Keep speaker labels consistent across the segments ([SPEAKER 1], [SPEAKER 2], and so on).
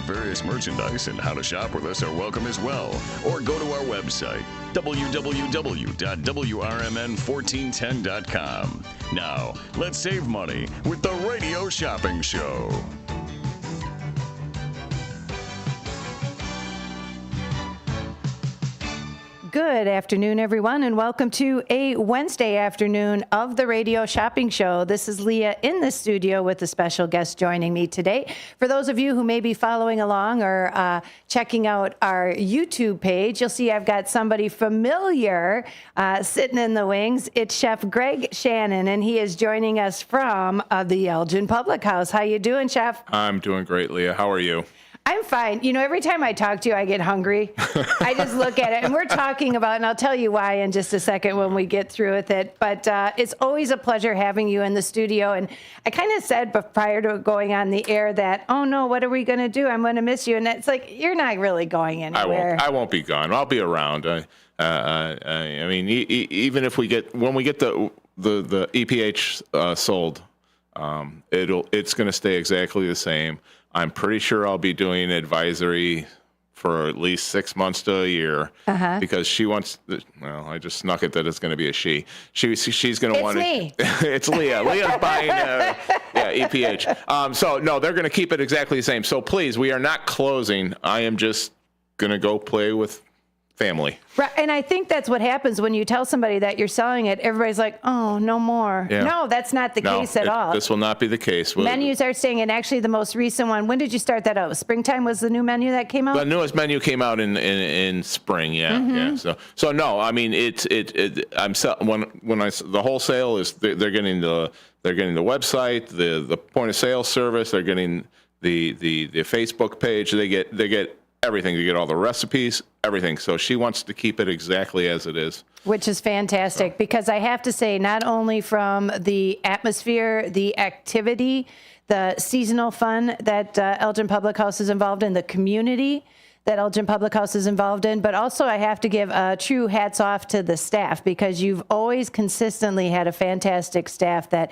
[SPEAKER 1] various merchandise and how to shop with us are welcome as well. Or go to our website, www.wrmn1410.com. Now, let's save money with the Radio Shopping Show.
[SPEAKER 2] Good afternoon, everyone, and welcome to a Wednesday afternoon of the Radio Shopping Show. This is Leah in the studio with a special guest joining me today. For those of you who may be following along or checking out our YouTube page, you'll see I've got somebody familiar sitting in the wings. It's Chef Greg Shannon, and he is joining us from the Elgin Public House. How you doing, Chef?
[SPEAKER 3] I'm doing great, Leah. How are you?
[SPEAKER 2] I'm fine. You know, every time I talk to you, I get hungry. I just look at it, and we're talking about, and I'll tell you why in just a second when we get through with it. But it's always a pleasure having you in the studio. And I kind of said prior to going on the air that, oh no, what are we going to do? I'm going to miss you. And it's like, you're not really going anywhere.
[SPEAKER 3] I won't be gone. I'll be around. I mean, even if when we get the EPH sold, it's going to stay exactly the same. I'm pretty sure I'll be doing advisory for at least 6 months to a year because she wants. Well, I just snuck it that it's going to be a she. She's going to want
[SPEAKER 2] it.
[SPEAKER 3] It's me. It's Leah. Leah's buying EPH. So no, they're going to keep it exactly the same. So please, we are not closing. I am just going to go play with family.
[SPEAKER 2] Right, and I think that's what happens when you tell somebody that you're selling it. Everybody's like, "Oh, no more." Yeah. No, that's not the case at all.
[SPEAKER 3] This will not be the case.
[SPEAKER 2] Menus are staying, and actually, the most recent one. When did you start that out? Springtime was the new menu that came out.
[SPEAKER 3] The newest menu came out in spring. Yeah, yeah. So no, I mean the wholesale is they're getting the website, the point of sale service. They're getting the Facebook page. They get everything. You get all the recipes, everything. So she wants to keep it exactly as it is.
[SPEAKER 2] Which is fantastic because I have to say, not only from the atmosphere, the activity, the seasonal fun that Elgin Public House is involved in, the community that Elgin Public House is involved in, but also I have to give true hats off to the staff because you've always consistently had a fantastic staff that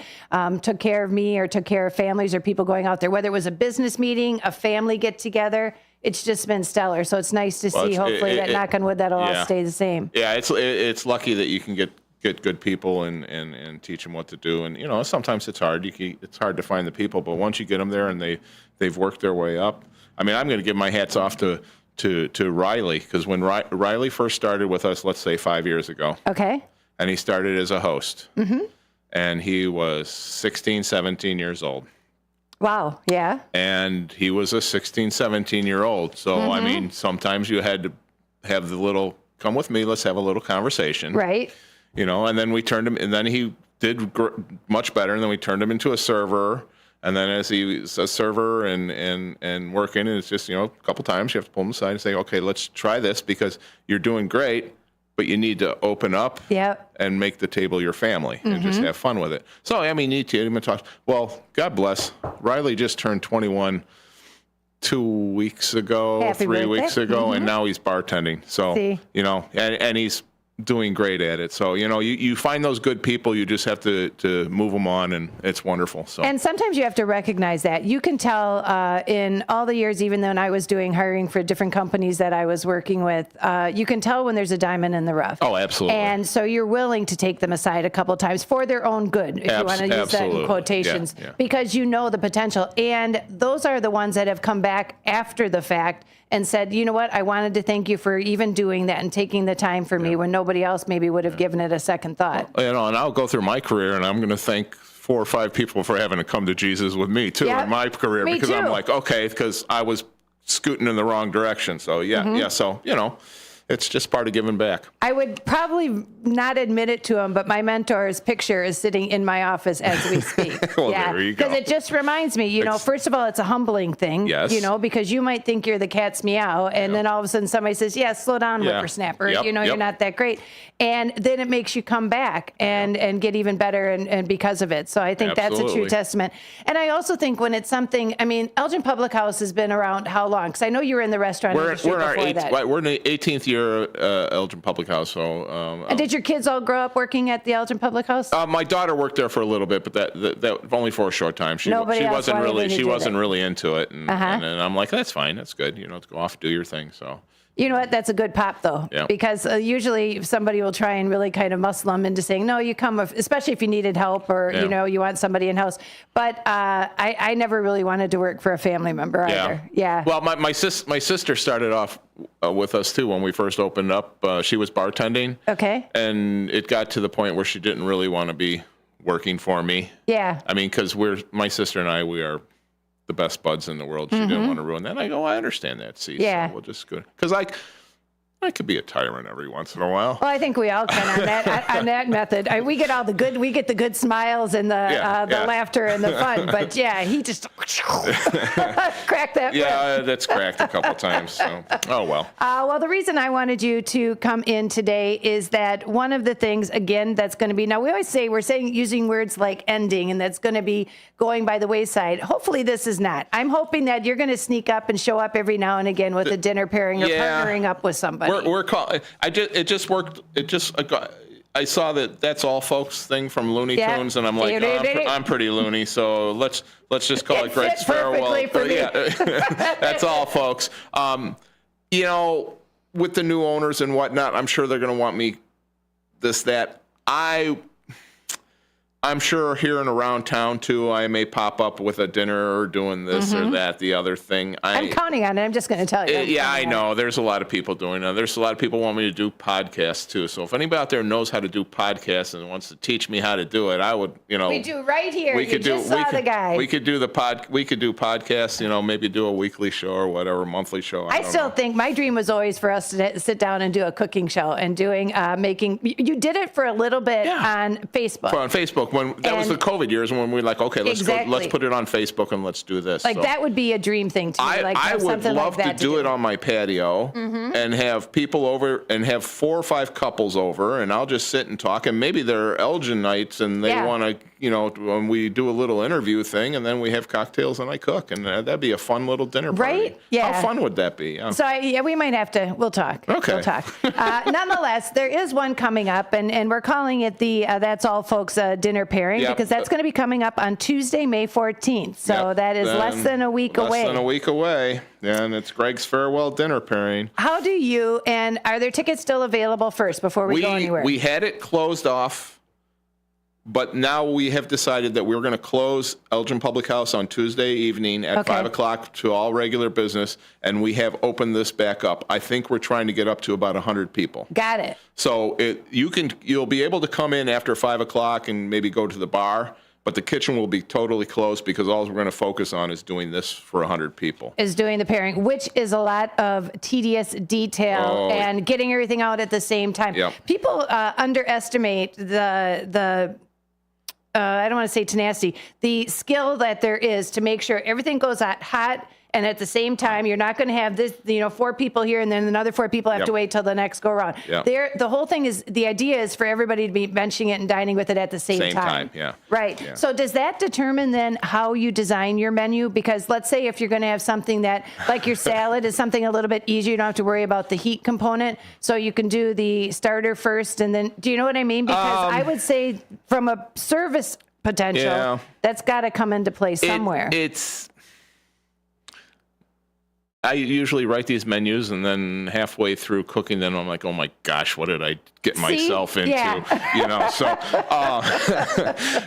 [SPEAKER 2] took care of me or took care of families or people going out there, whether it was a business meeting, a family get together. It's just been stellar. So it's nice to see, hopefully, that knock on wood, that'll all stay the same.
[SPEAKER 3] Yeah, it's lucky that you can get good people and teach them what to do. And, you know, sometimes it's hard. It's hard to find the people. But once you get them there and they've worked their way up. I mean, I'm going to give my hats off to Riley because when Riley first started with us, let's say 5 years ago. Okay. And he started as a host. Mm-hmm. And he was 16, 17 years old.
[SPEAKER 2] Wow, yeah.
[SPEAKER 3] And he was a 16, 17-year-old. So, I mean, sometimes you had to have the little, come with me, let's have a little conversation. Right. You know, and then we turned him, and then he did much better, and then we turned him into a server. And then as he was a server and working, and it's just, you know, a couple times you have to pull him aside and say, okay, let's try this because you're doing great. But you need to open up and make the table your family and just have fun with it. So, I mean, you need to even talk. Well, God bless. Riley just turned 21 2 weeks ago, 3 weeks ago, and now he's bartending. So, you know, and he's doing great at it. So, you know, you find those good people, you just have to move them on, and it's wonderful. So, and
[SPEAKER 2] sometimes you have to recognize that. You can tell in all the years, even when I was doing hiring for different companies that I was working with, you can tell when there's a diamond in the rough.
[SPEAKER 3] Oh, absolutely.
[SPEAKER 2] And so you're willing to take them aside a couple of times for their own good, if you want to use that in quotations, because you know the potential. And those are the ones that have come back after the fact and said, you know what, I wanted to thank you for even doing that and taking the time for me when nobody else maybe would have given it a second thought.
[SPEAKER 3] Well, you know, and I'll go through my career, and I'm going to thank 4 or 5 people for having to come to Jesus with me, too, in my career. Because I'm like, okay, because I was scooting in the wrong direction. So, so, you know. It's just part of giving back.
[SPEAKER 2] I would probably not admit it to him, but my mentor's picture is sitting in my office as we speak.
[SPEAKER 3] Well, there you go.
[SPEAKER 2] Because it just reminds me, you know, first of all, it's a humbling thing, you know, because you might think you're the cat's meow, and then all of a sudden somebody says, slow down, whippersnapper, you know, you're not that great. And then it makes you come back and get even better and because of it. So I think that's a true testament. And I also think when it's something, I mean, Elgin Public House has been around how long? Because I know you were in the restaurant industry before that.
[SPEAKER 3] We're in the 18th year here at Elgin Public House. So,
[SPEAKER 2] and did your kids all grow up working at the Elgin Public House?
[SPEAKER 3] My daughter worked there for a little bit, but that only for a short time. She wasn't really into it, and I'm like, that's fine, that's good. To go off, do your thing. So.
[SPEAKER 2] You know what? That's a good pop, though, because usually somebody will try and really kind of muscle them into saying, no, you come, especially if you needed help or, you want somebody in-house. But I never really wanted to work for a family member either. Yeah.
[SPEAKER 3] Well, my sister started off with us, too, when we first opened up. She was bartending.
[SPEAKER 2] Okay.
[SPEAKER 3] And it got to the point where she didn't really want to be working for me.
[SPEAKER 2] Yeah.
[SPEAKER 3] I mean, because my sister and I, we are the best buds in the world. She didn't want to ruin that. And I go, I understand that. See,
[SPEAKER 2] yeah.
[SPEAKER 3] So we'll just go, because I could be a tyrant every once in a while.
[SPEAKER 2] Well, I think we all can on that method. We get the good smiles and the laughter and the fun. But he just cracked that.
[SPEAKER 3] Yeah, that's cracked a couple times. So, oh well.
[SPEAKER 2] Well, the reason I wanted you to come in today is that one of the things, again, that's going to be, now we always say, using words like ending, and that's going to be going by the wayside. Hopefully this is not. I'm hoping that you're going to sneak up and show up every now and again with a dinner pairing or partnering up with somebody.
[SPEAKER 3] It just worked. I saw that's all folks thing from Looney Tunes, and I'm like, I'm pretty loony, so let's just call it Greg's Farewell. That's all, folks. With the new owners and whatnot, I'm sure they're going to want me this, that. I'm sure here and around town, too, I may pop up with a dinner or doing this or that, the other thing.
[SPEAKER 2] I'm counting on it. I'm just going to tell you.
[SPEAKER 3] I know. There's a lot of people doing it. There's a lot of people want me to do podcasts, too. So if anybody out there knows how to do podcasts and wants to teach me how to do it, I would, We do right here. We could do podcasts, maybe do a weekly show or whatever, monthly show. I still
[SPEAKER 2] think my dream was always for us to sit down and do a cooking show and doing, you did it for a little bit on Facebook.
[SPEAKER 3] On Facebook. That was the COVID years when we were like, okay, let's put it on Facebook and let's do this.
[SPEAKER 2] That would be a dream thing to me.
[SPEAKER 3] I would love to do it on my patio and have people over and have 4 or 5 couples over, and I'll just sit and talk, and maybe they're Elginites and they want to, when we do a little interview thing, and then we have cocktails and I cook, and that'd be a fun little dinner party.
[SPEAKER 2] Right? Yeah.
[SPEAKER 3] How fun would that be?
[SPEAKER 2] So we might have to. We'll talk.
[SPEAKER 3] Okay.
[SPEAKER 2] We'll talk. Nonetheless, there is one coming up, and we're calling it the That's All Folks dinner pairing because that's going to be coming up on Tuesday, May 14th. So that is less than a week away.
[SPEAKER 3] Less than a week away. And it's Greg's Farewell dinner pairing.
[SPEAKER 2] How do you, and are there tickets still available first before we go anywhere?
[SPEAKER 3] We had it closed off, but now we have decided that we're going to close Elgin Public House on Tuesday evening at 5 o'clock to all regular business, and we have opened this back up. I think we're trying to get up to about 100 people.
[SPEAKER 2] Got it.
[SPEAKER 3] So you'll be able to come in after 5 o'clock and maybe go to the bar, but the kitchen will be totally closed because all we're going to focus on is doing this for 100 people.
[SPEAKER 2] Is doing the pairing, which is a lot of tedious detail and getting everything out at the same time.
[SPEAKER 3] Yep.
[SPEAKER 2] People underestimate the I don't want to say tenacity, the skill that there is to make sure everything goes out hot, and at the same time, you're not going to have this, 4 people here and then another 4 people have to wait till the next go around. The whole thing is, the idea is for everybody to be benching it and dining with it at the same time. Right. Yeah. So does that determine then how you design your menu? Because let's say if you're going to have something that, like your salad is something a little bit easier, you don't have to worry about the heat component. So you can do the starter first and then, do you know what I mean? Because I would say from a service potential, that's got to come into play somewhere.
[SPEAKER 3] I usually write these menus, and then halfway through cooking them, I'm like, oh my gosh, what did I get myself into? Yeah.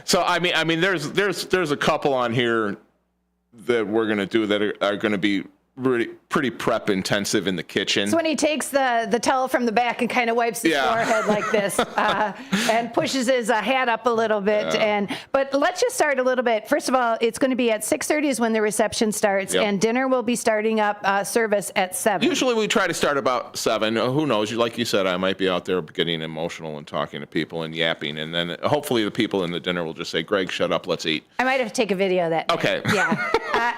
[SPEAKER 3] So I mean, there's a couple on here that we're gonna do that are gonna be really pretty prep intensive in the kitchen.
[SPEAKER 2] So when he takes the towel from the back and kind of wipes his forehead like this and pushes his hat up a little bit. But let's just start a little bit. First of all, it's going to be at 6:30 is when the reception starts, and dinner will be starting up service at 7.
[SPEAKER 3] Usually we try to start about 7. Who knows? Like you said, I might be out there getting emotional and talking to people and yapping, and then hopefully the people in the dinner will just say, Greg, shut up, let's eat.
[SPEAKER 2] I might have to take a video of that.
[SPEAKER 3] Okay.
[SPEAKER 2] Yeah.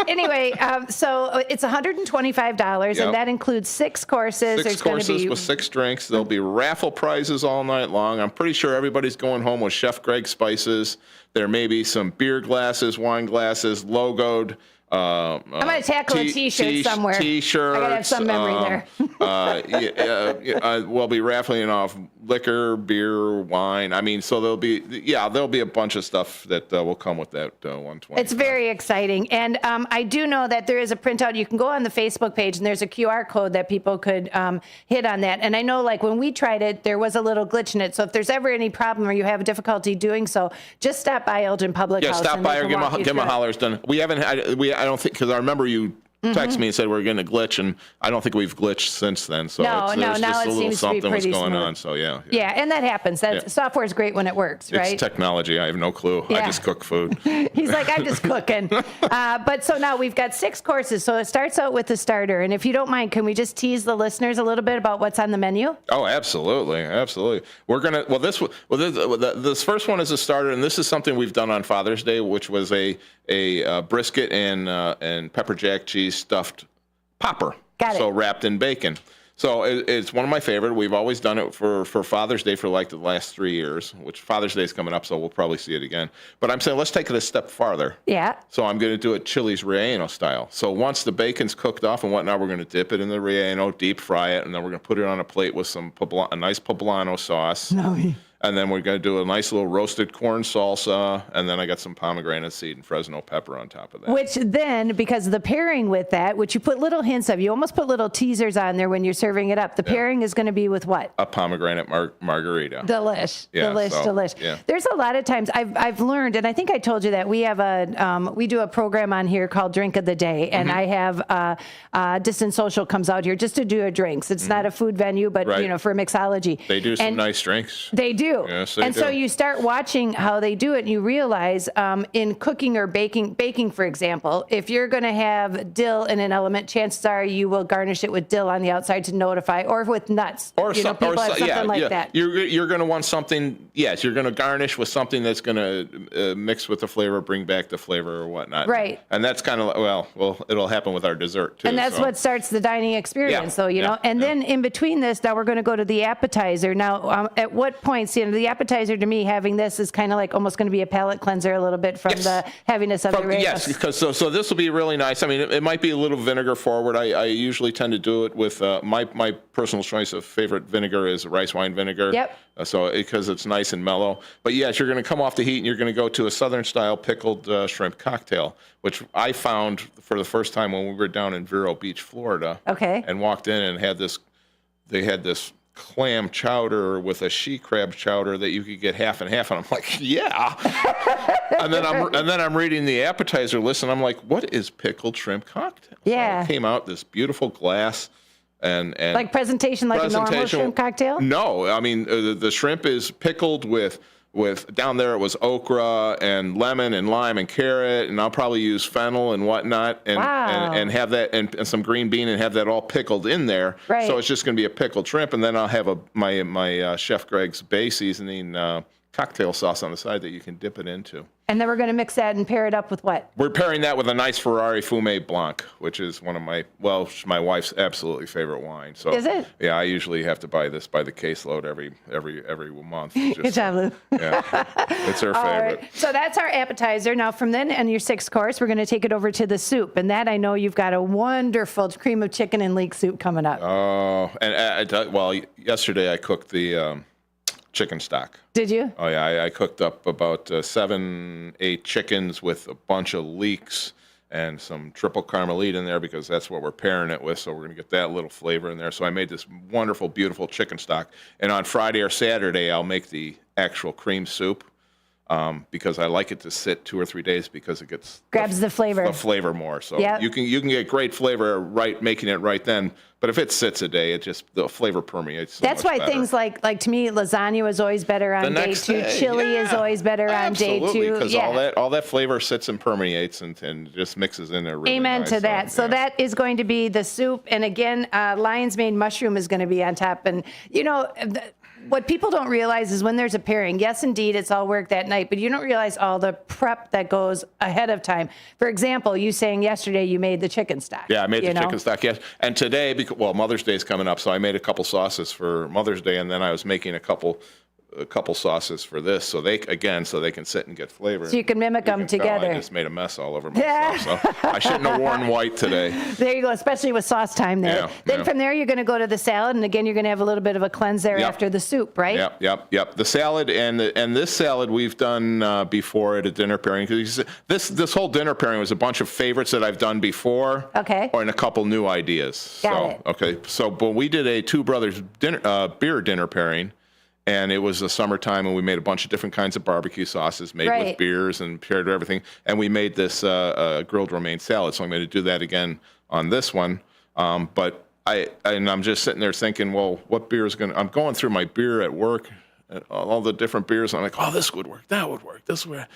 [SPEAKER 2] Anyway, so it's $125. And that includes 6 courses.
[SPEAKER 3] Six courses with 6 drinks. There'll be raffle prizes all night long. I'm pretty sure everybody's going home with Chef Greg spices. There may be some beer glasses, wine glasses, logoed
[SPEAKER 2] I'm going to tackle a T-shirt somewhere.
[SPEAKER 3] T-shirts.
[SPEAKER 2] I got to have some memory there.
[SPEAKER 3] We'll be raffling off liquor, beer, wine. I mean, so there'll be a bunch of stuff that will come with that 120.
[SPEAKER 2] It's very exciting. And I do know that there is a printout. You can go on the Facebook page, and there's a QR code that people could hit on that. And I know, like, when we tried it, there was a little glitch in it. So if there's ever any problem or you have difficulty doing so, just stop by Elgin Public House.
[SPEAKER 3] Yeah, stop by or give them a holler. It's done. We haven't had, I don't think, because I remember you texted me and said we're going to glitch, and I don't think we've glitched since then. So
[SPEAKER 2] now
[SPEAKER 3] just
[SPEAKER 2] it seems to be pretty
[SPEAKER 3] going
[SPEAKER 2] smooth.
[SPEAKER 3] on. So yeah,
[SPEAKER 2] and that happens. Software is great when it works, right?
[SPEAKER 3] It's technology. I have no clue.
[SPEAKER 2] Yeah.
[SPEAKER 3] I just cook food.
[SPEAKER 2] He's like, I'm just cooking. But so now we've got 6 courses. So it starts out with the starter. And if you don't mind, can we just tease the listeners a little bit about what's on the menu?
[SPEAKER 3] Oh, absolutely. We're going to, this first one is a starter, and this is something we've done on Father's Day, which was a brisket and pepper jack cheese stuffed popper.
[SPEAKER 2] Got it.
[SPEAKER 3] So wrapped in bacon. So it's one of my favorite. We've always done it for Father's Day for like the last 3 years, which Father's Day is coming up, so we'll probably see it again. But I'm saying let's take it a step farther.
[SPEAKER 2] Yeah.
[SPEAKER 3] So I'm going to do it Chili's relleno style. So once the bacon's cooked off and whatnot, we're going to dip it in the relleno, deep fry it, and then we're going to put it on a plate with a nice poblano sauce.
[SPEAKER 2] No.
[SPEAKER 3] And then we're going to do a nice little roasted corn salsa, and then I got some pomegranate seed and Fresno pepper on top of that.
[SPEAKER 2] Which then, because of the pairing with that, which you put little hints of, you almost put little teasers on there when you're serving it up. The pairing is going to be with what?
[SPEAKER 3] A pomegranate margarita.
[SPEAKER 2] Delish.
[SPEAKER 3] Yeah,
[SPEAKER 2] Delish.
[SPEAKER 3] Yeah.
[SPEAKER 2] There's a lot of times I've learned, and I think I told you that we have we do a program on here called Drink of the Day, and I have Distant Social comes out here just to do a drinks. It's not a food venue, but for mixology.
[SPEAKER 3] They do some nice drinks.
[SPEAKER 2] They do.
[SPEAKER 3] Yes, they do.
[SPEAKER 2] So you start watching how they do it, and you realize in cooking or baking, for example, if you're going to have dill in an element, chances are you will garnish it with dill on the outside to notify, or with nuts.
[SPEAKER 3] Or something
[SPEAKER 2] like that.
[SPEAKER 3] You're going to want something. Yes, you're going to garnish with something that's going to mix with the flavor, bring back the flavor or whatnot.
[SPEAKER 2] Right.
[SPEAKER 3] And that's kind of well, it'll happen with our dessert too.
[SPEAKER 2] And that's what starts the dining experience. So then in between this, now we're going to go to the appetizer. Now, at what points? The appetizer to me, having this is kind of like almost going to be a palate cleanser a little bit from the heaviness of the rice.
[SPEAKER 3] Yes, because so this will be really nice. I mean, it might be a little vinegar forward. I usually tend to do it with my personal choice of favorite vinegar is rice wine vinegar.
[SPEAKER 2] Yep.
[SPEAKER 3] So because it's nice and mellow. But yes, you're going to come off the heat and you're going to go to a Southern style pickled shrimp cocktail, which I found for the first time when we were down in Vero Beach, Florida.
[SPEAKER 2] Okay.
[SPEAKER 3] And walked in and they had this clam chowder with a she crab chowder that you could get half and half, and I'm like, yeah. and then I'm reading the appetizer list, and I'm like, what is pickled shrimp cocktail?
[SPEAKER 2] Yeah.
[SPEAKER 3] So it came out this beautiful glass, and
[SPEAKER 2] like presentation like a normal shrimp cocktail.
[SPEAKER 3] No, I mean the shrimp is pickled with down there it was okra and lemon and lime and carrot, and I'll probably use fennel and whatnot and have that and some green bean and have that all pickled in there.
[SPEAKER 2] Right.
[SPEAKER 3] So it's just going to be a pickled shrimp, and then I'll have my Chef Greg's Bay seasoning cocktail sauce on the side that you can dip it into.
[SPEAKER 2] And then we're going to mix that and pair it up with what?
[SPEAKER 3] We're pairing that with a nice Ferrari Fume Blanc, which is one of my wife's absolutely favorite wine. So
[SPEAKER 2] is it?
[SPEAKER 3] Yeah, I usually have to buy this by the caseload every month.
[SPEAKER 2] Good job, Lou.
[SPEAKER 3] Yeah, it's her favorite.
[SPEAKER 2] Right. So that's our appetizer. Now from then and your 6th course, we're going to take it over to the soup. And that I know you've got a wonderful cream of chicken and leek soup coming up.
[SPEAKER 3] Oh, and yesterday I cooked the chicken stock.
[SPEAKER 2] Did you?
[SPEAKER 3] Oh yeah, I cooked up about 7-8 chickens with a bunch of leeks and some triple carmelite in there because that's what we're pairing it with. So we're going to get that little flavor in there. So I made this wonderful, beautiful chicken stock. And on Friday or Saturday, I'll make the actual cream soup because I like it to sit 2 or 3 days because it
[SPEAKER 2] grabs the flavor.
[SPEAKER 3] The flavor more. So
[SPEAKER 2] yep.
[SPEAKER 3] you can get great flavor making it right then. But if it sits a day, the flavor permeates.
[SPEAKER 2] That's why better. Things like to me, lasagna is always better on day 2. Chili is always better on day 2.
[SPEAKER 3] Absolutely, because all that flavor sits and permeates and just mixes in there. Really
[SPEAKER 2] Amen
[SPEAKER 3] nice.
[SPEAKER 2] to that. So that is going to be the soup, and again, lion's mane mushroom is going to be on top. And what people don't realize is when there's a pairing, yes, indeed, it's all work that night, but you don't realize all the prep that goes ahead of time. For example, you saying yesterday you made the chicken stock.
[SPEAKER 3] Yeah, I made the chicken stock, yes. And today, Mother's Day is coming up, so I made a couple sauces for Mother's Day, and then I was making a couple a couple sauces for this, so they can sit and get flavor.
[SPEAKER 2] So you can mimic them together.
[SPEAKER 3] I just made a mess all over myself. So I shouldn't have worn white today.
[SPEAKER 2] There you go, especially with sauce time there. Then from there, you're going to go to the salad, and again, you're going to have a little bit of a cleanse there after the soup, right?
[SPEAKER 3] Yep. The salad and this salad we've done before at a dinner pairing. Because this whole dinner pairing was a bunch of favorites that I've done before.
[SPEAKER 2] Okay.
[SPEAKER 3] And a couple new ideas.
[SPEAKER 2] Got it.
[SPEAKER 3] Okay. So, but we did a Two Brothers beer dinner pairing. And it was the summertime, and we made a bunch of different kinds of barbecue sauces made with beers and paired with everything. And we made this grilled romaine salad. So I'm going to do that again on this one. But I'm just sitting there thinking, well, what beer is going to? I'm going through my beer at work, and all the different beers. And I'm like, oh, this would work. That would work. This would.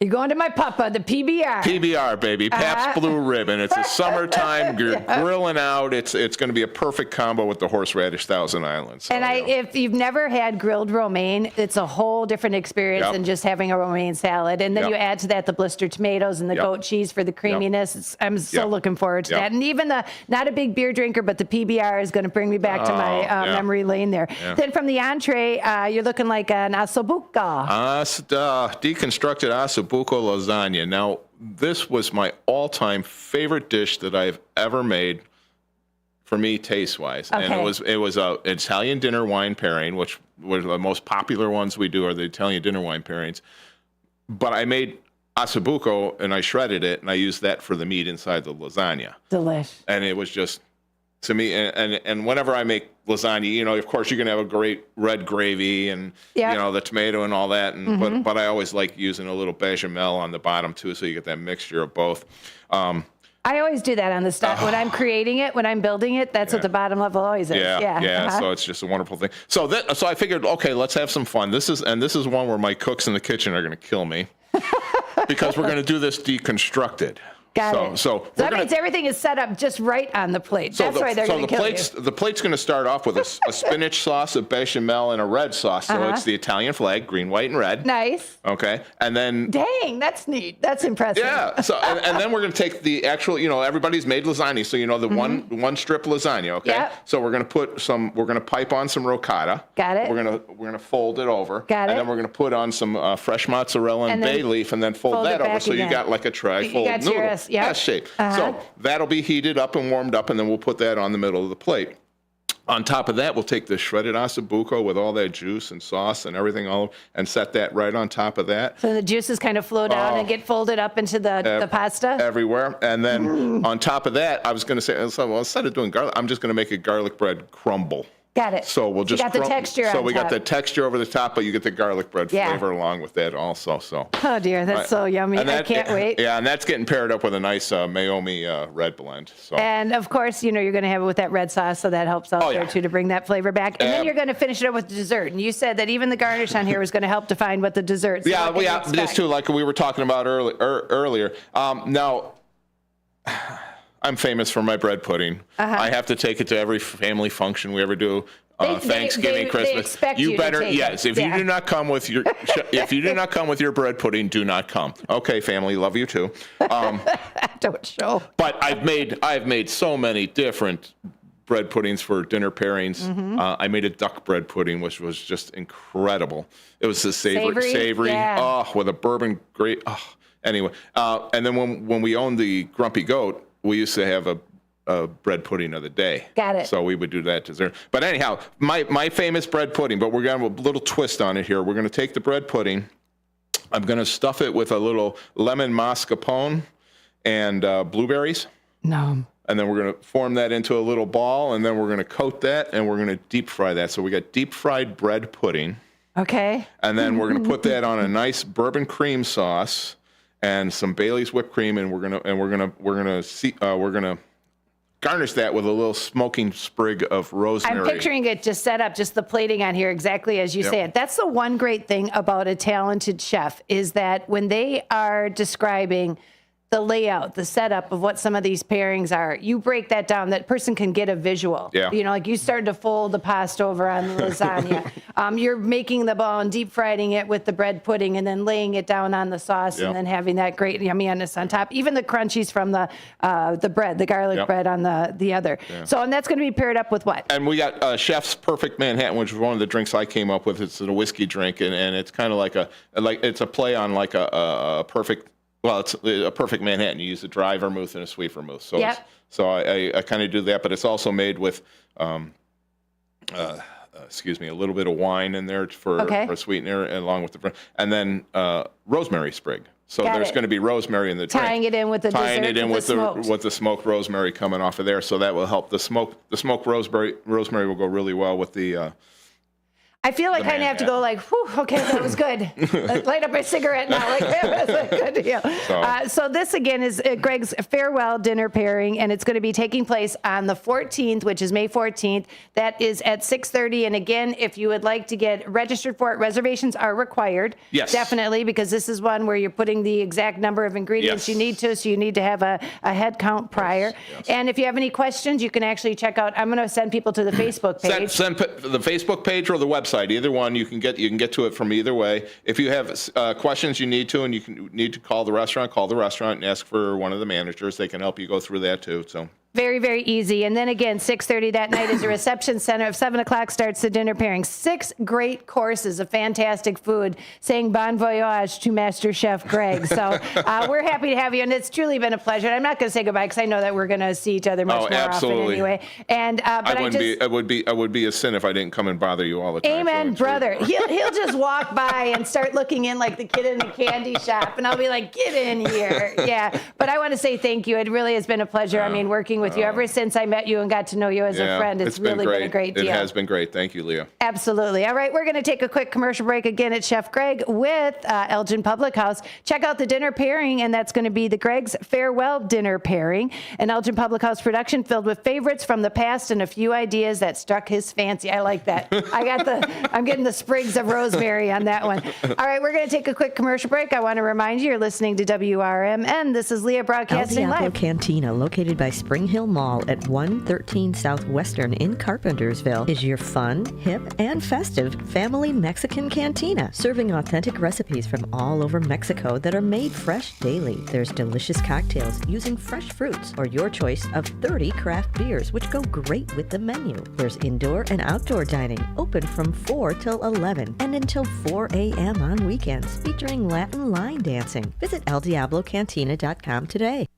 [SPEAKER 2] You're going to my papa, the PBR.
[SPEAKER 3] PBR, baby. Pabst Blue Ribbon. It's a summertime. You're grilling out. It's going to be a perfect combo with the horseradish Thousand Islands. So,
[SPEAKER 2] and if you've never had grilled romaine, it's a whole different experience than just having a romaine salad. And then you add to that the blistered tomatoes and the goat cheese for the creaminess. I'm so looking forward to that. And even not a big beer drinker, but the PBR is going to bring me back to my memory lane there. Then from the entree, you're looking like an ossobuco.
[SPEAKER 3] Deconstructed ossobuco lasagna. Now, this was my all-time favorite dish that I've ever made for me, taste-wise. Okay. And it was an Italian dinner wine pairing, which were the most popular ones we do are the Italian dinner wine pairings. But I made ossobuco, and I shredded it, and I used that for the meat inside the lasagna.
[SPEAKER 2] Delish.
[SPEAKER 3] And it was just, to me, and whenever I make lasagna, of course you're going to have a great red gravy and, the tomato and all that. And, but I always like using a little bechamel on the bottom too. So you get that mixture of both.
[SPEAKER 2] I always do that on the stuff. When I'm creating it, when I'm building it, that's what the bottom level always is.
[SPEAKER 3] So it's just a wonderful thing. So I figured, okay, let's have some fun. This is one where my cooks in the kitchen are going to kill me because we're going to do this deconstructed.
[SPEAKER 2] Got it.
[SPEAKER 3] So
[SPEAKER 2] that means everything is set up just right on the plate. That's why they're going to kill you.
[SPEAKER 3] The plate's going to start off with a spinach sauce, a bechamel, and a red sauce. So it's the Italian flag, green, white, and red.
[SPEAKER 2] Nice.
[SPEAKER 3] Okay. And then...
[SPEAKER 2] Dang, that's neat. That's impressive.
[SPEAKER 3] Yeah. So and then we're going to take the actual, everybody's made lasagna. So, the one strip lasagna, okay?
[SPEAKER 2] Yep.
[SPEAKER 3] So we're going to pipe on some ricotta.
[SPEAKER 2] Got it.
[SPEAKER 3] We're going to fold it over.
[SPEAKER 2] Got it.
[SPEAKER 3] And then we're going to put on some fresh mozzarella and bay leaf and then fold that over. So you got like a tri-fold noodle. Shape. So that'll be heated up and warmed up, and then we'll put that on the middle of the plate. On top of that, we'll take the shredded ossobuco with all that juice and sauce and everything and set that right on top of that.
[SPEAKER 2] So the juices kind of flow down and get folded up into the pasta?
[SPEAKER 3] Everywhere. And then on top of that, I was going to say, instead of doing garlic, I'm just going to make a garlic bread crumble.
[SPEAKER 2] Got it.
[SPEAKER 3] So we'll just
[SPEAKER 2] got the texture.
[SPEAKER 3] So we got the texture over the top, but you get the garlic bread flavor along with that also. So.
[SPEAKER 2] Oh dear, that's so yummy! I can't wait.
[SPEAKER 3] Yeah, and that's getting paired up with a nice Mayomi red blend. So.
[SPEAKER 2] And of course, you're going to have it with that red sauce, so that helps out there too to bring that flavor back. And then you're going to finish it up with dessert. And you said that even the garnish on here was going to help define what the dessert. So
[SPEAKER 3] this too, like we were talking about earlier. Now. I'm famous for my bread pudding. I have to take it to every family function we ever do. Thanksgiving, Christmas.
[SPEAKER 2] They expect you
[SPEAKER 3] better,
[SPEAKER 2] to take
[SPEAKER 3] yes. If you do not come with your bread pudding, do not come. Okay, family, love you too.
[SPEAKER 2] Don't show.
[SPEAKER 3] But I've made so many different bread puddings for dinner pairings. I made a duck bread pudding, which was just incredible. It was a savory, with a bourbon great. Anyway, and then when we owned the Grumpy Goat, we used to have a bread pudding of the day.
[SPEAKER 2] Got it.
[SPEAKER 3] So we would do that dessert. But anyhow, my famous bread pudding, but we're going to have a little twist on it here. We're going to take the bread pudding. I'm going to stuff it with a little lemon mascarpone and blueberries.
[SPEAKER 2] No.
[SPEAKER 3] And then we're going to form that into a little ball, and then we're going to coat that, and we're going to deep fry that. So we got deep fried bread pudding.
[SPEAKER 2] Okay.
[SPEAKER 3] And then we're going to put that on a nice bourbon cream sauce and some Bailey's whipped cream, and we're gonna garnish that with a little smoking sprig of rosemary.
[SPEAKER 2] I'm picturing it just set up, just the plating on here exactly as you say it. That's the one great thing about a talented chef is that when they are describing the layout, the setup of what some of these pairings are. You break that down, that person can get a visual.
[SPEAKER 3] Yeah.
[SPEAKER 2] You know, like you started to fold the pasta over on the lasagna. You're making the ball and deep frying it with the bread pudding and then laying it down on the sauce and then having that great yumminess on top. Even the crunchies from the bread, the garlic bread on the other. Yeah. So, and that's going to be paired up with what?
[SPEAKER 3] And we got Chef's Perfect Manhattan, which was one of the drinks I came up with. It's a whiskey drink, and it's kind of like it's a play on like a perfect. Well, it's a perfect Manhattan. You use a dry vermouth and a sweet vermouth. So, I kind of do that, but it's also made with, a little bit of wine in there for a sweetener, along with and then rosemary sprig. So there's going to be rosemary in the drink.
[SPEAKER 2] Tying it in with the
[SPEAKER 3] with the smoked rosemary coming off of there. So that will help. The smoked rosemary will go really well with the.
[SPEAKER 2] I feel like I kind of have to go like, whew, okay, that was good. Light up my cigarette now. Like, that was a good deal. So this, again, is Greg's farewell dinner pairing, and it's going to be taking place on the 14th, which is May 14th. That is at 6:30. And again, if you would like to get registered for it, reservations are required.
[SPEAKER 3] Yes.
[SPEAKER 2] Definitely, because this is one where you're putting the exact number of ingredients you need to, so you need to have a head count prior. Yes. And if you have any questions, you can actually check out, I'm going to send people to the Facebook page.
[SPEAKER 3] Send the Facebook page or the website. Either one, you can get to it from either way. If you have questions you need to, and you need to call the restaurant and ask for one of the managers. They can help you go through that too. So.
[SPEAKER 2] Very, very easy. And then again, 6:30 that night is a reception center. At 7 o'clock starts the dinner pairing. 6 great courses of fantastic food, saying bon voyage to Master Chef Greg. So we're happy to have you, and it's truly been a pleasure. And I'm not going to say goodbye because I know that we're going to see each other much more often anyway. And but
[SPEAKER 3] it would be a sin if I didn't come and bother you all the time.
[SPEAKER 2] Amen, so brother. He'll just walk by and start looking in like the kid in the candy shop, and I'll be like, get in here. Yeah. But I want to say thank you. It really has been a pleasure. I mean, working with you ever since I met you and got to know you as a friend. It's really been a great deal.
[SPEAKER 3] It has been great. Thank you, Leah.
[SPEAKER 2] Absolutely. All right, we're going to take a quick commercial break again at Chef Greg with Elgin Public House. Check out the dinner pairing, and that's going to be the Greg's Farewell Dinner Pairing, an Elgin Public House production filled with favorites from the past and a few ideas that struck his fancy. I like that. I'm getting the sprigs of rosemary on that one. All right, we're going to take a quick commercial break. I want to remind you, you're listening to WRMN. This is Leah broadcasting live.
[SPEAKER 4] El Diablo Cantina, located by Spring Hill Mall at 113 Southwestern in Carpentersville, is your fun, hip, and festive family Mexican cantina, serving authentic recipes from all over Mexico that are made fresh daily. There's delicious cocktails using fresh fruits, or your choice of 30 craft beers, which go great with the menu. There's indoor and outdoor dining, open from 4 till 11 and until 4 a.m. on weekends, featuring Latin line dancing. Visit eldiablocantina.com today.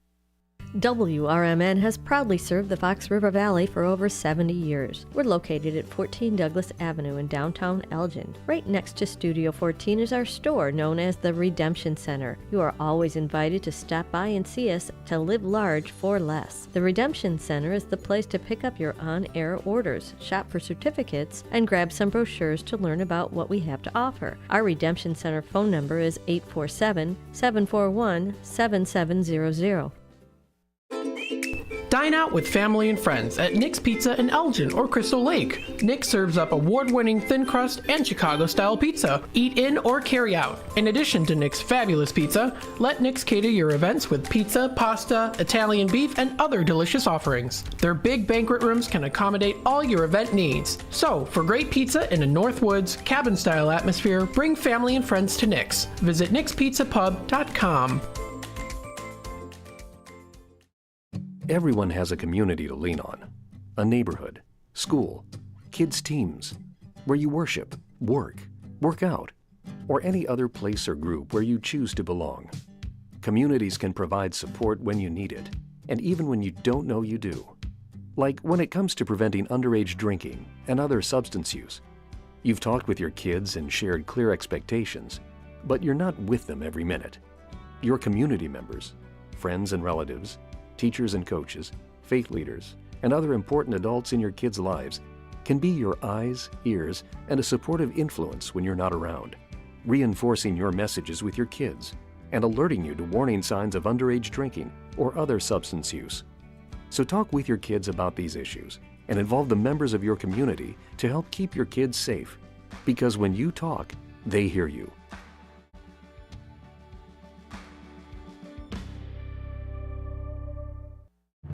[SPEAKER 4] WRMN has proudly served the Fox River Valley for over 70 years. We're located at 14 Douglas Avenue in downtown Elgin. Right next to Studio 14 is our store known as the Redemption Center. You are always invited to stop by and see us to live large for less. The Redemption Center is the place to pick up your on-air orders, shop for certificates, and grab some brochures to learn about what we have to offer. Our Redemption Center phone number is 847-741-7700.
[SPEAKER 5] Dine out with family and friends at Nick's Pizza in Elgin or Crystal Lake. Nick serves up award-winning thin crust and Chicago-style pizza. Eat in or carry out. In addition to Nick's fabulous pizza, let Nick's cater your events with pizza, pasta, Italian beef, and other delicious offerings. Their big banquet rooms can accommodate all your event needs. So, for great pizza in a Northwoods, cabin-style atmosphere, bring family and friends to Nick's. Visit nickspizzapub.com.
[SPEAKER 6] Everyone has a community to lean on, a neighborhood, school, kids' teams, where you worship, work out, or any other place or group where you choose to belong. Communities can provide support when you need it, and even when you don't know you do. Like when it comes to preventing underage drinking and other substance use. You've talked with your kids and shared clear expectations, but you're not with them every minute. Your community members, friends and relatives, teachers and coaches, faith leaders, and other important adults in your kids' lives can be your eyes, ears, and a supportive influence when you're not around, reinforcing your messages with your kids and alerting you to warning signs of underage drinking or other substance use. So talk with your kids about these issues and involve the members of your community to help keep your kids safe, because when you talk, they hear you.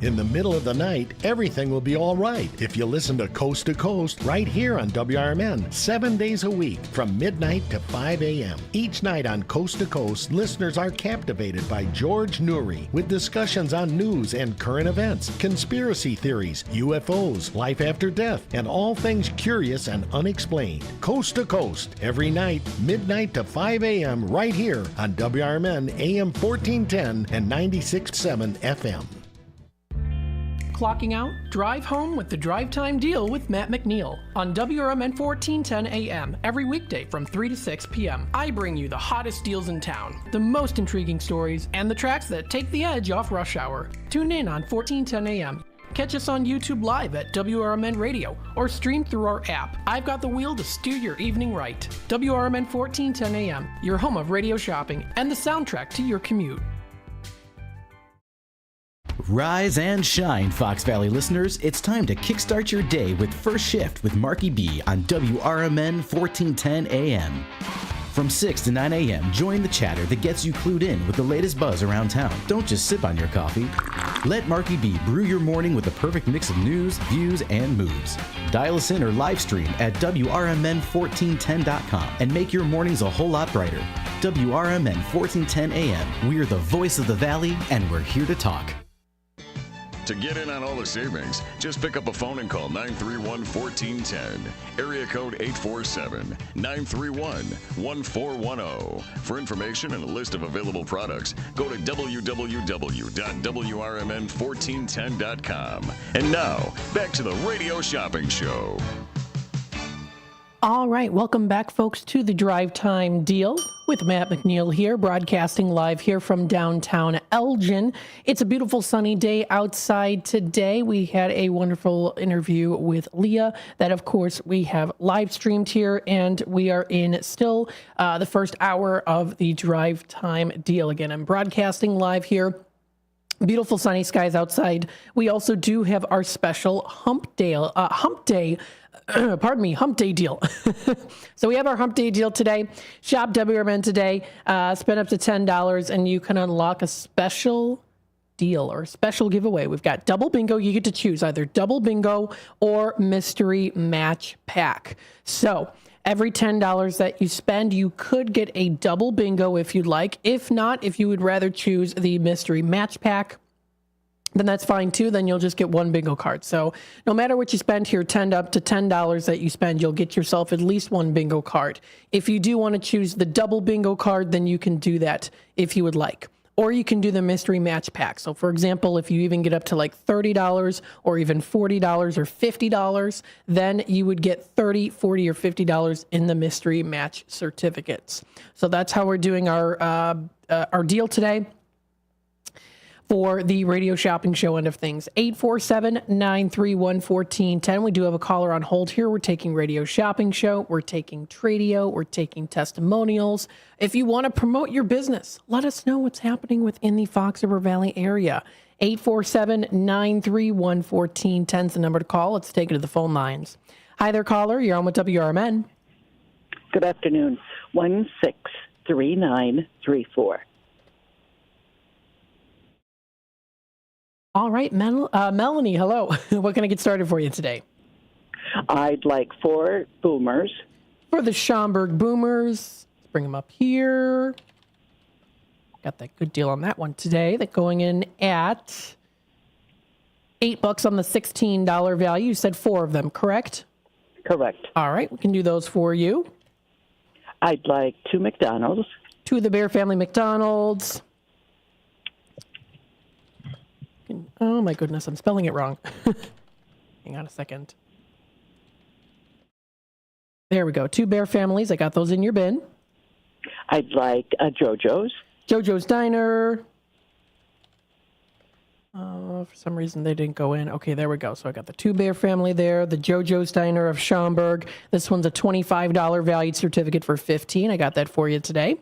[SPEAKER 7] In the middle of the night, everything will be all right if you listen to Coast right here on WRMN 7 days a week from midnight to 5 a.m. Each night on Coast to Coast, listeners are captivated by George Noory with discussions on news and current events, conspiracy theories, UFOs, life after death, and all things curious and unexplained. Coast to Coast, every night, midnight to 5 a.m. right here on WRMN AM 1410 and 96.7 FM.
[SPEAKER 5] Clocking out, drive home with the Drive Time Deal with Matt McNeil on WRMN 1410 AM every weekday from 3 to 6 p.m. I bring you the hottest deals in town, the most intriguing stories, and the tracks that take the edge off rush hour. Tune in on 1410 AM. Catch us on YouTube Live at WRMN Radio or stream through our app. I've got the wheel to steer your evening right. WRMN 1410 AM, your home of radio shopping and the soundtrack to your commute.
[SPEAKER 8] Rise and shine, Fox Valley listeners. It's time to kickstart your day with First Shift with Marky B on WRMN 1410 AM. From 6 to 9 a.m., join the chatter that gets you clued in with the latest buzz around town. Don't just sip on your coffee. Let Marky B brew your morning with the perfect mix of news, views, and moves. Dial us in or live stream at WRMN1410.com and make your mornings a whole lot brighter. WRMN 1410 AM. We're the voice of the Valley, and we're here to talk.
[SPEAKER 1] To get in on all the savings, just pick up a phone and call 931-1410. Area code 847-931-1410. For information and a list of available products, go to www.WRMN1410.com. And now, back to the Radio Shopping Show.
[SPEAKER 5] All right, welcome back, folks, to the Drive Time Deal with Matt McNeil here, broadcasting live here from downtown Elgin. It's a beautiful sunny day outside today. We had a wonderful interview with Leah that, of course, we have live streamed here, and we are in still the first hour of the Drive Time Deal. Again, I'm broadcasting live here. Beautiful sunny skies outside. We also do have our special hump day deal. So we have our hump day deal today. Shop WRMN today. Spend up to $10 and you can unlock a special deal or a special giveaway. We've got double bingo. You get to choose either double bingo or mystery match pack. So every $10 that you spend, you could get a double bingo if you'd like. If not, if you would rather choose the mystery match pack, then that's fine too. Then you'll just get one bingo card. So no matter what you spend here, up to $10 that you spend, you'll get yourself at least one bingo card. If you do want to choose the double bingo card, then you can do that if you would like. Or you can do the mystery match pack. So for example, if you even get up to like $30 or even $40 or $50, then you would get $30, $40, or $50 in the mystery match certificates. So that's how we're doing our deal today for the Radio Shopping Show end of things. 847-931-1410. We do have a caller on hold here. We're taking Radio Shopping Show. We're taking Tradio. We're taking testimonials. If you want to promote your business, let us know what's happening within the Fox River Valley area. 847-931-1410 is the number to call. Let's take it to the phone lines. Hi there, caller. You're on with WRMN.
[SPEAKER 9] Good afternoon. 163934.
[SPEAKER 5] All right, Melanie, hello. What can I get started for you today?
[SPEAKER 9] I'd like 4 boomers.
[SPEAKER 5] For the Schaumburg Boomers, let's bring them up here. Got that good deal on that one today. That's going in at $8 on the $16 value. You said 4 of them, correct?
[SPEAKER 9] Correct.
[SPEAKER 5] All right, we can do those for you.
[SPEAKER 9] I'd like 2 McDonald's.
[SPEAKER 5] 2 of the Bear Family McDonald's. Oh my goodness, I'm spelling it wrong. Hang on a second. There we go. 2 Bear Families. I got those in your bin.
[SPEAKER 9] I'd like a JoJo's.
[SPEAKER 5] JoJo's Diner. For some reason they didn't go in. Okay, there we go. So I got the 2 Bear Family there, the JoJo's Diner of Schaumburg. This one's a $25 valued certificate for $15. I got that for you today.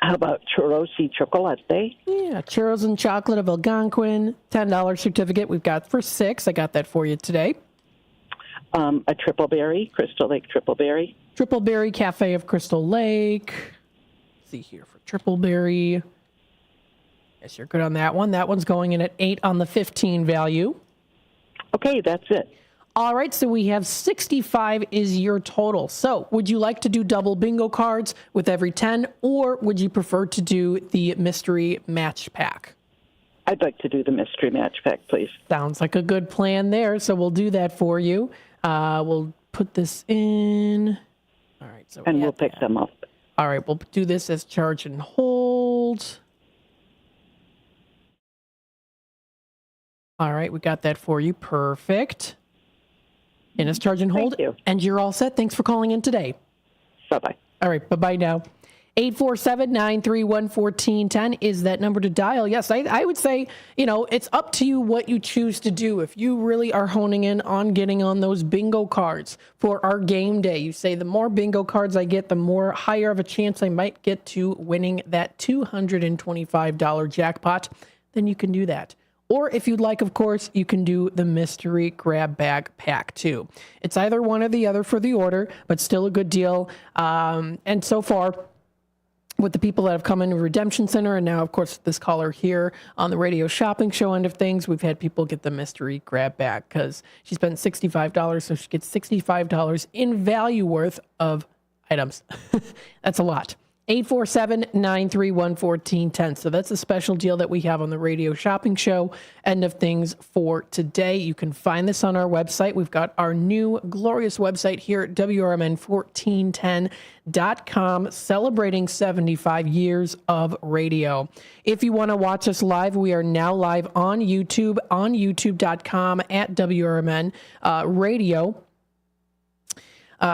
[SPEAKER 9] How about churros y chocolate?
[SPEAKER 5] Yeah, churros and chocolate of Algonquin, $10 certificate we've got for $6. I got that for you today.
[SPEAKER 9] A triple berry, Crystal Lake triple berry.
[SPEAKER 5] Triple Berry Cafe of Crystal Lake. Let's see here for Triple Berry. Yes, you're good on that one. That one's going in at 8 on the 15 value.
[SPEAKER 9] Okay, that's it.
[SPEAKER 5] All right, so we have 65 is your total. So would you like to do double bingo cards with every 10, or would you prefer to do the mystery match pack?
[SPEAKER 9] I'd like to do the mystery match pack, please.
[SPEAKER 5] Sounds like a good plan there, so we'll do that for you. We'll put this in. All right, so
[SPEAKER 9] and we'll pick them up.
[SPEAKER 5] All right, we'll do this as charge and hold. All right, we got that for you. Perfect. And it's charge and hold.
[SPEAKER 9] Thank you.
[SPEAKER 5] And you're all set. Thanks for calling in today.
[SPEAKER 9] Bye-bye.
[SPEAKER 5] All right, bye-bye now. 847-931-1410 is that number to dial. Yes, I would say, it's up to you what you choose to do. If you really are honing in on getting on those bingo cards for our game day, you say the more bingo cards I get, the more higher of a chance I might get to winning that $225 jackpot, then you can do that. Or if you'd like, of course, you can do the mystery grab bag pack too. It's either one or the other for the order, but still a good deal. And so far, with the people that have come into Redemption Center, and now, of course, this caller here on the radio shopping show end of things, we've had people get the mystery grab bag because she spent $65, so she gets $65 in value worth of items. That's a lot. 847-931-1410. So that's a special deal that we have on the radio shopping show end of things for today. You can find this on our website. We've got our new glorious website here at WRMN1410.com, celebrating 75 years of radio. If you want to watch us live, we are now live on YouTube, on youtube.com at WRMN radio.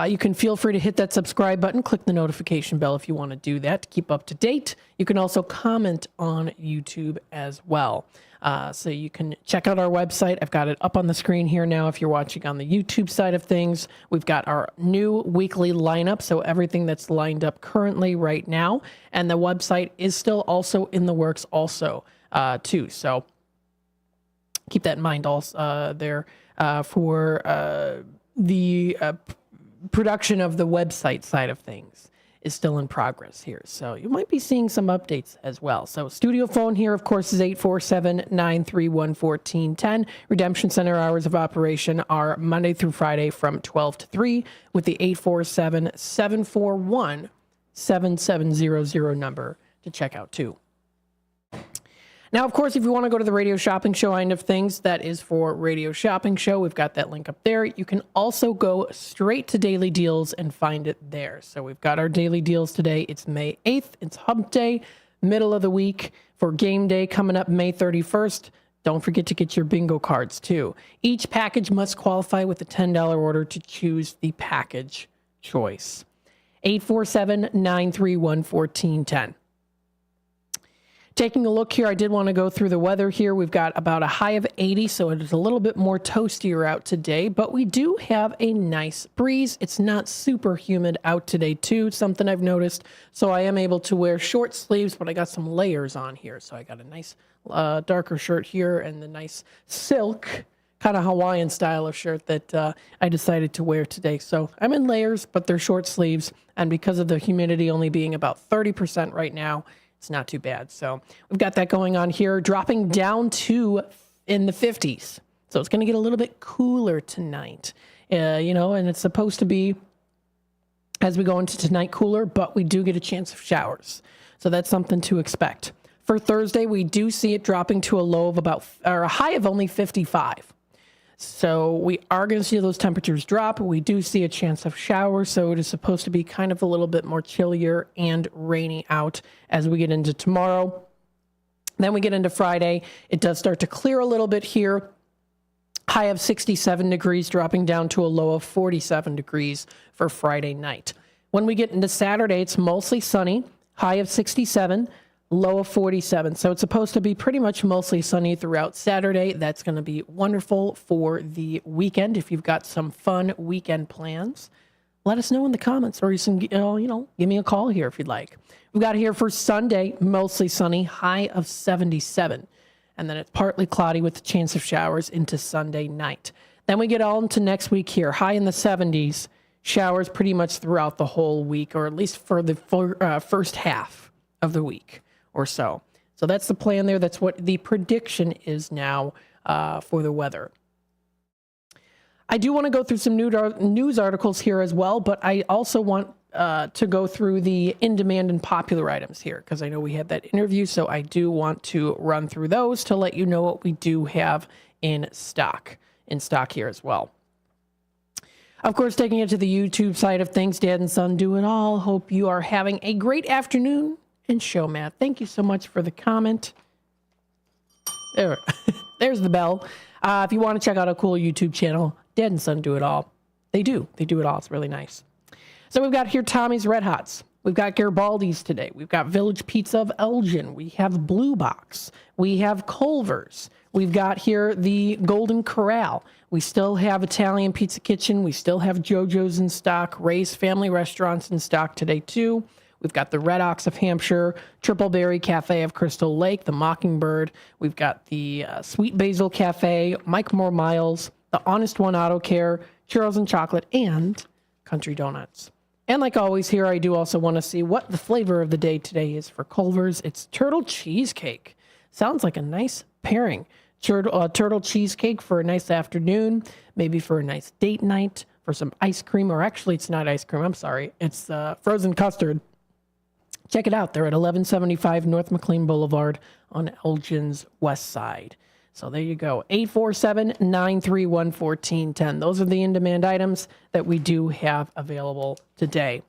[SPEAKER 5] You can feel free to hit that subscribe button, click the notification bell if you want to do that to keep up to date. You can also comment on YouTube as well. So you can check out our website. I've got it up on the screen here now if you're watching on the YouTube side of things. We've got our new weekly lineup, so everything that's lined up currently right now. And the website is still also in the works also, too. So keep that in mind also there for the production of the website side of things is still in progress here. So you might be seeing some updates as well. So studio phone here, of course, is 847-931-1410. Redemption Center hours of operation are Monday through Friday from 12 to 3 with the 847-741-7700 number to check out too. Now, of course, if you want to go to the radio shopping show end of things, that is for radio shopping show. We've got that link up there. You can also go straight to daily deals and find it there. So we've got our daily deals today. It's May 8th. It's hump day, middle of the week for game day coming up May 31st. Don't forget to get your bingo cards too. Each package must qualify with a $10 order to choose the package choice. 847-931-1410. Taking a look here, I did want to go through the weather here. We've got about a high of 80, so it is a little bit more toastier out today, but we do have a nice breeze. It's not super humid out today, too, something I've noticed. So I am able to wear short sleeves, but I got some layers on here. So I got a nice darker shirt here and the nice silk, kind of Hawaiian style of shirt that I decided to wear today. So I'm in layers, but they're short sleeves. And because of the humidity only being about 30% right now, it's not too bad. So we've got that going on here, dropping down to in the 50s. So it's going to get a little bit cooler tonight, and it's supposed to be, as we go into tonight, cooler, but we do get a chance of showers. So that's something to expect. For Thursday, we do see it dropping to a high of only 55. So we are going to see those temperatures drop. We do see a chance of showers, so it is supposed to be kind of a little bit more chillier and rainy out as we get into tomorrow. Then we get into Friday. It does start to clear a little bit here. High of 67 degrees, dropping down to a low of 47 degrees for Friday night. When we get into Saturday, it's mostly sunny. High of 67. Low of 47. So it's supposed to be pretty much mostly sunny throughout Saturday. That's going to be wonderful for the weekend. If you've got some fun weekend plans, let us know in the comments, or you can, give me a call here if you'd like. We've got here for Sunday, mostly sunny, high of 77. And then it's partly cloudy with a chance of showers into Sunday night. Then we get all into next week here, high in the 70s, showers pretty much throughout the whole week, or at least for the first half of the week or so. So that's the plan there. That's what the prediction is now for the weather. I do want to go through some news articles here as well, but I also want to go through the in-demand and popular items here because I know we had that interview, so I do want to run through those to let you know what we do have in stock here as well. Of course, taking it to the YouTube side of things, Dad and Son do it all. Hope you are having a great afternoon and show, Matt. Thank you so much for the comment. There's the bell. If you want to check out a cool YouTube channel, Dad and Son do it all. They do it all. It's really nice. So we've got here Tommy's Red Hots. We've got Garibaldi's today. We've got Village Pizza of Elgin. We have Blue Box. We have Culver's. We've got here the Golden Corral. We still have Italian Pizza Kitchen. We still have JoJo's in stock. Ray's Family Restaurants in stock today too. We've got the Red Ox of Hampshire, Triple Berry Cafe of Crystal Lake, the Mockingbird. We've got the Sweet Basil Cafe, Mike Moore Miles, the Honest One Auto Care, Churros and Chocolate, and Country Donuts. And like always here, I do also want to see what the flavor of the day today is for Culver's. It's turtle cheesecake. Sounds like a nice pairing. Turtle cheesecake for a nice afternoon, maybe for a nice date night, for some ice cream, or actually it's not ice cream, I'm sorry. It's frozen custard. Check it out. They're at 1175 North McLean Boulevard on Elgin's west side. So there you go. 847-931-1410. Those are the in-demand items that we do have available today.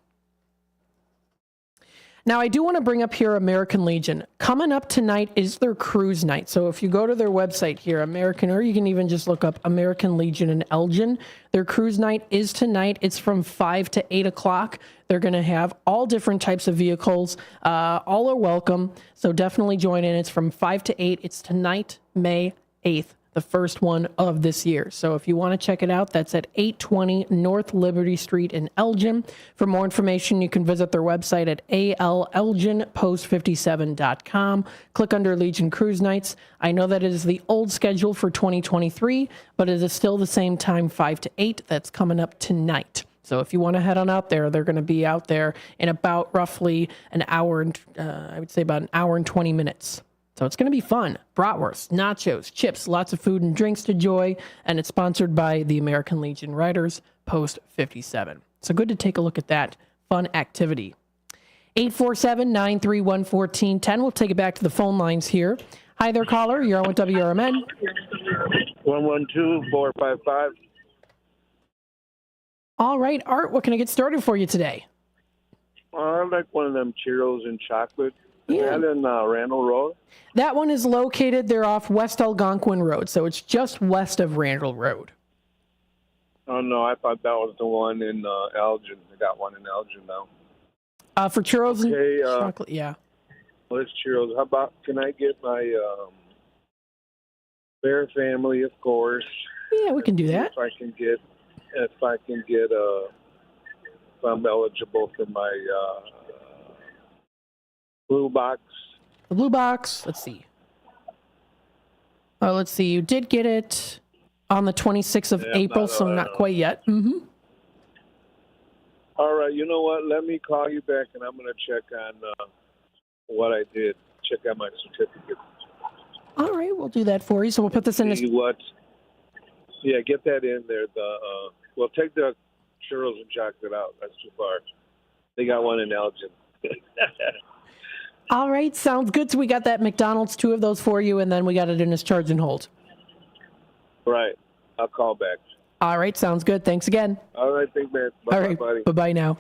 [SPEAKER 5] Now, I do want to bring up here American Legion. Coming up tonight is their cruise night. So if you go to their website here, or you can even just look up American Legion in Elgin. Their cruise night is tonight. It's from 5 to 8 o'clock. They're going to have all different types of vehicles. All are welcome. So definitely join in. It's from 5 to 8. It's tonight, May 8th. The first one of this year. So if you want to check it out, that's at 820 North Liberty Street in Elgin. For more information, you can visit their website at alelginpost57.com. Click under Legion Cruise Nights. I know that it is the old schedule for 2023, but it is still the same time, 5 to 8. That's coming up tonight. So if you want to head on out there, they're going to be out there in about roughly an hour, and I would say about an hour and 20 minutes. So it's going to be fun. Bratwurst, nachos, chips, lots of food and drinks to enjoy. And it's sponsored by the American Legion Riders, Post 57. So good to take a look at that fun activity. 847-931-1410. We'll take it back to the phone lines here. Hi there, caller. You're on with WRMN.
[SPEAKER 10] 112-455.
[SPEAKER 5] All right, Art, what can I get started for you today?
[SPEAKER 10] I'd like one of them churros and chocolate.
[SPEAKER 5] Yeah.
[SPEAKER 10] Is that in Randall Road?
[SPEAKER 5] That one is located there off West Algonquin Road, so it's just west of Randall Road.
[SPEAKER 10] Oh, no, I thought that was the one in Elgin. They got one in Elgin now.
[SPEAKER 5] For churros and chocolate, yeah.
[SPEAKER 10] Well, it's churros. How about, can I get my Bear family, of course?
[SPEAKER 5] Yeah, we can do that.
[SPEAKER 10] If I'm eligible for my Blue Box.
[SPEAKER 5] The Blue Box, let's see. Let's see, you did get it on the 26th of April, so not quite yet. Mm-hmm.
[SPEAKER 10] All right, you know what? Let me call you back, and I'm going to check on what I did. Check out my certificate.
[SPEAKER 5] All right, we'll do that for you. So we'll put this in.
[SPEAKER 10] Yeah, get that in there. We'll take the churros and chocolate out. That's too far. They got one in Elgin.
[SPEAKER 5] All right, sounds good. So we got that McDonald's, 2 of those for you, and then we got it in as charge and hold.
[SPEAKER 10] Right. I'll call back.
[SPEAKER 5] All right, sounds good. Thanks again.
[SPEAKER 10] All right, thanks, man. Bye,
[SPEAKER 5] all right,
[SPEAKER 10] buddy.
[SPEAKER 5] Bye-bye now.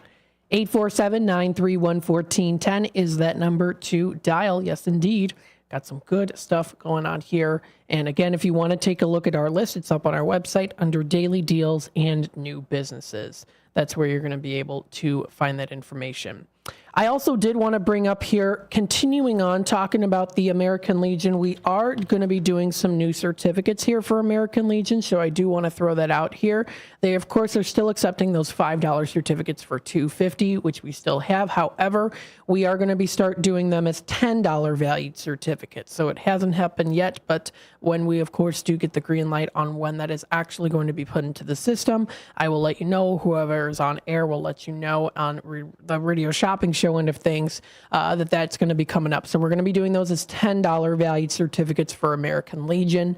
[SPEAKER 5] 847-931-1410 is that number to dial. Yes, indeed. Got some good stuff going on here. And again, if you want to take a look at our list, it's up on our website under Daily Deals and New Businesses. That's where you're going to be able to find that information. I also did want to bring up here, continuing on talking about the American Legion, we are going to be doing some new certificates here for American Legion, so I do want to throw that out here. They, of course, are still accepting those $5 certificates for $250, which we still have. However, we are going to start doing them as $10 valued certificates. So it hasn't happened yet, but when we, of course, do get the green light on when that is actually going to be put into the system, I will let you know. Whoever is on air will let you know on the radio shopping show show end of things, that's going to be coming up. So we're going to be doing those as $10 valued certificates for American Legion.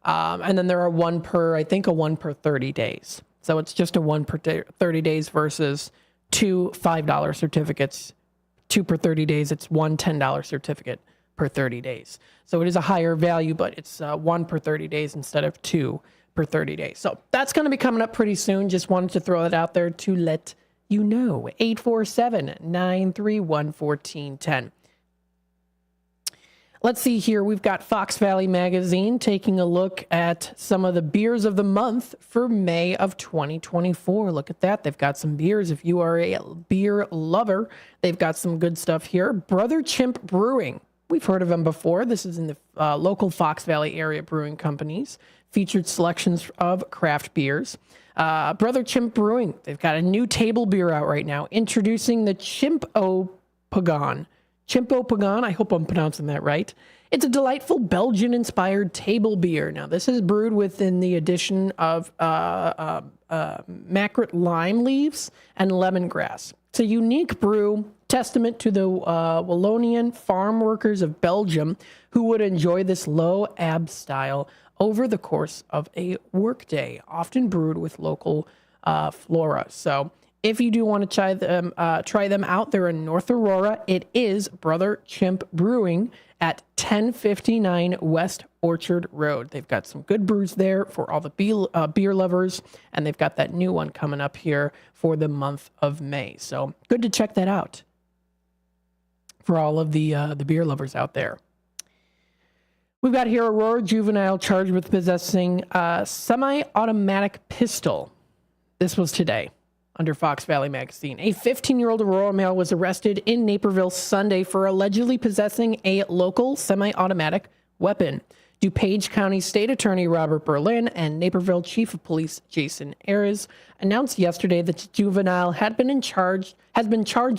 [SPEAKER 5] And then there are one per 30 days. So it's just a 1 per 30 days versus 2 $5 certificates, 2 per 30 days. It's one $10 certificate per 30 days. So it is a higher value, but it's 1 per 30 days instead of 2 per 30 days. So that's going to be coming up pretty soon. Just wanted to throw that out there to let you know. 847-931-1410. Let's see here. We've got Fox Valley Magazine taking a look at some of the beers of the month for May of 2024. Look at that. They've got some beers. If you are a beer lover, they've got some good stuff here. Brother Chimp Brewing. We've heard of them before. This is in the local Fox Valley area brewing companies. Featured selections of craft beers. Brother Chimp Brewing. They've got a new table beer out right now. Introducing the Chimpo Pagan. Chimpo Pagan, I hope I'm pronouncing that right. It's a delightful Belgian-inspired table beer. Now, this is brewed within the addition of macret lime leaves and lemongrass. It's a unique brew, testament to the Wallonian farm workers of Belgium who would enjoy this low-ab style over the course of a workday, often brewed with local flora. So if you do want to try them out, they're in North Aurora. It is Brother Chimp Brewing at 1059 West Orchard Road. They've got some good brews there for all the beer lovers, and they've got that new one coming up here for the month of May. So good to check that out for all of the beer lovers out there. We've got here Aurora juvenile charged with possessing a semi-automatic pistol. This was today under Fox Valley Magazine. A 15-year-old Aurora male was arrested in Naperville Sunday for allegedly possessing a local semi-automatic weapon. DuPage County State Attorney Robert Berlin and Naperville Chief of Police Jason Ayres announced yesterday that the juvenile has been charged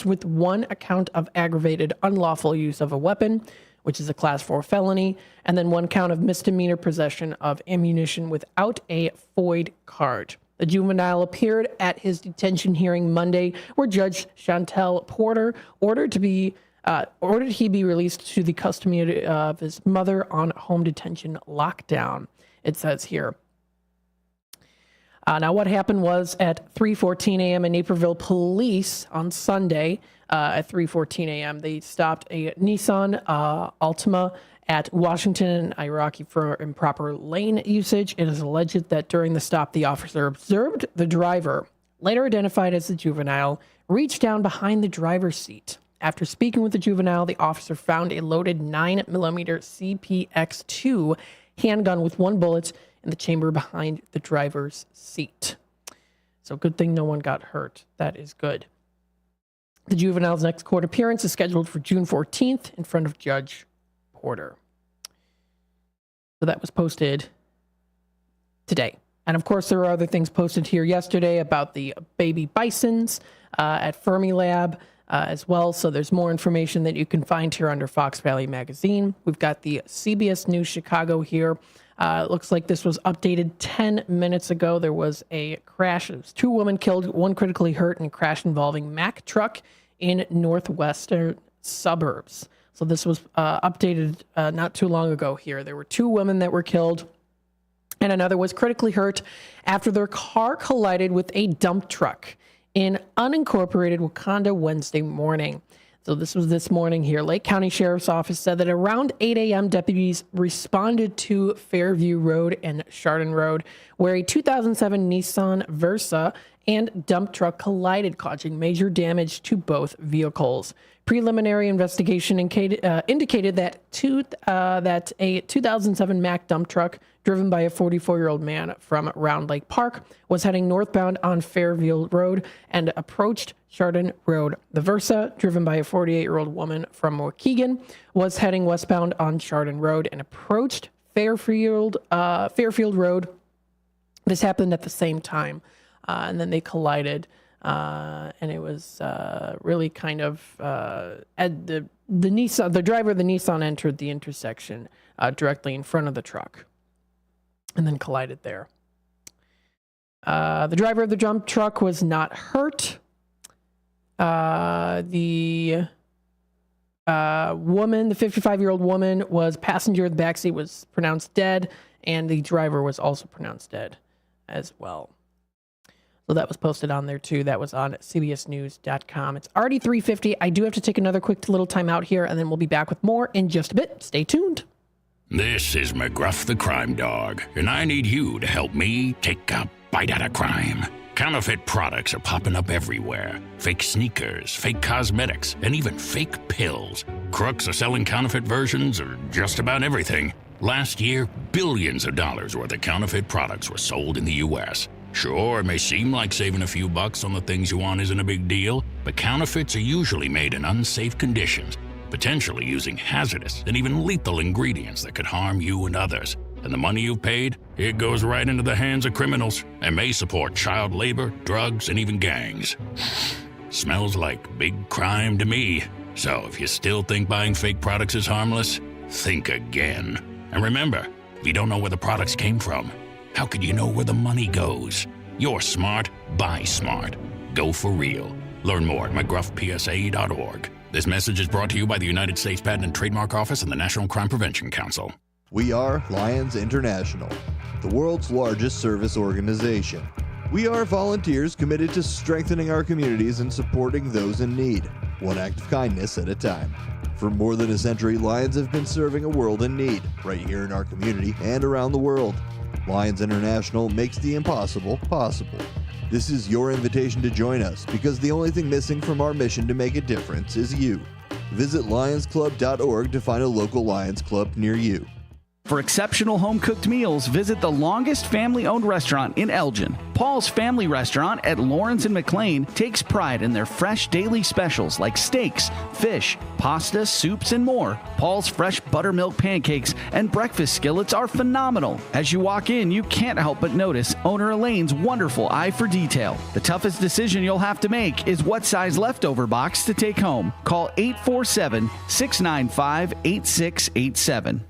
[SPEAKER 5] with one account of aggravated unlawful use of a weapon, which is a Class 4 felony, and then one count of misdemeanor possession of ammunition without a FOID card. The juvenile appeared at his detention hearing Monday, where Judge Chantel Porter ordered he be released to the custody of his mother on home detention lockdown, it says here. Now, what happened was at 3:14 a.m. in Naperville, police on Sunday at 3:14 a.m. they stopped a Nissan Altima at Washington and Iraqi for improper lane usage. It is alleged that during the stop, the officer observed the driver, later identified as the juvenile, reach down behind the driver's seat. After speaking with the juvenile, the officer found a loaded 9mm CPX-2 handgun with one bullet in the chamber behind the driver's seat. So good thing no one got hurt. That is good. The juvenile's next court appearance is scheduled for June 14th in front of Judge Porter. So that was posted today. And of course, there are other things posted here yesterday about the baby bisons at Fermilab as well. So there's more information that you can find here under Fox Valley Magazine. We've got the CBS News Chicago here. It looks like this was updated 10 minutes ago. There was a crash. It was 2 women killed, 1 critically hurt in a crash involving Mack truck in northwestern suburbs. So this was updated not too long ago here. There were 2 women that were killed, and another was critically hurt after their car collided with a dump truck in unincorporated Wakanda Wednesday morning. So this was this morning here. Lake County Sheriff's Office said that around 8 a.m., deputies responded to Fairview Road and Chardon Road, where a 2007 Nissan Versa and dump truck collided, causing major damage to both vehicles. Preliminary investigation indicated that a 2007 Mack dump truck driven by a 44-year-old man from Round Lake Park was heading northbound on Fairview Road and approached Chardon Road. The Versa, driven by a 48-year-old woman from Waukegan, was heading westbound on Chardon Road and approached Fairfield Road. This happened at the same time, and then they collided. And it was really kind of at the driver of the Nissan entered the intersection directly in front of the truck and then collided there. The driver of the dump truck was not hurt. The woman, the 55-year-old woman, was passenger in the backseat, was pronounced dead, and the driver was also pronounced dead as well. So that was posted on there too. That was on cbsnews.com. It's already 3:50. I do have to take another quick little time out here, and then we'll be back with more in just a bit. Stay tuned.
[SPEAKER 11] This is McGruff the Crime Dog, and I need you to help me take a bite out of crime. Counterfeit products are popping up everywhere. Fake sneakers, fake cosmetics, and even fake pills. Crooks are selling counterfeit versions of just about everything. Last year, billions of dollars worth of counterfeit products were sold in the U.S. Sure, it may seem like saving a few bucks on the things you want isn't a big deal, but counterfeits are usually made in unsafe conditions, potentially using hazardous and even lethal ingredients that could harm you and others. And the money you've paid, it goes right into the hands of criminals and may support child labor, drugs, and even gangs. Smells like big crime to me. So if you still think buying fake products is harmless, think again. And remember, if you don't know where the products came from, how could you know where the money goes? You're smart, buy smart. Go for real. Learn more at mcgruffpsa.org. This message is brought to you by the United States Patent and Trademark Office and the National Crime Prevention Council.
[SPEAKER 12] We are Lions International, the world's largest service organization. We are volunteers committed to strengthening our communities and supporting those in need, one act of kindness at a time. For more than a century, Lions have been serving a world in need, right here in our community and around the world. Lions International makes the impossible possible. This is your invitation to join us, because the only thing missing from our mission to make a difference is you. Visit lionsclub.org to find a local Lions Club near you.
[SPEAKER 13] For exceptional home-cooked meals, visit the longest family-owned restaurant in Elgin. Paul's Family Restaurant at Lawrence and McLean takes pride in their fresh daily specials like steaks, fish, pasta, soups, and more. Paul's fresh buttermilk pancakes and breakfast skillets are phenomenal. As you walk in, you can't help but notice owner Elaine's wonderful eye for detail. The toughest decision you'll have to make is what size leftover box to take home. Call 847-695-8687.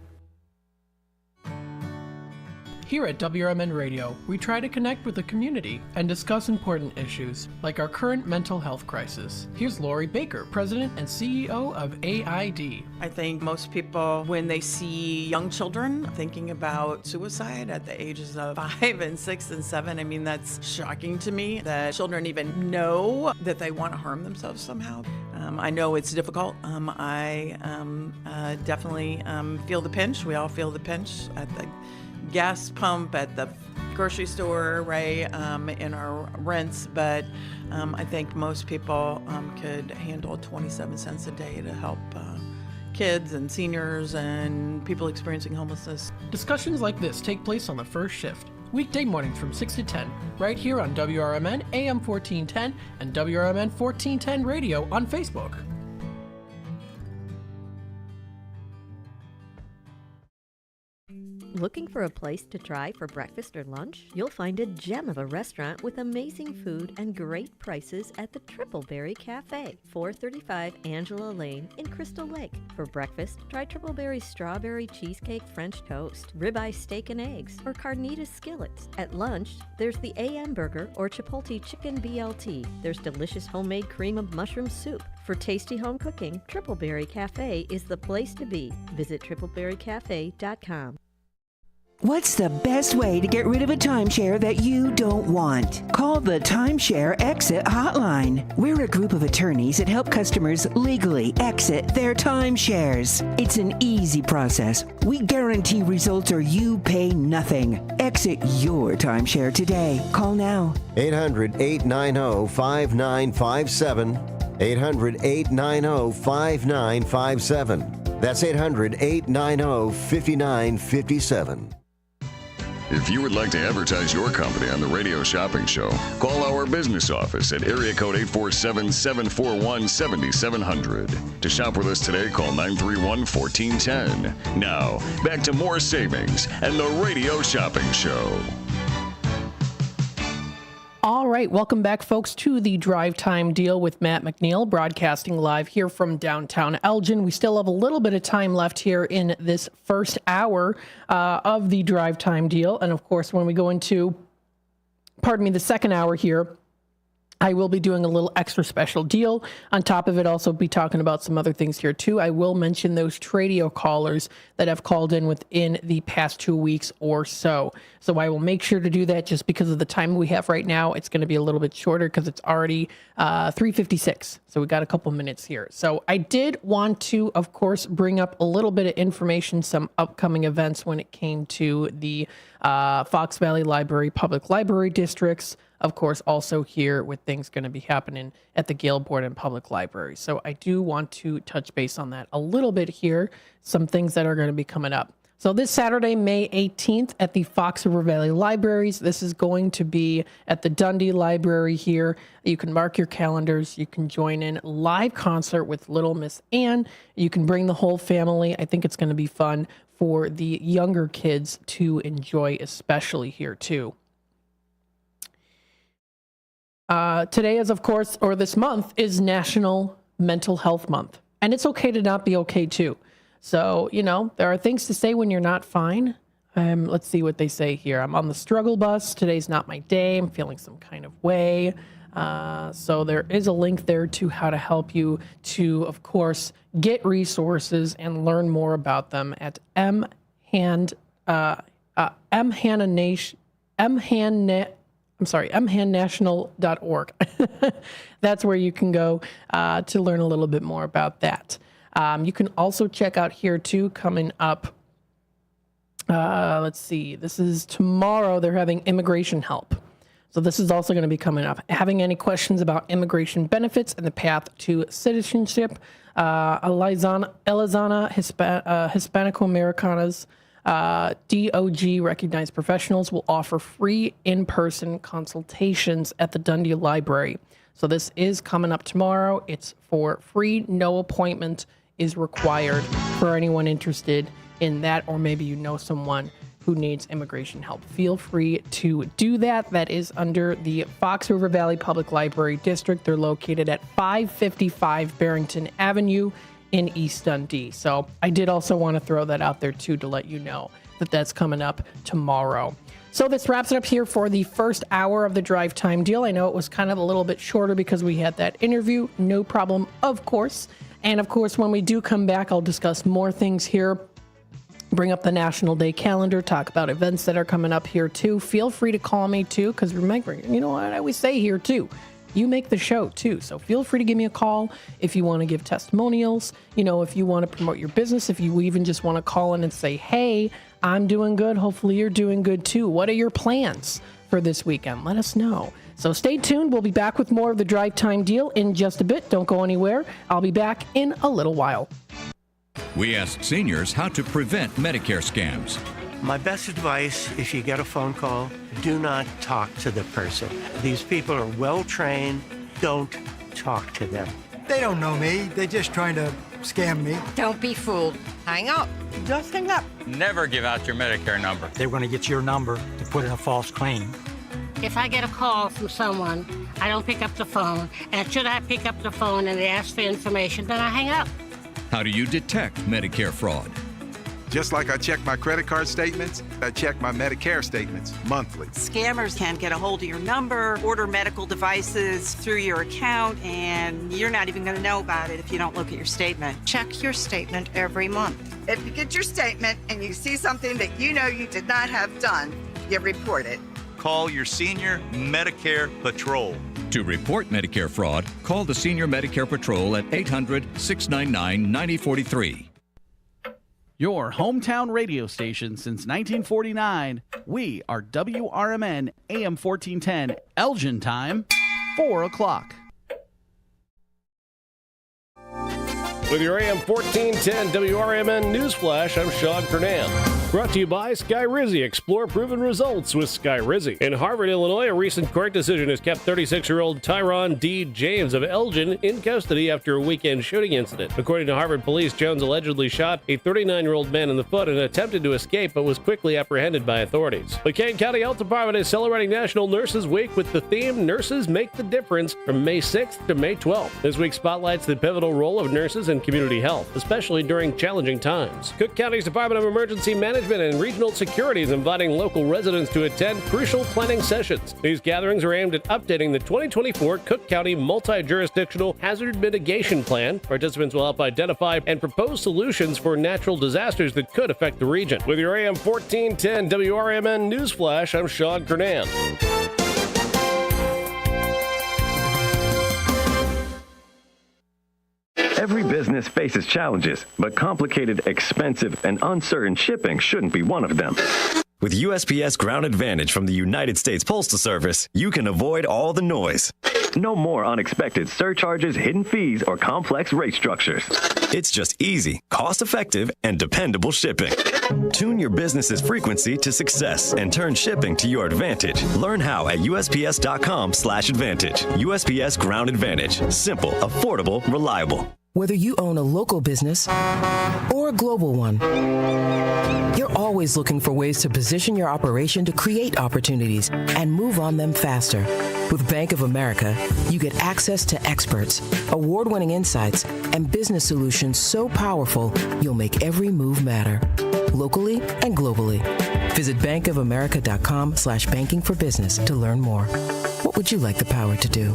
[SPEAKER 5] Here at WRMN Radio, we try to connect with the community and discuss important issues, like our current mental health crisis. Here's Lori Baker, President and CEO of AID.
[SPEAKER 14] I think most people, when they see young children thinking about suicide at the ages of 5 and 6 and 7, I mean, that's shocking to me that children even know that they want to harm themselves somehow. I know it's difficult. I definitely feel the pinch. We all feel the pinch at the gas pump, at the grocery store, right, in our rents, but I think most people could handle 27 cents a day to help kids and seniors and people experiencing homelessness.
[SPEAKER 5] Discussions like this take place on the first shift, weekday mornings from 6 to 10, right here on WRMN AM 1410 and WRMN 1410 Radio on Facebook.
[SPEAKER 4] Looking for a place to try for breakfast or lunch? You'll find a gem of a restaurant with amazing food and great prices at the Tripleberry Cafe, 435 Angela Lane in Crystal Lake. For breakfast, try Tripleberry's strawberry cheesecake French toast, ribeye steak and eggs, or carnitas skillets. At lunch, there's the AM burger or Chipotle chicken BLT. There's delicious homemade cream of mushroom soup. For tasty home cooking, Tripleberry Cafe is the place to be. Visit tripleberrycafe.com.
[SPEAKER 15] What's the best way to get rid of a timeshare that you don't want? Call the Timeshare Exit Hotline. We're a group of attorneys that help customers legally exit their timeshares. It's an easy process. We guarantee results or you pay nothing. Exit your timeshare today. Call now.
[SPEAKER 16] 800-890-5957. 800-890-5957. That's 800-890-5957.
[SPEAKER 1] If you would like to advertise your company on the Radio Shopping Show, call our business office at area code 847-741-7700. To shop with us today, call 931-1410. Now, back to more savings and the Radio Shopping Show.
[SPEAKER 5] All right, welcome back, folks, to the Drive Time Deal with Matt McNeil, broadcasting live here from downtown Elgin. We still have a little bit of time left here in this first hour of the Drive Time Deal. And, of course, when we go into, the second hour here, I will be doing a little extra special deal. On top of it, also be talking about some other things here too. I will mention those Tradio callers that have called in within the past 2 weeks or so. So I will make sure to do that just because of the time we have right now. It's going to be a little bit shorter because it's already 3:56. So we got a couple minutes here. So I did want to, of course, bring up a little bit of information, some upcoming events when it came to the Fox Valley Library, Public Library Districts. Of course, also here with things going to be happening at the Gale Board and Public Library. So I do want to touch base on that a little bit here, some things that are going to be coming up. So this Saturday, May 18th at the Fox River Valley Libraries, this is going to be at the Dundee Library here. You can mark your calendars. You can join in live concert with Little Miss Anne. You can bring the whole family. I think it's going to be fun for the younger kids to enjoy, especially here too. Today is, of course, or this month is National Mental Health Month. And it's okay to not be okay, too. So, you know, there are things to say when you're not fine. Let's see what they say here. I'm on the struggle bus. Today's not my day. I'm feeling some kind of way. So there is a link there to how to help you to, of course, get resources and learn more about them at mhandnational.org. That's where you can go to learn a little bit more about that. You can also check out here too, coming up. Let's see, this is tomorrow. They're having immigration help. So this is also going to be coming up. Having any questions about immigration benefits and the path to citizenship, Elizana Hispanico-Americanas, DOG recognized professionals will offer free in-person consultations at the Dundee Library. So this is coming up tomorrow. It's for free. No appointment is required for anyone interested in that, or maybe you know someone who needs immigration help. Feel free to do that. That is under the Fox River Valley Public Library District. They're located at 555 Barrington Avenue in East Dundee. So I did also want to throw that out there too to let you know that that's coming up tomorrow. So this wraps it up here for the first hour of the Drive Time Deal. I know it was kind of a little bit shorter because we had that interview. No problem, of course. And of course, when we do come back, I'll discuss more things here. Bring up the National Day calendar, talk about events that are coming up here too. Feel free to call me too, because remember, you know what I always say here too. You make the show too. So feel free to give me a call if you want to give testimonials, you know, if you want to promote your business, if you even just want to call in and say, hey, I'm doing good. Hopefully you're doing good too. What are your plans for this weekend? Let us know. So stay tuned. We'll be back with more of the Drive Time Deal in just a bit. Don't go anywhere. I'll be back in a little while.
[SPEAKER 17] We ask seniors how to prevent Medicare scams.
[SPEAKER 18] My best advice, if you get a phone call, do not talk to the person. These people are well trained. Don't talk to them.
[SPEAKER 19] They don't know me. They're just trying to scam me.
[SPEAKER 20] Don't be fooled. Hang up. Just hang up.
[SPEAKER 21] Never give out your Medicare number.
[SPEAKER 19] They're going to get your number to put in a false claim.
[SPEAKER 22] If I get a call from someone, I don't pick up the phone. And should I pick up the phone and they ask for information, then I hang up.
[SPEAKER 17] How do you detect Medicare fraud?
[SPEAKER 23] Just like I check my credit card statements, I check my Medicare statements monthly.
[SPEAKER 24] Scammers can get a hold of your number, order medical devices through your account, and you're not even going to know about it if you don't look at your statement.
[SPEAKER 20] Check your statement every month.
[SPEAKER 25] If you get your statement and you see something that you know you did not have done, you report it.
[SPEAKER 26] Call your Senior Medicare Patrol.
[SPEAKER 17] To report Medicare fraud, call the Senior Medicare Patrol at 800-699-9043.
[SPEAKER 13] Your hometown radio station since 1949. We are WRMN AM 1410, Elgin time, 4 o'clock.
[SPEAKER 27] With your AM 1410 WRMN Newsflash, I'm Sean Kernan. Brought to you by Sky Rizzy. Explore proven results with Sky Rizzy. In Harvard, Illinois, a recent court decision has kept 36-year-old Tyron D. James of Elgin in custody after a weekend shooting incident. According to Harvard police, Jones allegedly shot a 39-year-old man in the foot and attempted to escape, but was quickly apprehended by authorities. The Kane County Health Department is celebrating National Nurses Week with the theme Nurses Make the Difference from May 6th to May 12th. This week spotlights the pivotal role of nurses in community health, especially during challenging times. Cook County's Department of Emergency Management Management and Regional Security is inviting local residents to attend crucial planning sessions. These gatherings are aimed at updating the 2024 Cook County Multi-Jurisdictional Hazard Mitigation Plan. Participants will help identify and propose solutions for natural disasters that could affect the region. With your AM 1410 WRMN Newsflash, I'm Sean Kernan.
[SPEAKER 2] Every business faces challenges, but complicated, expensive, and uncertain shipping shouldn't be one of them.
[SPEAKER 3] With USPS Ground Advantage from the United States Postal Service, you can avoid all the noise.
[SPEAKER 2] No more unexpected surcharges, hidden fees, or complex rate structures.
[SPEAKER 3] It's just easy, cost-effective, and dependable shipping. Tune your business's frequency to success and turn shipping to your advantage. Learn how at USPS.com/advantage. USPS Ground Advantage. Simple, affordable, reliable.
[SPEAKER 6] Whether you own a local business or a global one, you're always looking for ways to position your operation to create opportunities and move on them faster. With Bank of America, you get access to experts, award-winning insights, and business solutions so powerful, you'll make every move matter, locally and globally. Visit bankofamerica.com/banking for business to learn more. What would you like the power to do?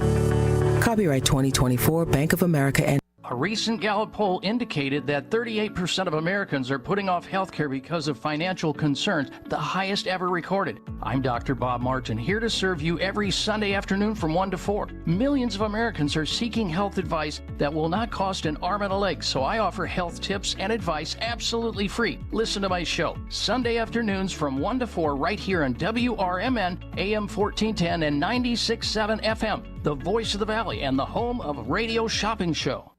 [SPEAKER 6] Copyright 2024 Bank of America and
[SPEAKER 7] A recent Gallup poll indicated that 38% of Americans are putting off health care because of financial concerns, the highest ever recorded. I'm Dr. Bob Martin, here to serve you every Sunday afternoon from 1 to 4. Millions of Americans are seeking health advice that will not cost an arm and a leg, so I offer health tips and advice absolutely free. Listen to my show, Sunday afternoons from 1 to 4 right here on WRMN, AM 1410 and 96.7 FM, the voice of the Valley and the home of Radio Shopping Show.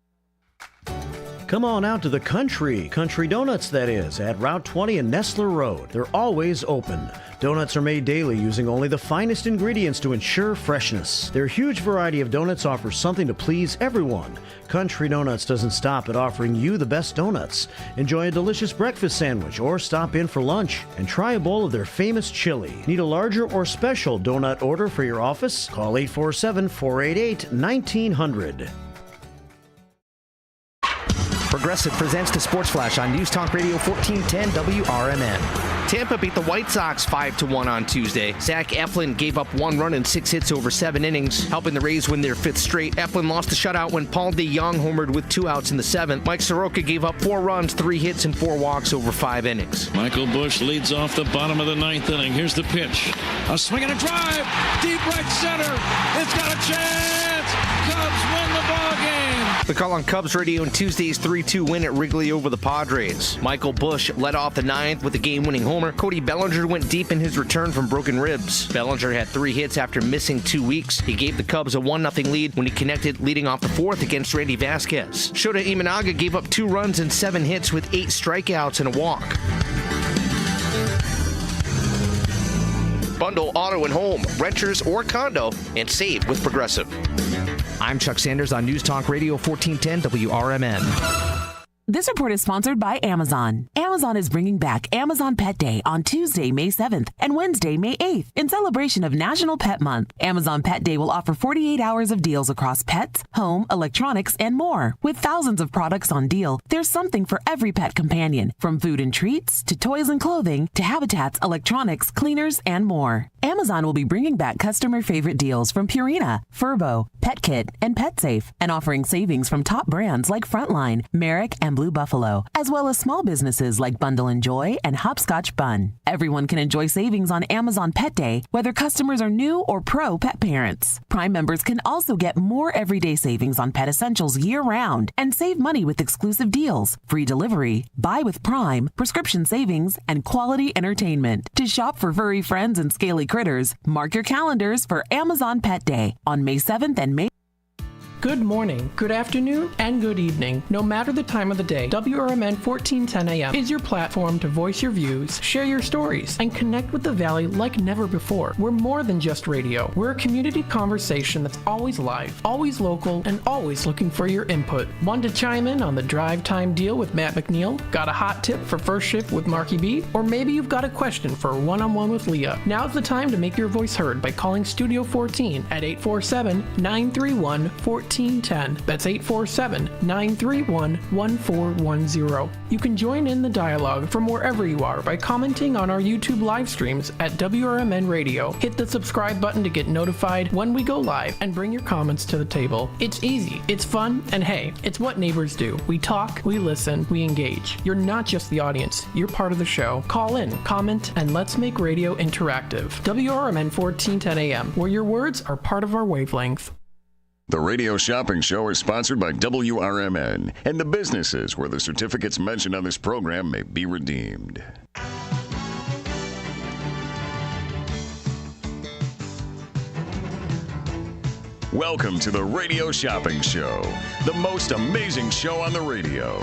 [SPEAKER 8] Come on out to the Country Donuts, that is, at Route 20 and Nestler Road. They're always open. Donuts are made daily using only the finest ingredients to ensure freshness. Their huge variety of donuts offers something to please everyone. Country Donuts doesn't stop at offering you the best donuts. Enjoy a delicious breakfast sandwich or stop in for lunch and try a bowl of their famous chili. Need a larger or special donut order for your office? Call 847-488-1900.
[SPEAKER 9] Progressive presents the Sports Flash on News Talk Radio 1410 WRMN. Tampa beat the White Sox 5-1 on Tuesday. Zach Eflin gave up 1 run and 6 hits over 7 innings, helping the Rays win their 5th straight. Eflin lost the shutout when Paul DeJong homered with 2 outs in the 7th. Mike Soroka gave up 4 runs, 3 hits, and 4 walks over 5 innings.
[SPEAKER 10] Michael Busch leads off the bottom of the 9th inning. Here's the pitch. A swing and a drive. Deep right center. It's got a chance. Cubs win the ball game.
[SPEAKER 9] The call on Cubs radio in Tuesday's 3-2 win at Wrigley over the Padres. Michael Busch led off the 9th with a game-winning homer. Cody Bellinger went deep in his return from broken ribs. Bellinger had 3 hits after missing 2 weeks. He gave the Cubs a 1-0 lead when he connected leading off the 4th against Randy Vasquez. Shota Imanaga gave up 2 runs and 7 hits with 8 strikeouts and a walk. Bundle auto and home, renters or condo, and save with Progressive. I'm Chuck Sanders on News Talk Radio 1410 WRMN.
[SPEAKER 28] This report is sponsored by Amazon. Amazon is bringing back Amazon Pet Day on Tuesday, May 7th and Wednesday, May 8th in celebration of National Pet Month. Amazon Pet Day will offer 48 hours of deals across pets, home, electronics, and more. With thousands of products on deal, there's something for every pet companion, from food and treats to toys and clothing to habitats, electronics, cleaners, and more. Amazon will be bringing back customer favorite deals from Purina, Furbo, PetKit, and PetSafe, and offering savings from top brands like Frontline, Merrick, and Blue Buffalo, as well as small businesses like Bundle and Joy and Hopscotch Bun. Everyone can enjoy savings on Amazon Pet Day, whether customers are new or pro pet parents. Prime members can also get more everyday savings on pet essentials year-round and save money with exclusive deals, free delivery, buy with Prime, prescription savings, and quality entertainment. To shop for furry friends and scaly critters, mark your calendars for Amazon Pet Day on May 7th and May.
[SPEAKER 5] Good morning, good afternoon, and good evening. No matter the time of the day, WRMN 1410 AM is your platform to voice your views, share your stories, and connect with the Valley like never before. We're more than just radio. We're a community conversation that's always live, always local, and always looking for your input. Want to chime in on the drive time deal with Matt McNeil? Got a hot tip for first shift with Marky B? Or maybe you've got a question for a one-on-one with Leah. Now's the time to make your voice heard by calling Studio 14 at 847-931-1410. 1410. That's 847-931-1410. You can join in the dialogue from wherever you are by commenting on our YouTube live streams at WRMN Radio. Hit the subscribe button to get notified when we go live and bring your comments to the table. It's easy, it's fun, and hey, it's what neighbors do. We talk, we listen, we engage. You're not just the audience, you're part of the show. Call in, comment, and let's make radio interactive. WRMN 1410 AM, where your words are part of our wavelength.
[SPEAKER 1] The Radio Shopping Show is sponsored by WRMN and the businesses where the certificates mentioned on this program may be redeemed. Welcome to the Radio Shopping Show, the most amazing show on the radio.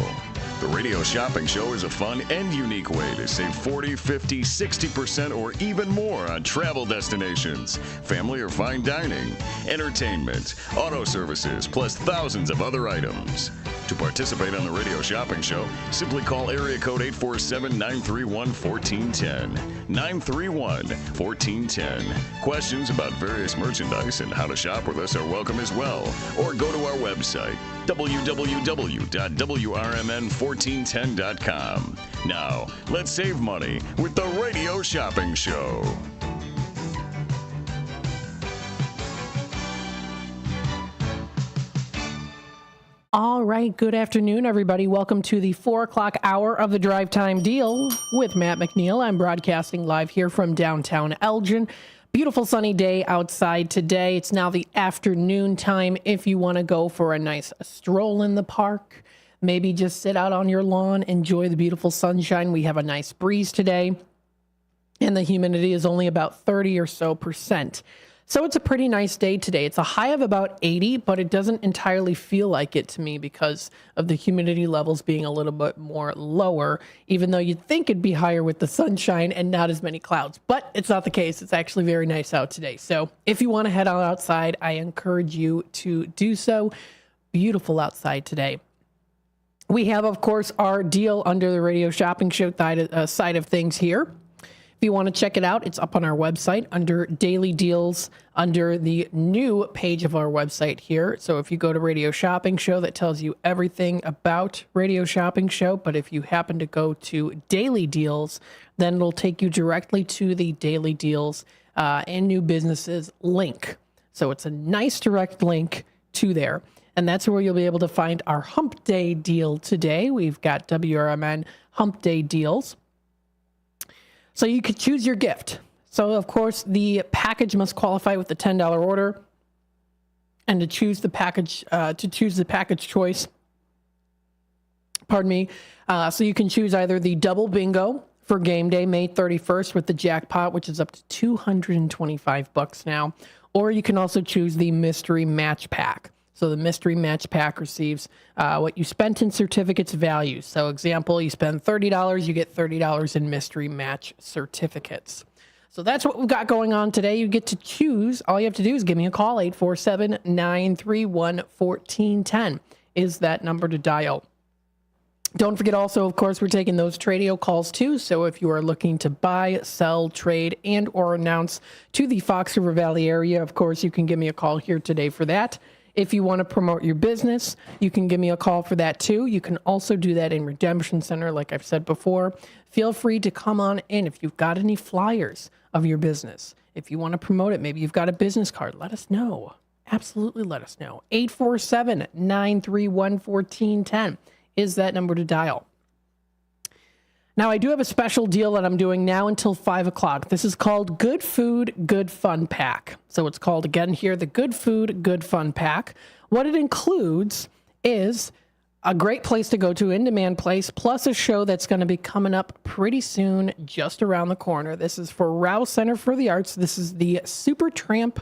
[SPEAKER 1] The Radio Shopping Show is a fun and unique way to save 40, 50, 60% or even more on travel destinations, family or fine dining, entertainment, auto services, plus thousands of other items. To participate on the Radio Shopping Show, simply call area code 847-931-1410. 931-1410. Questions about various merchandise and how to shop with us are welcome as well. Or go to our website, www.WRMN1410.com. Now, let's save money with the Radio Shopping Show.
[SPEAKER 5] All right, good afternoon, everybody. Welcome to the 4 o'clock hour of the Drive Time Deal with Matt McNeil. I'm broadcasting live here from downtown Elgin. Beautiful sunny day outside today. It's now the afternoon time if you want to go for a nice stroll in the park. Maybe just sit out on your lawn, enjoy the beautiful sunshine. We have a nice breeze today, and the humidity is only about 30 or so percent. So it's a pretty nice day today. It's a high of about 80, but it doesn't entirely feel like it to me because of the humidity levels being a little bit more lower, even though you'd think it'd be higher with the sunshine and not as many clouds. But it's not the case. It's actually very nice out today. So if you want to head out outside, I encourage you to do so. Beautiful outside today. We have, of course, our deal under the Radio Shopping Show side of things here. If you want to check it out, it's up on our website under Daily Deals, under the new page of our website here. So if you go to Radio Shopping Show, that tells you everything about Radio Shopping Show. But if you happen to go to Daily Deals, then it'll take you directly to the Daily Deals and New Businesses link. So it's a nice direct link to there. And that's where you'll be able to find our Hump Day deal today. We've got WRMN Hump Day deals. So you could choose your gift. So, of course, the package must qualify with the $10 order. And to choose the package choice, so you can choose either the double bingo for game day, May 31st, with the jackpot, which is up to $225 now. Or you can also choose the mystery match pack. So the mystery match pack receives what you spent in certificates value. So example, you spend $30, you get $30 in mystery match certificates. So that's what we've got going on today. You get to choose. All you have to do is give me a call. 847-931-1410 is that number to dial. Don't forget also, of course, we're taking those Tradio calls too. So if you are looking to buy, sell, trade, and or announce to the Fox River Valley area, of course, you can give me a call here today for that. If you want to promote your business, you can give me a call for that too. You can also do that in Redemption Center, like I've said before. Feel free to come on in if you've got any flyers of your business. If you want to promote it, maybe you've got a business card, let us know. Absolutely let us know. 847-931-1410 is that number to dial. Now, I do have a special deal that I'm doing now until 5 o'clock. This is called Good Food, Good Fun Pack. So it's called, again here, the Good Food, Good Fun Pack. What it includes is a great place to go to, in-demand place, plus a show that's going to be coming up pretty soon, just around the corner. This is for Rouse Center for the Arts. This is the Supertramp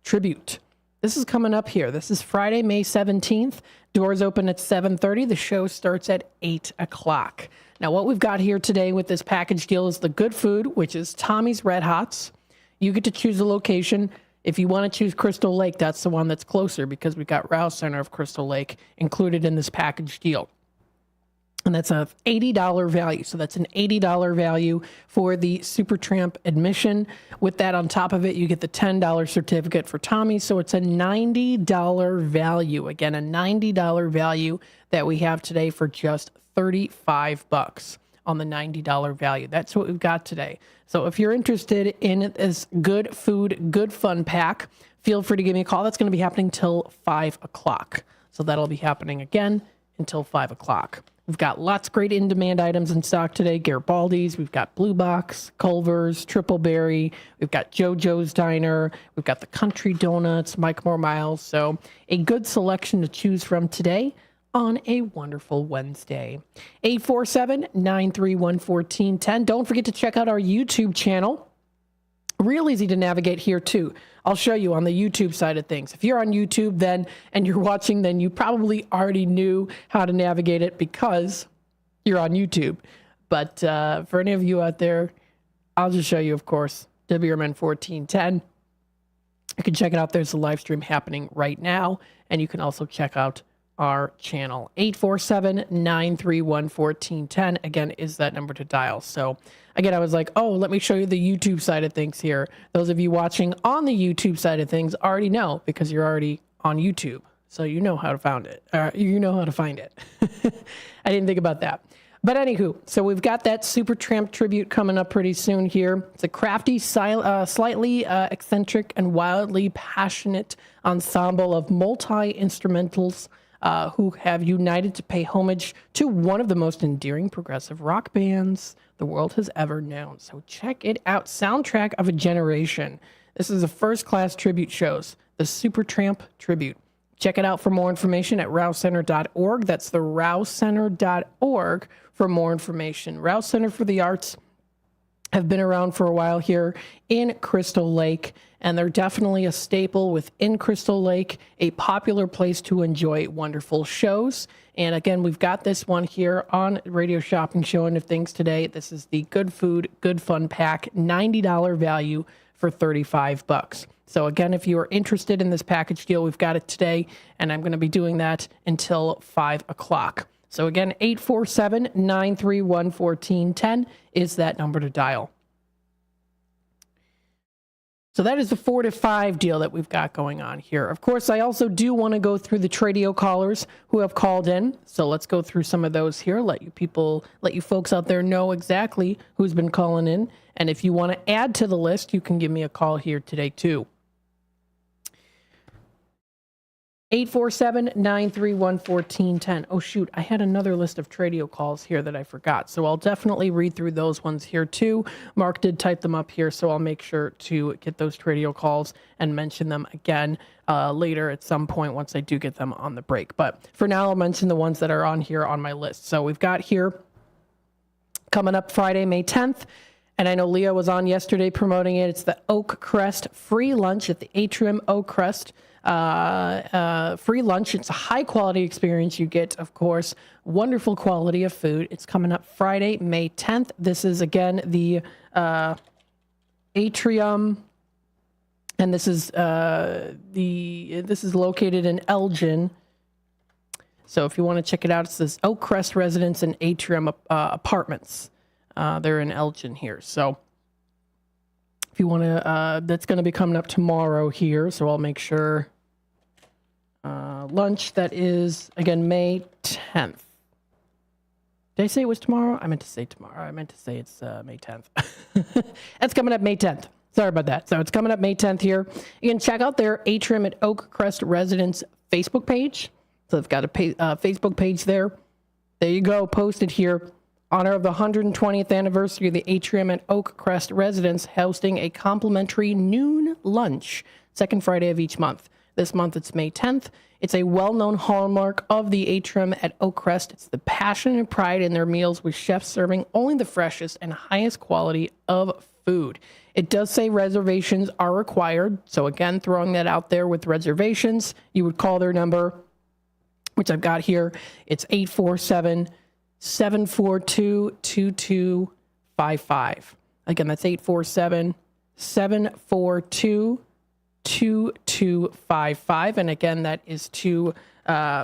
[SPEAKER 5] Tribute. This is coming up here. This is Friday, May 17th. Doors open at 7:30. The show starts at 8 o'clock. Now, what we've got here today with this package deal is the good food, which is Tommy's Red Hots. You get to choose a location. If you want to choose Crystal Lake, that's the one that's closer because we've got Rouse Center of Crystal Lake included in this package deal. And that's a $80 value. So that's an $80 value for the Supertramp admission. With that on top of it, you get the $10 certificate for Tommy. So it's a $90 value. Again, a $90 value that we have today for just $35 on the $90 value. That's what we've got today. So if you're interested in this good food, good fun pack, feel free to give me a call. That's going to be happening till 5 o'clock. So that'll be happening again until 5 o'clock. We've got lots of great in-demand items in stock today. Garibaldi's, we've got Blue Box, Culver's, Triple Berry, we've got JoJo's Diner, we've got the Country Donuts, Mike More Miles. So a good selection to choose from today on a wonderful Wednesday. 847-931-1410. Don't forget to check out our YouTube channel. Real easy to navigate here too. I'll show you on the YouTube side of things. If you're on YouTube and you're watching, then you probably already knew how to navigate it because you're on YouTube. But for any of you out there, I'll just show you, of course, Wrmn 1410. You can check it out. There's a live stream happening right now. And you can also check out our channel. 847-931-1410 again is that number to dial. So again, I was like, oh, let me show you the YouTube side of things here. Those of you watching on the YouTube side of things already know because you're already on YouTube. So you know how to find it. You know how to find it. I didn't think about that. But anywho, so we've got that Supertramp tribute coming up pretty soon here. It's a crafty, slightly eccentric, and wildly passionate ensemble of multi-instrumentals who have united to pay homage to one of the most endearing progressive rock bands the world has ever known. So check it out. Soundtrack of a Generation. This is a first-class tribute shows, the Supertramp tribute. Check it out for more information at rowcenter.org. That's the rowcenter.org for more information. Rouse Center for the Arts have been around for a while here in Crystal Lake, and they're definitely a staple within Crystal Lake, a popular place to enjoy wonderful shows. And again, we've got this one here on Radio Shopping Show End of Things today. This is the Good Food, Good Fun Pack, $90 value for $35. So again, if you are interested in this package deal, we've got it today, and I'm going to be doing that until 5 o'clock. So again, 847-931-1410 is that number to dial. So that is the 4 to 5 deal that we've got going on here. Of course, I also do want to go through the Tradio callers who have called in. So let's go through some of those here. Let you folks out there know exactly who's been calling in. And if you want to add to the list, you can give me a call here today too. 847-931-1410. Oh, shoot. I had another list of Tradio calls here that I forgot. So I'll definitely read through those ones here, too. Mark did type them up here, so I'll make sure to get those Tradio calls and mention them again later at some point once I do get them on the break. But for now, I'll mention the ones that are on here on my list. So we've got here coming up Friday, May 10th. And I know Leah was on yesterday promoting it. It's the Oak Crest free lunch at the Atrium Oak Crest. Free lunch. It's a high quality experience. You get, of course, wonderful quality of food. It's coming up Friday, May 10th. This is again the Atrium, and this is located in Elgin. So if you want to check it out, it's this Oak Crest Residence and Atrium Apartments. They're in Elgin here. So if you want to, that's going to be coming up tomorrow here. So I'll make sure. Lunch, that is, again, May 10th. Did I say it was tomorrow? I meant to say tomorrow. I meant to say it's May 10th. That's coming up May 10th. Sorry about that. So it's coming up May 10th here. You can check out their Atrium at Oak Crest Residence Facebook page. So they've got a Facebook page there. There you go, posted here. Honor of the 120th anniversary of the Atrium at Oak Crest Residence, hosting a complimentary noon lunch, second Friday of each month. This month, it's May 10th. It's a well-known hallmark of the Atrium at Oak Crest. It's the passion and pride in their meals, with chefs serving only the freshest and highest quality of food. It does say reservations are required. So again, throwing that out there with reservations, you would call their number, which I've got here. It's 847-742-2255. Again, that's 847-742-2255. And again, that is to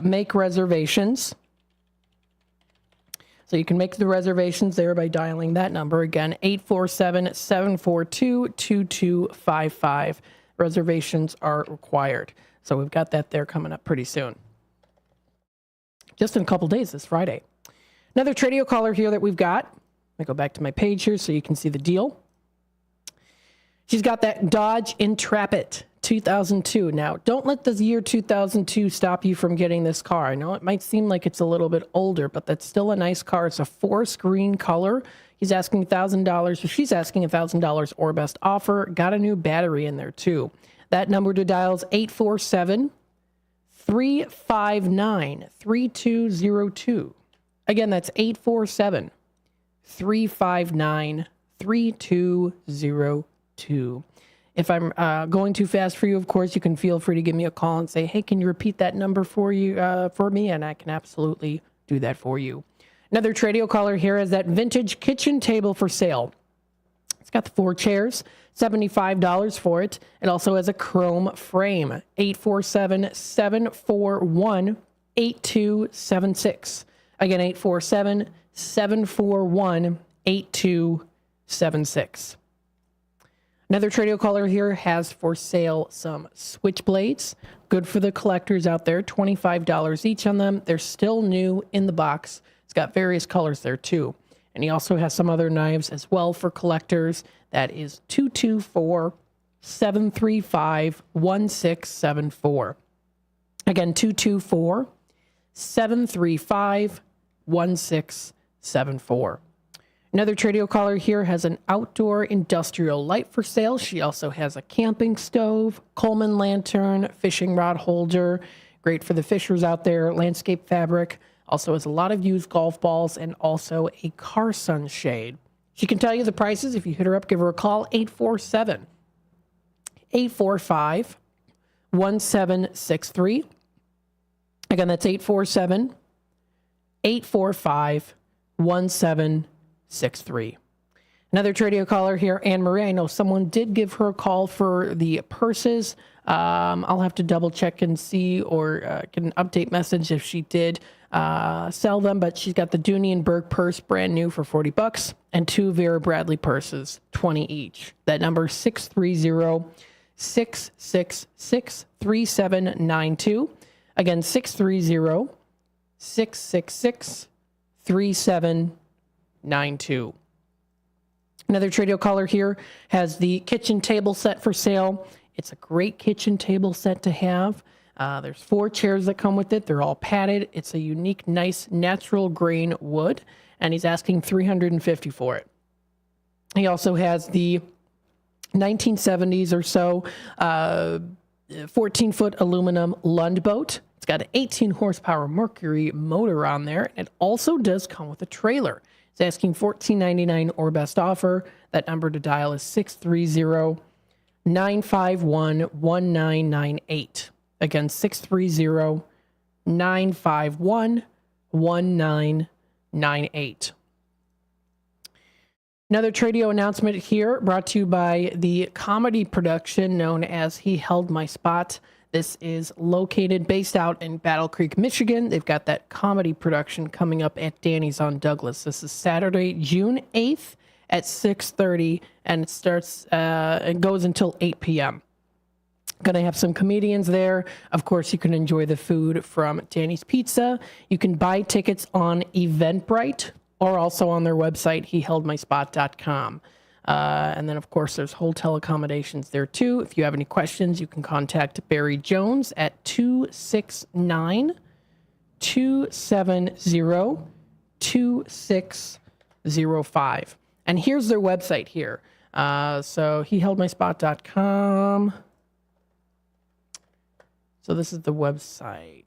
[SPEAKER 5] make reservations. So you can make the reservations there by dialing that number. Again, 847-742-2255. Reservations are required. So we've got that there coming up pretty soon. Just in a couple days, this Friday. Another Tradio caller here that we've got. Let me go back to my page here so you can see the deal. She's got that Dodge Intrepid 2002. Now, don't let the year 2002 stop you from getting this car. I know it might seem like it's a little bit older, but that's still a nice car. It's a forest green color. He's asking $1,000, or she's asking $1,000 or best offer. Got a new battery in there, too. That number to dial is 847-359-3202. Again, that's 847-359-3202. If I'm going too fast for you, of course, you can feel free to give me a call and say, hey, can you repeat that number for me? And I can absolutely do that for you. Another Tradio caller here has that vintage kitchen table for sale. It's got the 4 chairs, $75 for it. It also has a chrome frame. 847-741-8276. Again, 847-741-8276. Another Tradio caller here has for sale some switchblades. Good for the collectors out there. $25 each on them. They're still new in the box. It's got various colors there too. And he also has some other knives as well for collectors. That is 224-735-1674. Again, 224-735-1674. Another Tradio caller here has an outdoor industrial light for sale. She also has a camping stove, Coleman lantern, fishing rod holder. Great for the fishers out there. Landscape fabric. Also has a lot of used golf balls and also a car sunshade. She can tell you the prices. If you hit her up, give her a call. 847-845-1763. Again, that's 847-845-1763. Another Tradio caller here, Anne Marie. I know someone did give her a call for the purses. I'll have to double check and see, or get an update message if she did sell them. But she's got the Dooney and Burke purse, brand new, for $40, and 2 Vera Bradley purses, $20 each. That number is 630-666-3792. Again, 630-666-3792. Another Tradio caller here has the kitchen table set for sale. It's a great kitchen table set to have. There's 4 chairs that come with it. They're all padded. It's a unique, nice, natural grain wood, and he's asking $350 for it. He also has the 1970s or so 14-foot aluminum Lund boat. It's got an 18 horsepower Mercury motor on there. It also does come with a trailer. It's asking $14.99 or best offer. That number to dial is 630-951-1998. Again, 630-951-1998. Another Tradio announcement here, brought to you by the comedy production known as He Held My Spot. This is based out in Battle Creek, Michigan. They've got that comedy production coming up at Danny's on Douglas. This is Saturday, June 8th at 6:30, and it starts and goes until 8 p.m. Going to have some comedians there. Of course, you can enjoy the food from Danny's Pizza. You can buy tickets on Eventbrite or also on their website, heheldmyspot.com. And then, of course, there's hotel accommodations there, too. If you have any questions, you can contact Barry Jones at 269-270-2605. And here's their website here. So heheldmyspot.com. So this is the website.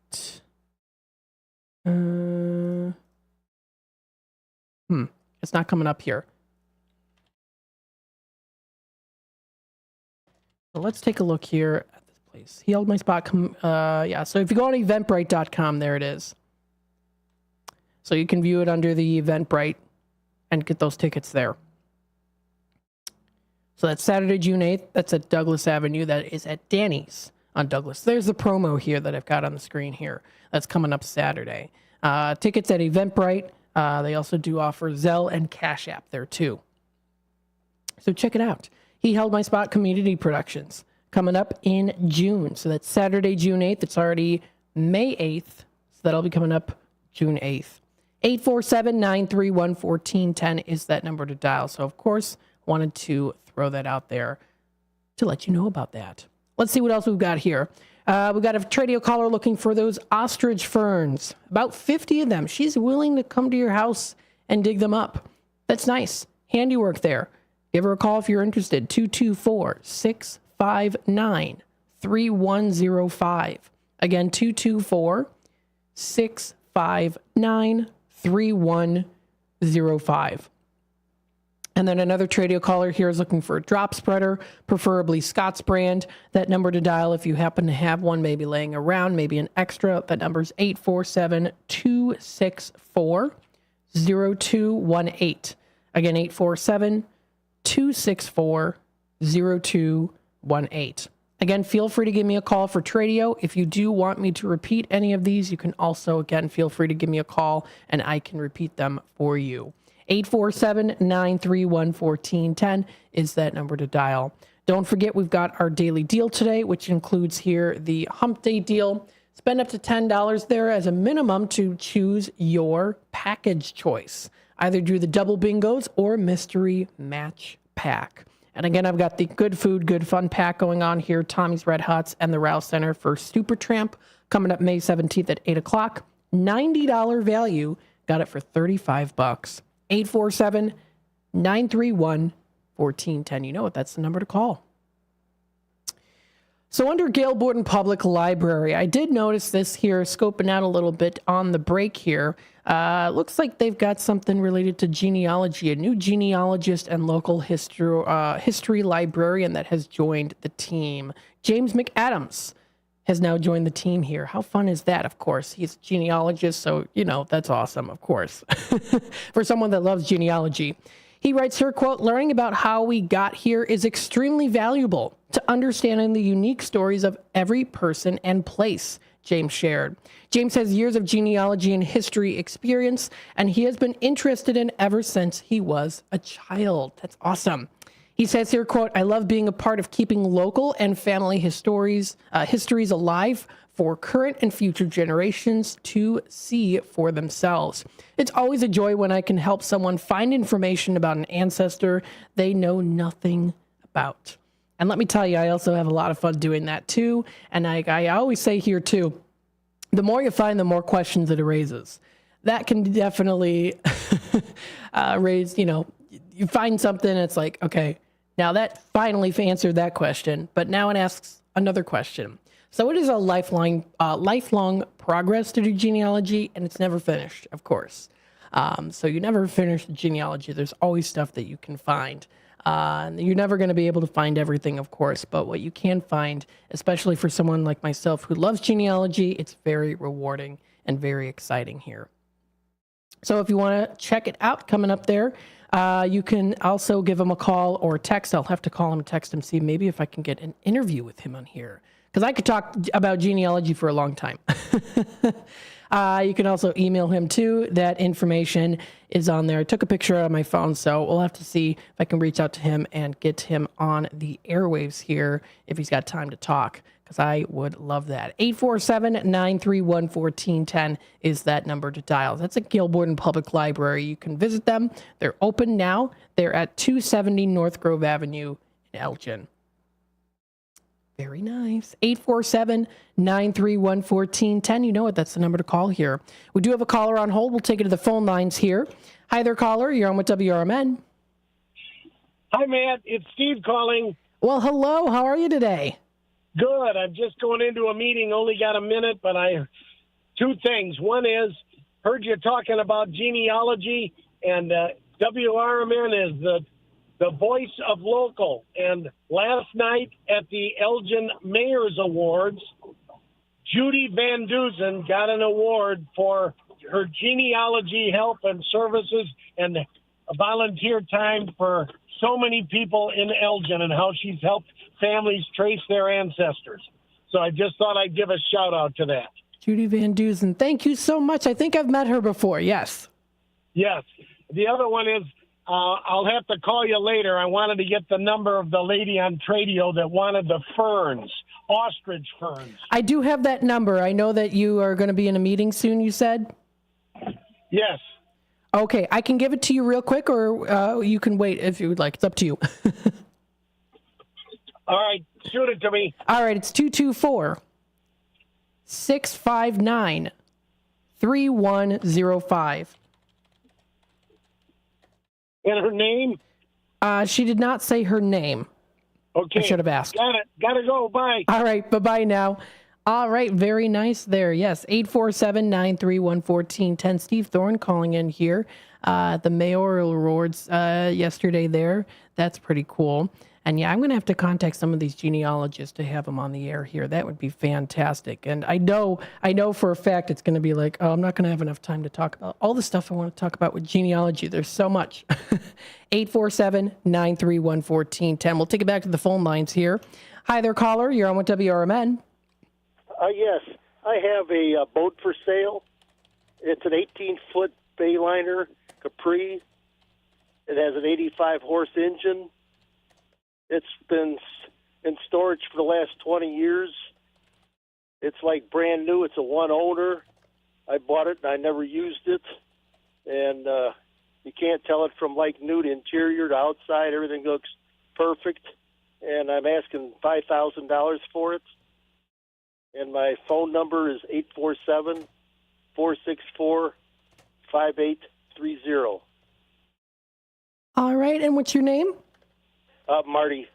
[SPEAKER 5] It's not coming up here. So let's take a look here at this place. He Held My Spot. So if you go on eventbrite.com, there it is. So you can view it under the Eventbrite and get those tickets there. So that's Saturday, June 8th. That's at Douglas Avenue. That is at Danny's on Douglas. There's the promo here that I've got on the screen here. That's coming up Saturday. Tickets at Eventbrite. They also do offer Zelle and Cash App there too. So check it out. He Held My Spot Community Productions coming up in June. So that's Saturday, June 8th. It's already May 8th. So that'll be coming up June 8th. 847-931-1410 is that number to dial. So, of course, wanted to throw that out there to let you know about that. Let's see what else we've got here. We've got a Tradio caller looking for those ostrich ferns. About 50 of them. She's willing to come to your house and dig them up. That's nice. Handiwork there. Give her a call if you're interested. 224-659-3105. Again, 224-659-3105. And then another Tradio caller here is looking for a drop spreader, preferably Scott's brand. That number to dial if you happen to have one, maybe laying around, maybe an extra. That number is 847-264-0218. Again, 847-264-0218. Again, feel free to give me a call for Tradio. If you do want me to repeat any of these, you can also, again, feel free to give me a call and I can repeat them for you. 847-931-1410 is that number to dial. Don't forget, we've got our daily deal today, which includes here the Hump Day deal. Spend up to $10 there as a minimum to choose your package choice. Either do the double bingos or mystery match pack. And again, I've got the good food, good fun pack going on here. Tommy's Red Hots and the Rouse Center for Super Tramp coming up May 17th at 8 o'clock. $90 value. Got it for $35. 847-931-1410. You know what? That's the number to call. So under Gail Borden Public Library, I did notice this here, scoping out a little bit on the break here. Looks like they've got something related to genealogy, a new genealogist and local history librarian that has joined the team. James McAdams has now joined the team here. How fun is that, of course? He's a genealogist, so, you know, that's awesome, of course, for someone that loves genealogy. He writes here, quote, learning about how we got here is extremely valuable to understanding the unique stories of every person and place, James shared. James has years of genealogy and history experience, and he has been interested in ever since he was a child. That's awesome. He says here, quote, I love being a part of keeping local and family histories alive for current and future generations to see for themselves. It's always a joy when I can help someone find information about an ancestor they know nothing about. And let me tell you, I also have a lot of fun doing that too. And I always say here too, the more you find, the more questions it raises. That can definitely raise, you find something and it's like, okay, now that finally answered that question, but now it asks another question. So it is a lifelong progress to do genealogy, and it's never finished, of course. So you never finish the genealogy. There's always stuff that you can find. You're never going to be able to find everything, of course, but what you can find, especially for someone like myself who loves genealogy, it's very rewarding and very exciting here. So if you want to check it out, coming up there, you can also give him a call or text. I'll have to call him and text him, see maybe if I can get an interview with him on here, because I could talk about genealogy for a long time. You can also email him too. That information is on there. I took a picture on my phone, so we'll have to see if I can reach out to him and get him on the airwaves here if he's got time to talk, because I would love that. 847-931-1410 is that number to dial. That's at Gail Borden Public Library. You can visit them. They're open now. They're at 270 North Grove Avenue in Elgin. Very nice. 847-931-1410. You know what? That's the number to call here. We do have a caller on hold. We'll take it to the phone lines here. Hi there, caller. You're on with WRMN.
[SPEAKER 4] Hi, Matt. It's Steve calling.
[SPEAKER 5] Well, hello. How are you today?
[SPEAKER 4] Good. I'm just going into a meeting. Only got a minute, but two things. One is, heard you talking about genealogy, and WRMN is the voice of local. And last night at the Elgin Mayor's Awards, Judy Van Dusen got an award for her genealogy help and services and volunteer time for so many people in Elgin and how she's helped families trace their ancestors. So I just thought I'd give a shout out to that.
[SPEAKER 5] Judy Van Dusen, thank you so much. I think I've met her before, yes.
[SPEAKER 4] Yes. The other one is, I'll have to call you later. I wanted to get the number of the lady on Tradio that wanted the ferns, ostrich ferns.
[SPEAKER 5] I do have that number. I know that you are going to be in a meeting soon, you said?
[SPEAKER 4] Yes.
[SPEAKER 5] Okay, I can give it to you real quick, or you can wait if you would like. It's up to you.
[SPEAKER 4] All right, shoot it to me.
[SPEAKER 5] All right, it's 224-659-3105.
[SPEAKER 4] And her name?
[SPEAKER 5] She did not say her name.
[SPEAKER 4] Okay.
[SPEAKER 5] I should have asked.
[SPEAKER 4] Got it. Gotta go. Bye.
[SPEAKER 5] All right, bye-bye now. All right, very nice there. Yes, 847-931-1410. Steve Thorne calling in here. The mayoral awards yesterday there. That's pretty cool. And yeah, I'm going to have to contact some of these genealogists to have them on the air here. That would be fantastic. And I know for a fact it's going to be like, oh, I'm not going to have enough time to talk about all the stuff I want to talk about with genealogy. There's so much. 847-931-1410. We'll take it back to the phone lines here. Hi there, caller. You're on with WRMN.
[SPEAKER 11] Yes, I have a boat for sale. It's an 18-foot Bayliner Capri. It has an 85-horse engine. It's been in storage for the last 20 years. It's like brand new. It's a one owner. I bought it and I never used it. And you can't tell it from like new to interior to outside. Everything looks perfect. And I'm asking $5,000 for it. And my phone number is 847-464-5830.
[SPEAKER 5] All right, and what's your name?
[SPEAKER 11] Marty.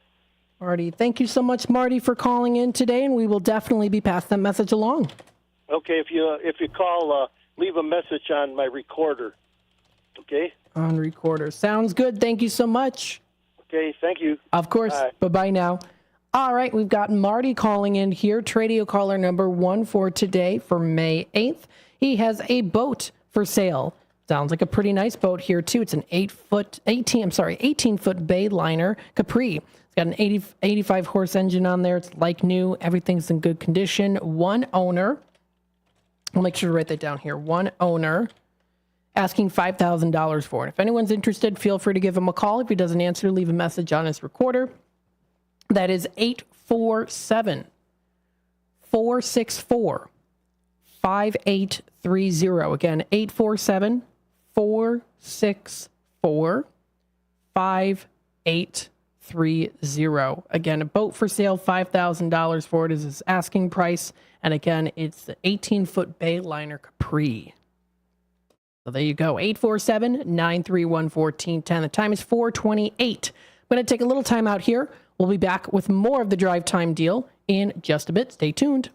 [SPEAKER 5] Marty, thank you so much, Marty, for calling in today, and we will definitely be passing that message along.
[SPEAKER 11] Okay, if you call, leave a message on my recorder. Okay?
[SPEAKER 5] On recorder. Sounds good. Thank you so much.
[SPEAKER 11] Okay, thank you.
[SPEAKER 5] Of course. Bye-bye now. All right, we've got Marty calling in here, Tradio caller number 1 for today for May 8th. He has a boat for sale. Sounds like a pretty nice boat here, too. It's an 18-foot Bayliner Capri. It's got an 85-horse engine on there. It's like new. Everything's in good condition. One owner. I'll make sure to write that down here. One owner. Asking $5,000 for it. If anyone's interested, feel free to give him a call. If he doesn't answer, leave a message on his recorder. That is 847-464-5830. Again, 847-464-5830. Again, a boat for sale, $5,000 for it is his asking price. And again, it's the 18-foot Bayliner Capri. So there you go, 847-931-1410. The time is 4:28. I'm going to take a little time out here. We'll be back with more of the Drive Time Deal in just a bit. Stay tuned.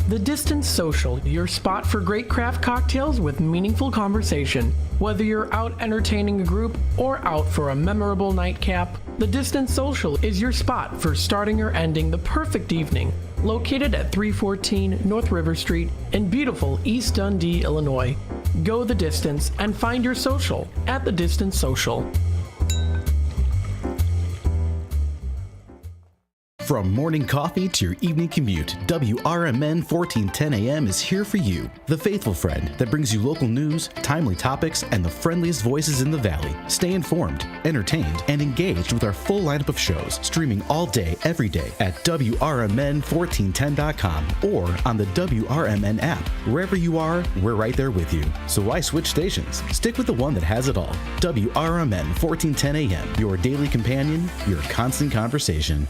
[SPEAKER 5] The Distance Social, your spot for great craft cocktails with meaningful conversation. Whether you're out entertaining a group or out for a memorable nightcap, The Distance Social is your spot for starting or ending the perfect evening. Located at 314 North River Street in beautiful East Dundee, Illinois. Go the distance and find your social at The Distance Social.
[SPEAKER 12] From morning coffee to your evening commute, WRMN 1410 AM is here for you. The faithful friend that brings you local news, timely topics, and the friendliest voices in the Valley. Stay informed, entertained, and engaged with our full lineup of shows, streaming all day, every day at WRMN1410.com or on the WRMN app. Wherever you are, we're right there with you. So why switch stations? Stick with the one that has it all. WRMN 1410 AM, your daily companion, your constant conversation.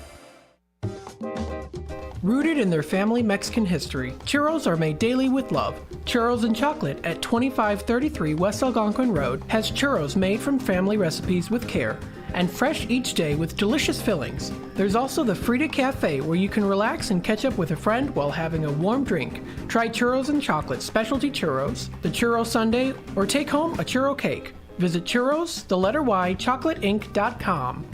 [SPEAKER 5] Rooted in their family Mexican history, churros are made daily with love. Churros and Chocolate at 2533 West Algonquin Road has churros made from family recipes with care and fresh each day with delicious fillings. There's also the Frida Cafe where you can relax and catch up with a friend while having a warm drink. Try Churros and Chocolate specialty churros, the churro sundae, or take home a churro cake. Visit churros, the letter Y, chocolateinc.com.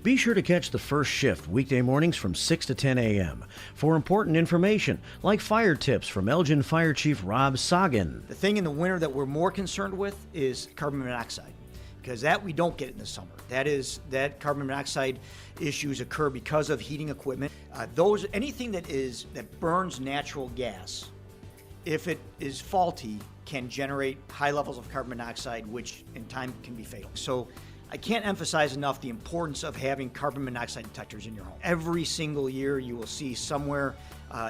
[SPEAKER 8] Be sure to catch the first shift weekday mornings from 6 to 10 a.m. for important information like fire tips from Elgin Fire Chief Rob Sagan.
[SPEAKER 14] The thing in the winter that we're more concerned with is carbon monoxide. because that we don't get in the summer. That carbon monoxide issues occur because of heating equipment. Anything that burns natural gas, if it is faulty, can generate high levels of carbon monoxide, which in time can be fatal. So I can't emphasize enough the importance of having carbon monoxide detectors in your home. Every single year you will see somewhere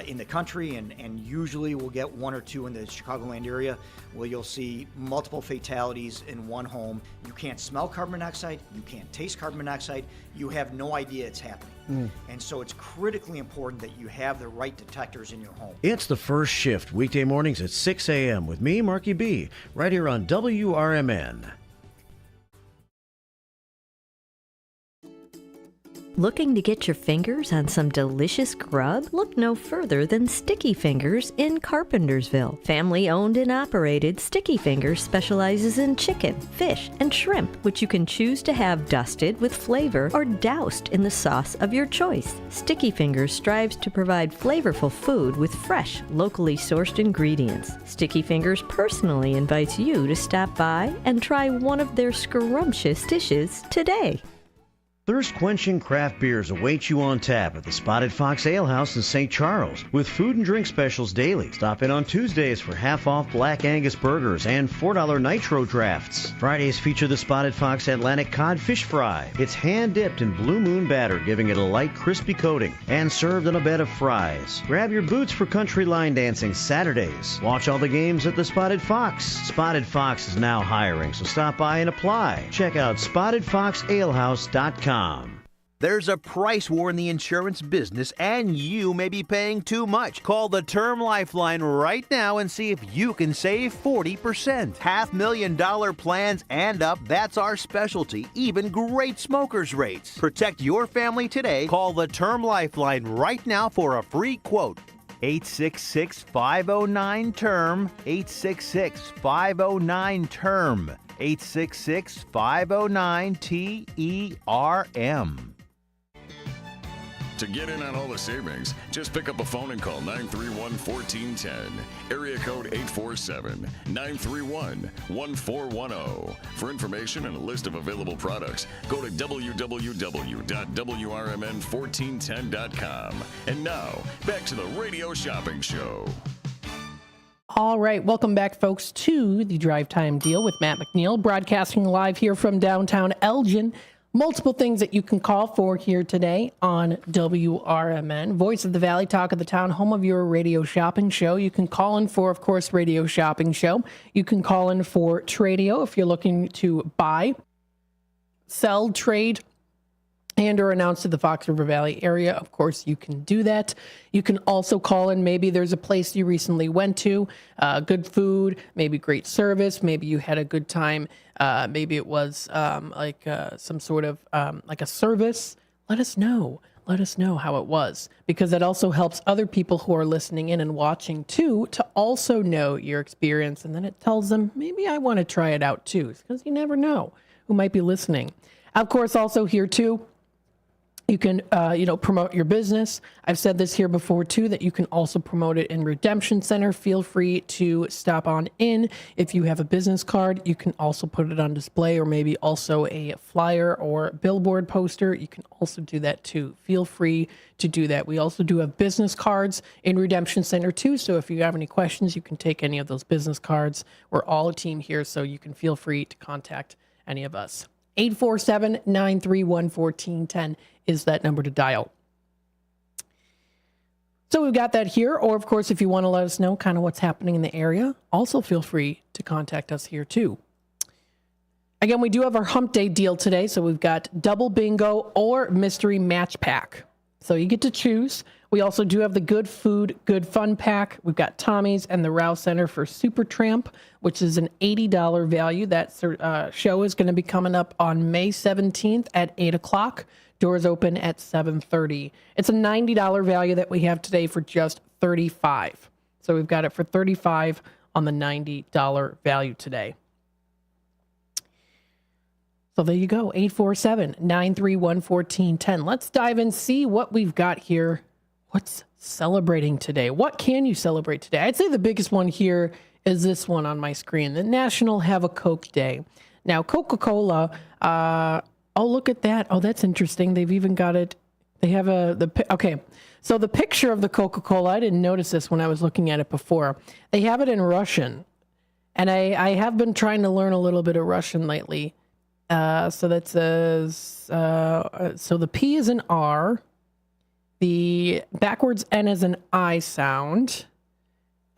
[SPEAKER 14] in the country, and usually we'll get one or two in the Chicagoland area, where you'll see multiple fatalities in one home. You can't smell carbon monoxide, you can't taste carbon monoxide, you have no idea it's happening. And so it's critically important that you have the right detectors in your home.
[SPEAKER 8] It's The First Shift, weekday mornings at 6 a.m. with me, Marky B, right here on WRMN.
[SPEAKER 15] Looking to get your fingers on some delicious grub? Look no further than Sticky Fingers in Carpentersville. Family-owned and operated, Sticky Fingers specializes in chicken, fish, and shrimp, which you can choose to have dusted with flavor or doused in the sauce of your choice. Sticky Fingers strives to provide flavorful food with fresh, locally sourced ingredients. Sticky Fingers personally invites you to stop by and try one of their scrumptious dishes today.
[SPEAKER 8] Thirst-quenching craft beers await you on tap at the Spotted Fox Ale House in St. Charles, with food and drink specials daily. Stop in on Tuesdays for half-off Black Angus burgers and $4 nitro drafts. Fridays feature the Spotted Fox Atlantic Cod Fish Fry. It's hand-dipped in Blue Moon batter, giving it a light, crispy coating, and served on a bed of fries. Grab your boots for country line dancing Saturdays. Watch all the games at the Spotted Fox. Spotted Fox is now hiring, so stop by and apply. Check out SpottedFoxAlehouse.com.
[SPEAKER 16] There's a price war in the insurance business, and you may be paying too much. Call the Term Lifeline right now and see if you can save 40%. $500,000 plans and up, that's our specialty. Even great smokers' rates. Protect your family today. Call the Term Lifeline right now for a free quote. 866-509-TERM. 866-509-TERM. 866-509-TERM.
[SPEAKER 1] To get in on all the savings, just pick up a phone and call 931-1410. Area code 847-931-1410. For information and a list of available products, go to www.WRMN1410.com. And now, back to the Radio Shopping Show.
[SPEAKER 5] All right, welcome back, folks, to the Drive Time Deal with Matt McNeil, broadcasting live here from downtown Elgin. Multiple things that you can call for here today on WRMN, Voice of the Valley, Talk of the Town, home of your Radio Shopping Show. You can call in for, of course, Radio Shopping Show. You can call in for Tradio if you're looking to buy, sell, trade, and or announce to the Fox River Valley area. Of course, you can do that. You can also call in. Maybe there's a place you recently went to, good food, maybe great service. Maybe you had a good time. Maybe it was some sort of like a service. Let us know. Let us know how it was, because that also helps other people who are listening in and watching too to also know your experience. And then it tells them, maybe I want to try it out too, because you never know who might be listening. Of course, also here too, you can, promote your business. I've said this here before, too, that you can also promote it in Redemption Center. Feel free to stop on in. If you have a business card, you can also put it on display, or maybe also a flyer or billboard poster. You can also do that, too. Feel free to do that. We also do have business cards in Redemption Center, too. So if you have any questions, you can take any of those business cards. We're all a team here, so you can feel free to contact any of us. 847-931-1410 is that number to dial. So we've got that here. Or, of course, if you want to let us know kind of what's happening in the area, also feel free to contact us here, too. Again, we do have our Hump Day deal today. So we've got double bingo or mystery match pack. So you get to choose. We also do have the Good Food, Good Fun pack. We've got Tommy's and the Rouse Center for Super Tramp, which is an $80 value. That show is going to be coming up on May 17th at 8 o'clock. Doors open at 7:30. It's a $90 value that we have today for just $35. So we've got it for $35 on the $90 value today. So there you go, 847-931-1410. Let's dive in, see what we've got here. What's celebrating today? What can you celebrate today? I'd say the biggest one here is this one on my screen, the National Have a Coke Day. Now, Coca-Cola, oh, look at that. Oh, that's interesting. They've even got it. They have okay. So the picture of the Coca-Cola, I didn't notice this when I was looking at it before. They have it in Russian. And I have been trying to learn a little bit of Russian lately. So that says, so the P is an R. The backwards N is an I sound.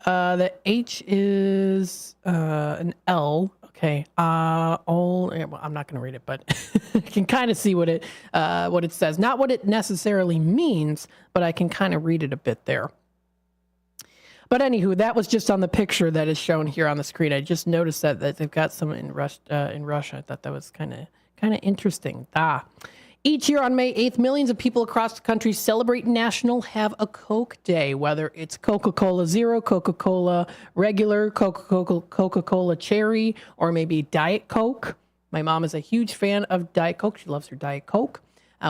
[SPEAKER 5] The H is an L. Okay. Well, I'm not going to read it, but I can kind of see what it says. Not what it necessarily means, but I can kind of read it a bit there. But anywho, that was just on the picture that is shown here on the screen. I just noticed that they've got some in Russia. I thought that was kind of interesting. Each year on May 8th, millions of people across the country celebrate National Have a Coke Day, whether it's Coca-Cola Zero, Coca-Cola Regular, Coca-Cola Cherry, or maybe Diet Coke. My mom is a huge fan of Diet Coke. She loves her Diet Coke.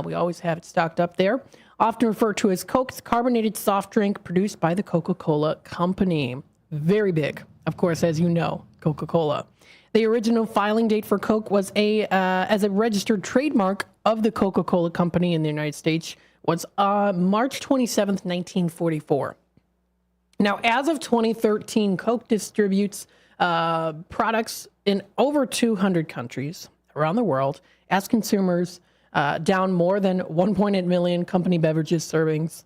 [SPEAKER 5] We always have it stocked up there. Often referred to as Coke, it's a carbonated soft drink produced by the Coca-Cola Company. Very big, of course, as you know, Coca-Cola. The original filing date for Coke was as a registered trademark of the Coca-Cola Company in the United States was March 27th, 1944. Now, as of 2013, Coke distributes products in over 200 countries around the world as consumers down more than 1.8 million company beverages servings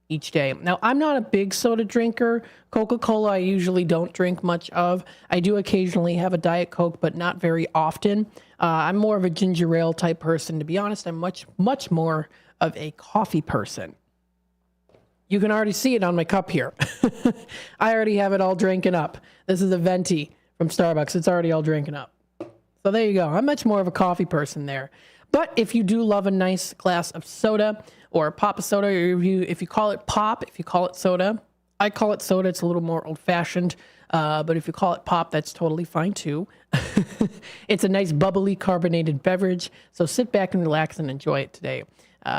[SPEAKER 5] each day. Now, I'm not a big soda drinker. Coca-Cola, I usually don't drink much of. I do occasionally have a Diet Coke, but not very often. I'm more of a ginger ale type person. To be honest, I'm much more of a coffee person. You can already see it on my cup here. I already have it all drinking up. This is a venti from Starbucks. It's already all drinking up. So there you go. I'm much more of a coffee person there. But if you do love a nice glass of soda or pop of soda, or if you call it pop, if you call it soda, I call it soda. It's a little more old-fashioned. But if you call it pop, that's totally fine too. It's a nice bubbly carbonated beverage. So sit back and relax and enjoy it today.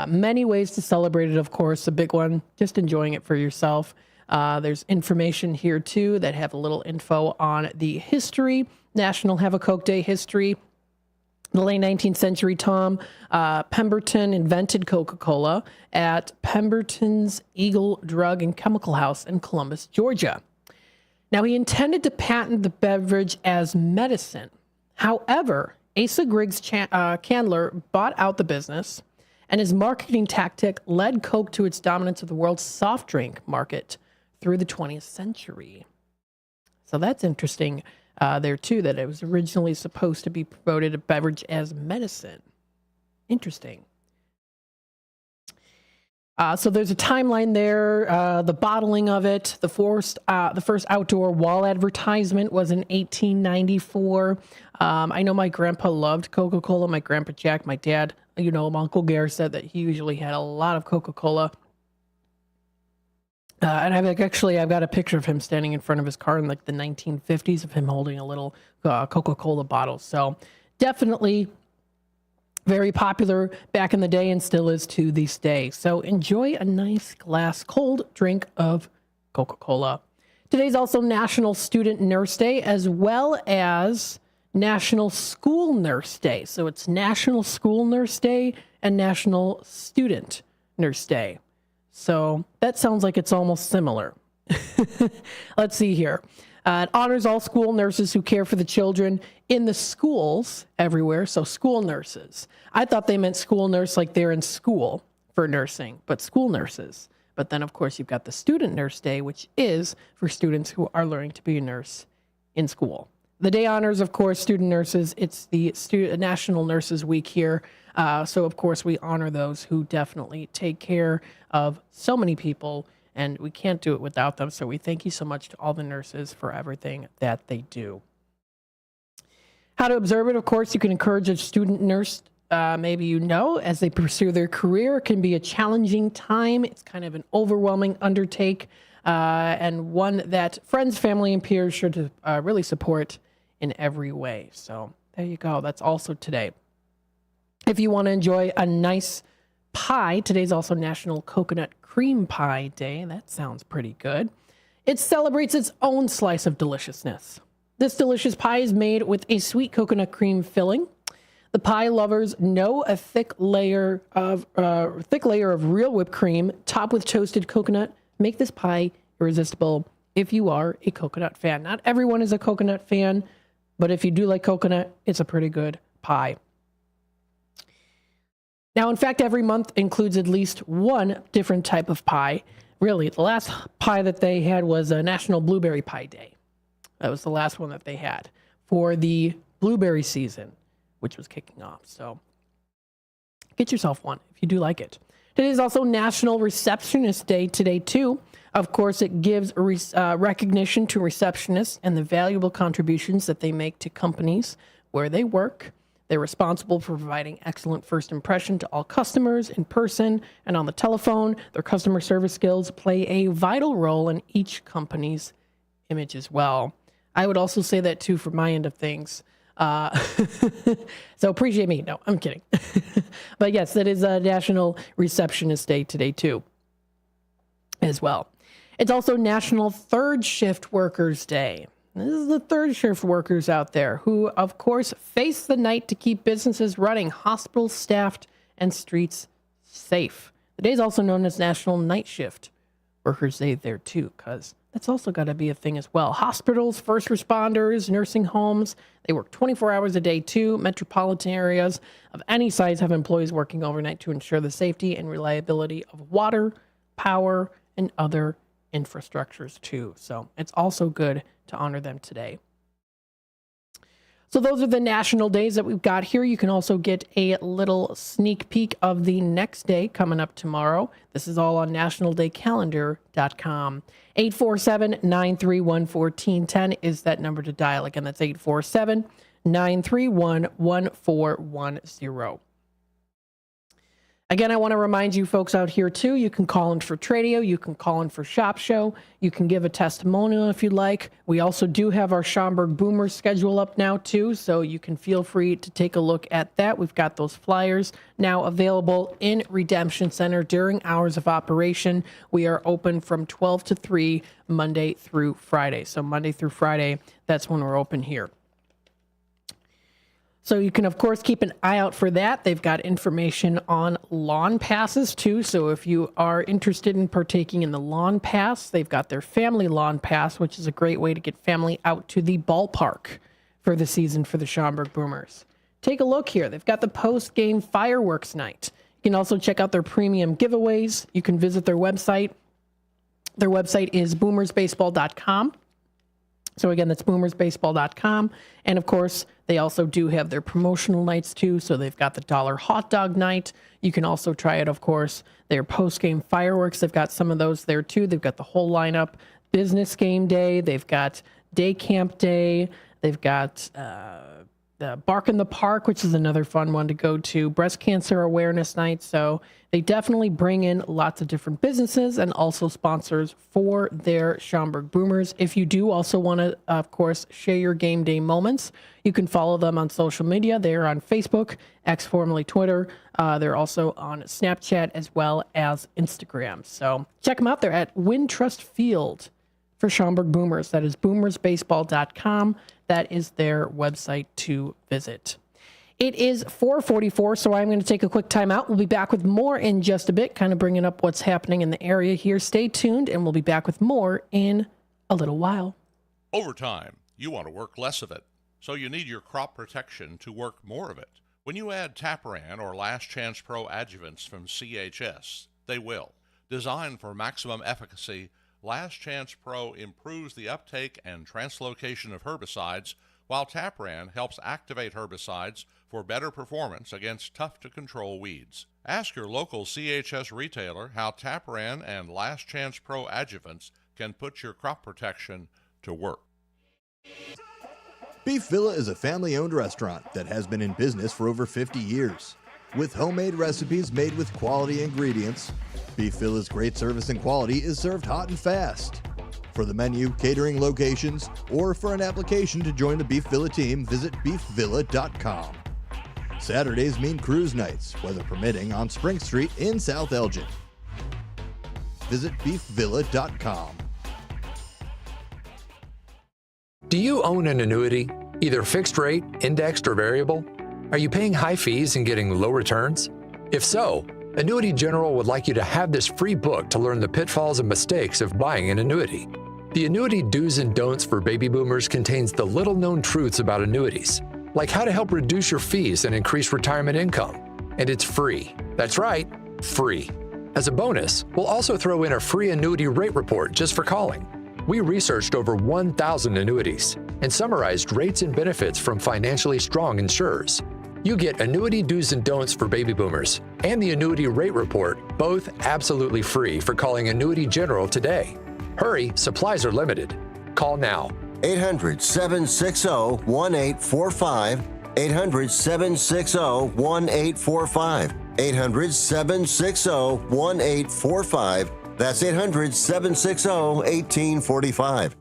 [SPEAKER 5] Many ways to celebrate it, of course. A big one, just enjoying it for yourself. There's information here too that have a little info on the history, National Have a Coke Day history. In the late 19th century, Tom Pemberton invented Coca-Cola at Pemberton's Eagle Drug and Chemical House in Columbus, Georgia. Now, he intended to patent the beverage as medicine. However, Asa Griggs Candler bought out the business, and his marketing tactic led Coke to its dominance of the world's soft drink market through the 20th century. So that's interesting. There too, that it was originally supposed to be promoted a beverage as medicine. Interesting. So there's a timeline there. The bottling of it, the first outdoor wall advertisement was in 1894. I know my grandpa loved Coca-Cola. My grandpa Jack, my dad, my Uncle Gare said that he usually had a lot of Coca-Cola. And I've got a picture of him standing in front of his car in like the 1950s of him holding a little Coca-Cola bottle. So definitely very popular back in the day and still is to this day. So enjoy a nice glass cold drink of Coca-Cola. Today's also National Student Nurse Day as well as National School Nurse Day. So it's National School Nurse Day and National Student Nurse Day. So that sounds like it's almost similar. Let's see here. It honors all school nurses who care for the children in the schools everywhere. So school nurses. I thought they meant school nurse like they're in school for nursing, but school nurses. But then, of course, you've got the Student Nurse Day, which is for students who are learning to be a nurse in school. The day honors, of course, student nurses. It's the National Nurses Week here. So, of course, we honor those who definitely take care of so many people, and we can't do it without them. So we thank you so much to all the nurses for everything that they do. How to observe it, of course, you can encourage a student nurse, maybe as they pursue their career. It can be a challenging time. It's kind of an overwhelming undertake, and one that friends, family, and peers should really support in every way. So there you go. That's also today. If you want to enjoy a nice pie, today's also National Coconut Cream Pie Day. That sounds pretty good. It celebrates its own slice of deliciousness. This delicious pie is made with a sweet coconut cream filling. The pie lovers know a thick layer of real whipped cream topped with toasted coconut make this pie irresistible if you are a coconut fan. Not everyone is a coconut fan, but if you do like coconut, it's a pretty good pie. Now, in fact, every month includes at least one different type of pie. Really, the last pie that they had was a National Blueberry Pie Day. That was the last one that they had for the blueberry season, which was kicking off. So get yourself one if you do like it. Today is also National Receptionist Day today, too. Of course, it gives recognition to receptionists and the valuable contributions that they make to companies where they work. They're responsible for providing excellent first impression to all customers in person and on the telephone. Their customer service skills play a vital role in each company's image as well. I would also say that too for my end of things. So appreciate me. No, I'm kidding. But yes, that is National Receptionist Day today too, as well. It's also National Third Shift Workers Day. This is the third shift workers out there who, of course, face the night to keep businesses running, hospitals staffed, and streets safe. The day is also known as National Night Shift Workers Day there too, because that's also got to be a thing as well. Hospitals, first responders, nursing homes, they work 24 hours a day too. Metropolitan areas of any size have employees working overnight to ensure the safety and reliability of water, power, and other infrastructures too. So it's also good to honor them today. So those are the national days that we've got here. You can also get a little sneak peek of the next day coming up tomorrow. This is all on nationaldaycalendar.com. 847-931-1410 is that number to dial. Again, that's 847-931-1410. Again, I want to remind you folks out here, too, you can call in for Tradio, you can call in for Shop Show, you can give a testimonial if you'd like. We also do have our Schaumburg Boomers schedule up now, too, so you can feel free to take a look at that. We've got those flyers now available in Redemption Center during hours of operation. We are open from 12 to 3 Monday through Friday. So Monday through Friday, that's when we're open here. So you can, of course, keep an eye out for that. They've got information on lawn passes, too. So if you are interested in partaking in the lawn pass, they've got their family lawn pass, which is a great way to get family out to the ballpark for the season for the Schaumburg Boomers. Take a look here. They've got the post-game fireworks night. You can also check out their premium giveaways. You can visit their website. Their website is boomersbaseball.com. So again, that's boomersbaseball.com. And of course, they also do have their promotional nights too. So they've got the $1 hot dog night. You can also try it, of course, their post-game fireworks. They've got some of those there too. They've got the whole lineup. Business game day. They've got day camp day. They've got the Bark in the Park, which is another fun one to go to. Breast cancer awareness night. So they definitely bring in lots of different businesses and also sponsors for their Schaumburg Boomers. If you do also want to, of course, share your game day moments, you can follow them on social media. They're on Facebook, X formerly Twitter. They're also on Snapchat as well as Instagram. So check them out. They're at Wintrust Field for Schaumburg Boomers. That is boomersbaseball.com. That is their website to visit. It is 4:44, so I'm going to take a quick time out. We'll be back with more in just a bit, kind of bringing up what's happening in the area here. Stay tuned, and we'll be back with more in a little while.
[SPEAKER 18] Over time, you want to work less of it, so you need your crop protection to work more of it. When you add Tapran or Last Chance Pro adjuvants from CHS, they will. Designed for maximum efficacy, Last Chance Pro improves the uptake and translocation of herbicides, while Tapran helps activate herbicides for better performance against tough-to-control weeds. Ask your local CHS retailer how Tapran and Last Chance Pro adjuvants can put your crop protection to work.
[SPEAKER 19] Beef Villa is a family-owned restaurant that has been in business for over 50 years. With homemade recipes made with quality ingredients, Beef Villa's great service and quality is served hot and fast. For the menu, catering locations, or for an application to join the Beef Villa team, visit beefvilla.com. Saturdays mean cruise nights, weather permitting, on Spring Street in South Elgin. Visit beefvilla.com.
[SPEAKER 17] Do you own an annuity, either fixed rate, indexed, or variable? Are you paying high fees and getting low returns? If so, Annuity General would like you to have this free book to learn the pitfalls and mistakes of buying an annuity. The Annuity Do's and Don'ts for Baby Boomers contains the little-known truths about annuities, like how to help reduce your fees and increase retirement income. And it's free. That's right, free. As a bonus, we'll also throw in a free annuity rate report just for calling. We researched over 1,000 annuities and summarized rates and benefits from financially strong insurers. You get Annuity Do's and Don'ts for Baby Boomers and the Annuity Rate Report, both absolutely free for calling Annuity General today. Hurry, supplies are limited. Call now.
[SPEAKER 20] 800-760-1845. 800-760-1845. 800-760-1845. That's 800-760-1845.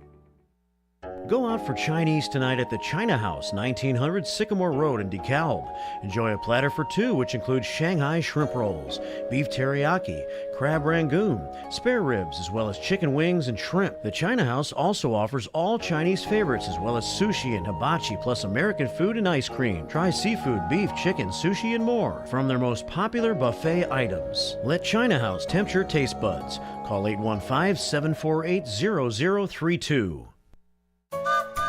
[SPEAKER 8] Go out for Chinese tonight at the China House, 1900 Sycamore Road in DeKalb. Enjoy a platter for two, which includes Shanghai shrimp rolls, beef teriyaki, crab rangoon, spare ribs, as well as chicken wings and shrimp. The China House also offers all Chinese favorites, as well as sushi and hibachi, plus American food and ice cream. Try seafood, beef, chicken, sushi, and more from their most popular buffet items. Let China House tempt your taste buds. Call 815-748-0032.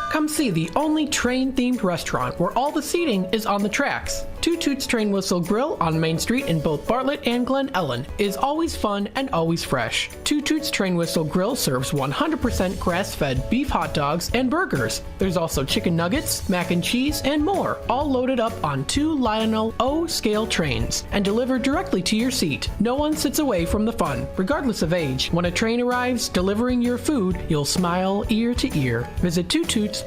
[SPEAKER 5] Come see the only train-themed restaurant where all the seating is on the tracks. Two Toots Train Whistle Grill on Main Street in both Bartlett and Glen Ellen is always fun and always fresh. Two Toots Train Whistle Grill serves 100% grass-fed beef hot dogs and burgers. There's also chicken nuggets, mac and cheese, and more, all loaded up on two Lionel O-scale trains and delivered directly to your seat. No one sits away from the fun, regardless of age. When a train arrives delivering your food, you'll smile ear to ear. Visit twotoots.com.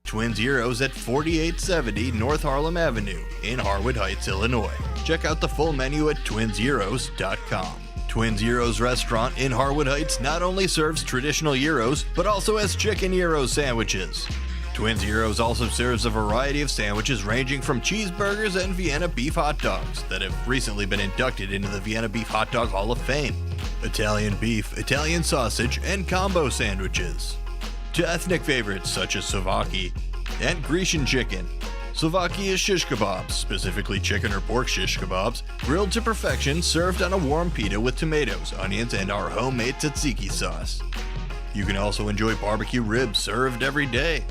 [SPEAKER 19] Twin Zeros at 4870 North Harlem Avenue in Harwood Heights, Illinois. Check out the full menu at twinzeros.com. Twin Zeros Restaurant in Harwood Heights not only serves traditional gyros, but also has chicken gyro sandwiches. Twin Zeros also serves a variety of sandwiches ranging from cheeseburgers and Vienna beef hot dogs that have recently been inducted into the Vienna Beef Hot Dog Hall of Fame, Italian beef, Italian sausage, and combo sandwiches. To ethnic favorites such as Slovakia and Grecian chicken. Slovakia is shish kebabs, specifically chicken or pork shish kebabs, grilled to perfection, served on a warm pita with tomatoes, onions, and our homemade tzatziki sauce. You can also enjoy barbecue ribs served every day.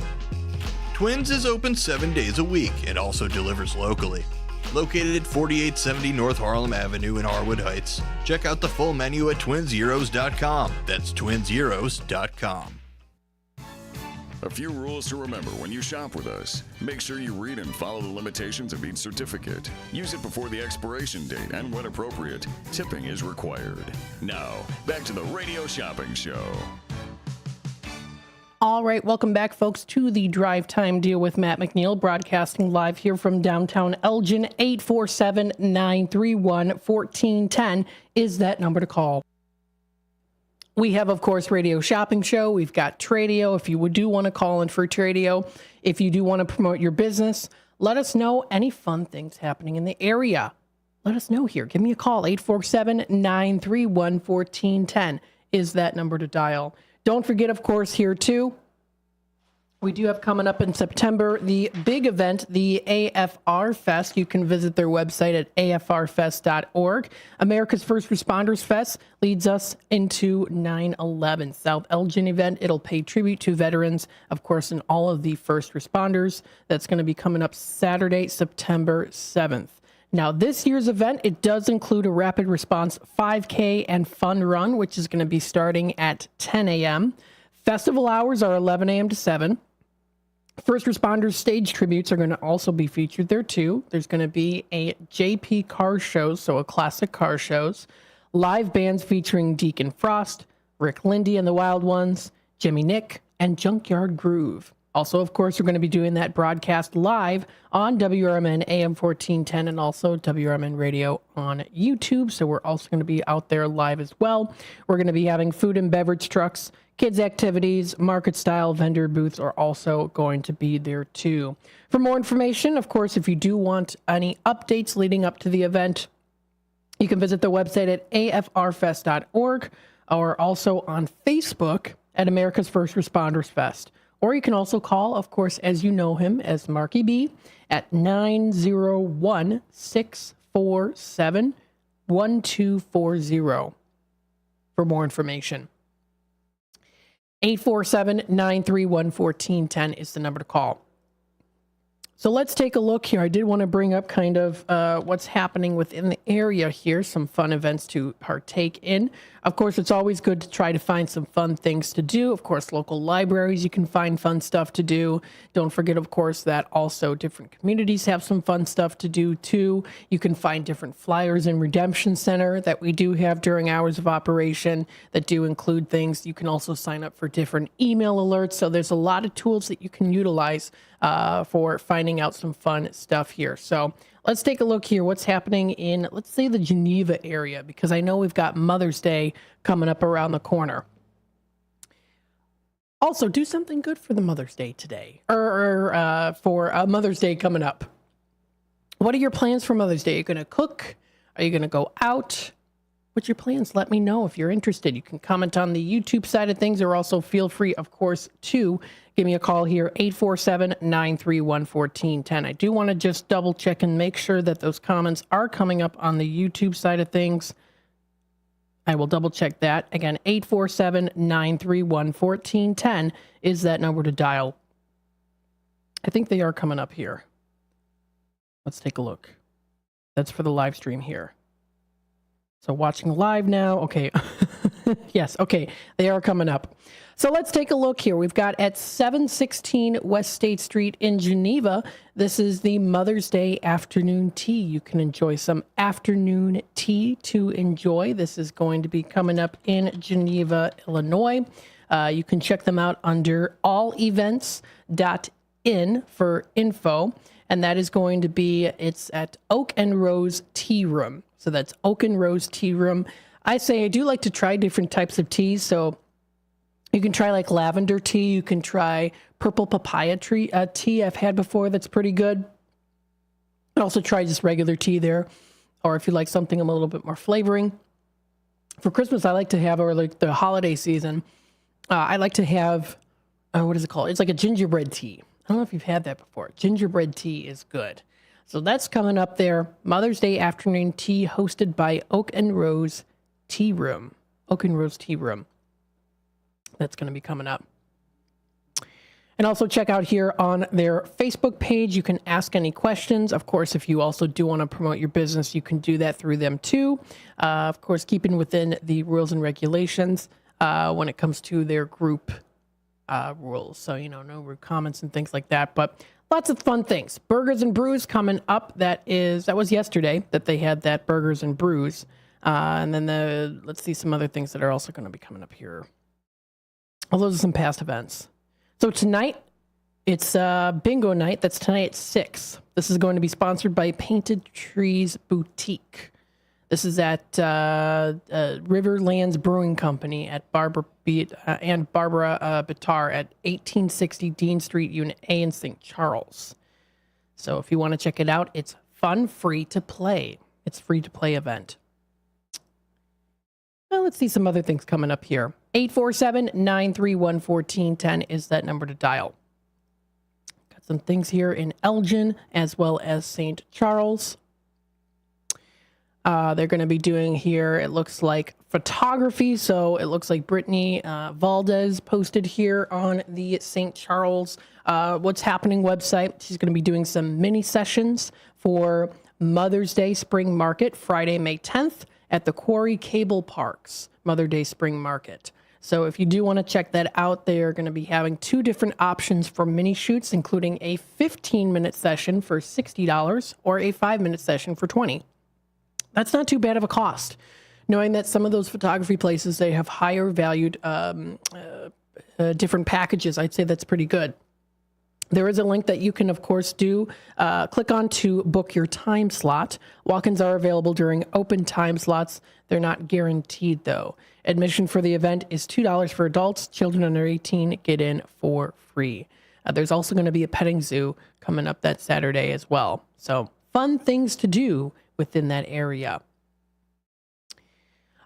[SPEAKER 19] Twins is open 7 days a week and also delivers locally. Located at 4870 North Harlem Avenue in Harwood Heights. Check out the full menu at twinzeros.com. That's twinzeros.com.
[SPEAKER 1] A few rules to remember when you shop with us. Make sure you read and follow the limitations of each certificate. Use it before the expiration date, and when appropriate, tipping is required. Now, back to the Radio Shopping Show.
[SPEAKER 5] All right, welcome back, folks, to the Drive Time Deal with Matt McNeil, broadcasting live here from downtown Elgin. 847-931-1410 is that number to call. We have, of course, Radio Shopping Show. We've got Tradio. If you do want to call in for Tradio, if you do want to promote your business, let us know any fun things happening in the area. Let us know here. Give me a call. 847-931-1410 is that number to dial. Don't forget, of course, here too, we do have coming up in September the big event, the AFR Fest. You can visit their website at afrfest.org. America's First Responders Fest leads us into 9/11 South Elgin event. It'll pay tribute to veterans, of course, and all of the first responders. That's going to be coming up Saturday, September 7th. Now, this year's event, it does include a rapid response 5K and fun run, which is going to be starting at 10 a.m. Festival hours are 11 a.m. to 7. First responders stage tributes are going to also be featured there too. There's going to be a JP car show, so a classic car shows, live bands featuring Deacon Frost, Rick Lindy and the Wild Ones, Jimmy Nick, and Junkyard Groove. Also, of course, we're going to be doing that broadcast live on WRMN AM 1410 and also WRMN Radio on YouTube. So we're also going to be out there live as well. We're going to be having food and beverage trucks, kids activities, market style vendor booths are also going to be there too. For more information, of course, if you do want any updates leading up to the event, you can visit the website at afrfest.org or also on Facebook at America's First Responders Fest. Or you can also call, of course, as you know him, as Marky B, at 901-647-1240 for more information. 847-931-1410 is the number to call. So let's take a look here. I did want to bring up kind of what's happening within the area here, some fun events to partake in. Of course, it's always good to try to find some fun things to do. Of course, local libraries, you can find fun stuff to do. Don't forget, of course, that also different communities have some fun stuff to do too. You can find different flyers in Redemption Center that we do have during hours of operation that do include things. You can also sign up for different email alerts. So there's a lot of tools that you can utilize for finding out some fun stuff here. So let's take a look here. What's happening in, let's say, the Geneva area, because I know we've got Mother's Day coming up around the corner. Also, do something good for the Mother's Day today, or for Mother's Day coming up. What are your plans for Mother's Day? Are you going to cook? Are you going to go out? What's your plans? Let me know if you're interested. You can comment on the YouTube side of things, or also feel free, of course, to give me a call here, 847-931-1410. I do want to just double check and make sure that those comments are coming up on the YouTube side of things. I will double check that. Again, 847-931-1410 is that number to dial. I think they are coming up here. Let's take a look. That's for the live stream here. So watching live now. Okay. Yes. Okay. They are coming up. So let's take a look here. We've got at 716 West State Street in Geneva. This is the Mother's Day afternoon tea. You can enjoy some afternoon tea to enjoy. This is going to be coming up in Geneva, Illinois. You can check them out under allevents.in for info. And that is going to be, it's at Oak and Rose Tea Room. So that's Oak and Rose Tea Room. I say I do like to try different types of teas. So you can try like lavender tea. You can try purple papaya tea I've had before. That's pretty good. You can also try just regular tea there. Or if you like something a little bit more flavoring. For Christmas, I like to have, or like the holiday season, I like to have, what is it called? It's like a gingerbread tea. I don't know if you've had that before. Gingerbread tea is good. So that's coming up there. Mother's Day afternoon tea hosted by Oak and Rose Tea Room. Oak and Rose Tea Room. That's going to be coming up. And also check out here on their Facebook page. You can ask any questions. Of course, if you also do want to promote your business, you can do that through them too. Of course, keeping within the rules and regulations when it comes to their group rules. So, no rude comments and things like that. But lots of fun things. Burgers and Brews coming up. That was yesterday that they had that Burgers and Brews. And then let's see some other things that are also going to be coming up here. Well, those are some past events. So tonight, it's bingo night. That's tonight at 6. This is going to be sponsored by Painted Trees Boutique. This is at Riverlands Brewing Company at Barbara Bitar at 1860 Dean Street, Unit A in St. Charles. So if you want to check it out, it's fun, free to play. It's a free to play event. Well, let's see some other things coming up here. 847-931-1410 is that number to dial. Got some things here in Elgin as well as St. Charles. They're going to be doing here, it looks like, photography. So it looks like Brittany Valdez posted here on the St. Charles What's Happening website. She's going to be doing some mini sessions for Mother's Day Spring Market, Friday, May 10th at the Quarry Cable Parks Mother's Day Spring Market. So if you do want to check that out, they are going to be having 2 different options for mini shoots, including a 15-minute session for $60 or a 5-minute session for $20. That's not too bad of a cost. Knowing that some of those photography places, they have higher valued different packages, I'd say that's pretty good. There is a link that you can, of course, click on to book your time slot. Walk-ins are available during open time slots. They're not guaranteed, though. Admission for the event is $2 for adults. Children under 18 get in for free. There's also going to be a petting zoo coming up that Saturday as well. So fun things to do within that area.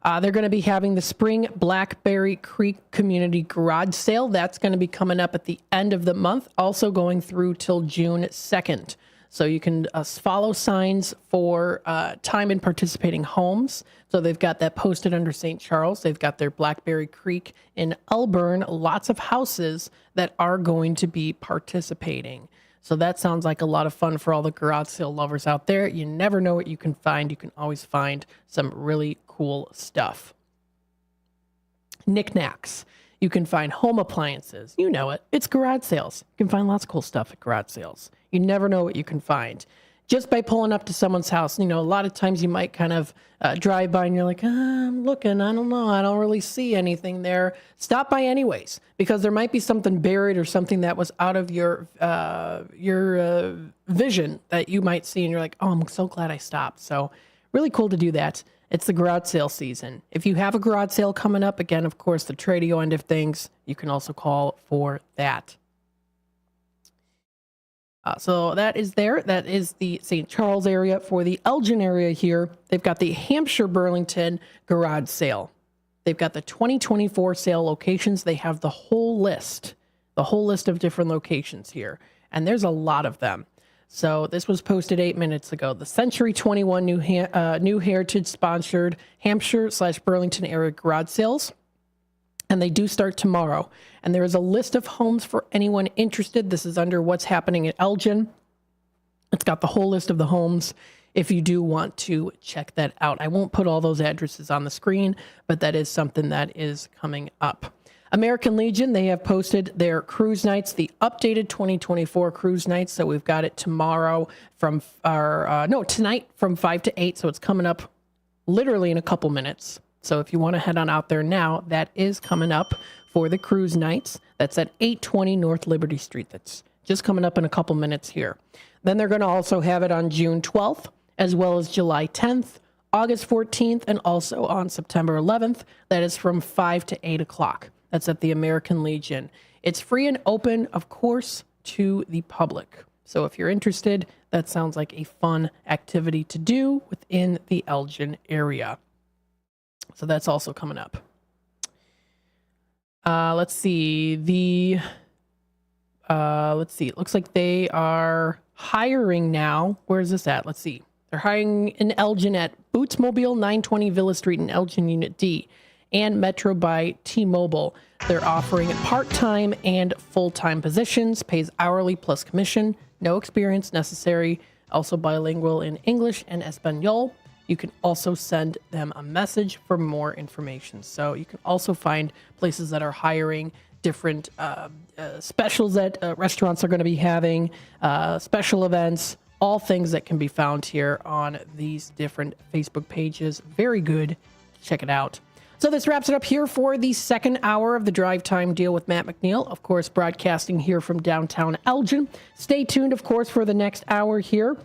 [SPEAKER 5] They're going to be having the Spring Blackberry Creek Community Garage Sale. That's going to be coming up at the end of the month, also going through till June 2nd. So you can follow signs for time in participating homes. So they've got that posted under St. Charles. They've got their Blackberry Creek in Elburn. Lots of houses that are going to be participating. So that sounds like a lot of fun for all the garage sale lovers out there. You never know what you can find. You can always find some really cool stuff. Knickknacks. You can find home appliances. You know it. It's garage sales. You can find lots of cool stuff at garage sales. You never know what you can find. Just by pulling up to someone's house, a lot of times you might kind of drive by and you're like, I'm looking, I don't know, I don't really see anything there. Stop by anyways, because there might be something buried or something that was out of your vision that you might see, and you're like, oh, I'm so glad I stopped. So really cool to do that. It's the garage sale season. If you have a garage sale coming up, again, of course, the Tradio end of things, you can also call for that. So that is there. That is the St. Charles area. For the Elgin area here, they've got the Hampshire Burlington garage sale. They've got the 2024 sale locations. They have the whole list of different locations here. And there's a lot of them. So this was posted 8 minutes ago. The Century 21 New Heritage sponsored Hampshire/Burlington area garage sales. And they do start tomorrow. And there is a list of homes for anyone interested. This is under what's happening at Elgin. It's got the whole list of the homes if you do want to check that out. I won't put all those addresses on the screen, but that is something that is coming up. American Legion, they have posted their cruise nights, the updated 2024 cruise nights. So we've got it tomorrow tonight from 5 to 8. So it's coming up literally in a couple minutes. So if you want to head on out there now, that is coming up for the cruise nights. That's at 820 North Liberty Street. That's just coming up in a couple minutes here. Then they're going to also have it on June 12th, as well as July 10th, August 14th, and also on September 11th. That is from 5 to 8 o'clock. That's at the American Legion. It's free and open, of course, to the public. So if you're interested, that sounds like a fun activity to do within the Elgin area. So that's also coming up. Let's see. It looks like they are hiring now. Where is this at? Let's see. They're hiring in Elgin at Bootsmobile, 920 Villa Street in Elgin, Unit D, and Metro by T-Mobile. They're offering part-time and full-time positions, pays hourly plus commission, no experience necessary, also bilingual in English and Espanol. You can also send them a message for more information. So you can also find places that are hiring, different specials that restaurants are going to be having, special events, all things that can be found here on these different Facebook pages. Very good. Check it out. So this wraps it up here for the second hour of the Drive Time Deal with Matt McNeil, of course, broadcasting here from downtown Elgin. Stay tuned, of course, for the next hour here.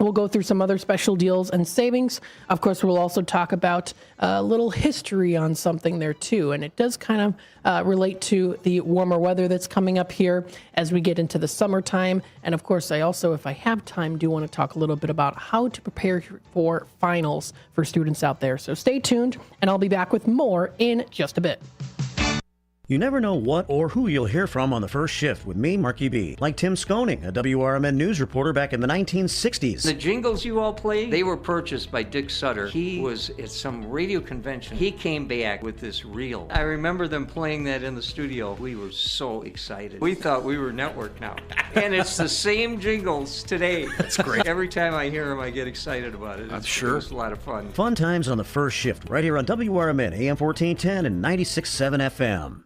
[SPEAKER 5] We'll go through some other special deals and savings. Of course, we'll also talk about a little history on something there, too. And it does kind of relate to the warmer weather that's coming up here as we get into the summertime. And, of course, I also, if I have time, do want to talk a little bit about how to prepare for finals for students out there. So stay tuned, and I'll be back with more in just a bit.
[SPEAKER 8] You never know what or who you'll hear from on the first shift with me, Marky B. Like Tim Skoning, a WRMN news reporter back in the 1960s.
[SPEAKER 13] The jingles you all played, they were purchased by Dick Sutter. He was at some radio convention. He came back with this reel. I remember them playing that in the studio. We were so excited. We thought we were network now. And it's the same jingles today.
[SPEAKER 8] That's great.
[SPEAKER 13] Every time I hear them, I get excited about it.
[SPEAKER 8] I'm sure.
[SPEAKER 13] It's a lot of fun.
[SPEAKER 8] Fun times on the first shift, right here on WRMN, AM 1410 and 96.7 FM.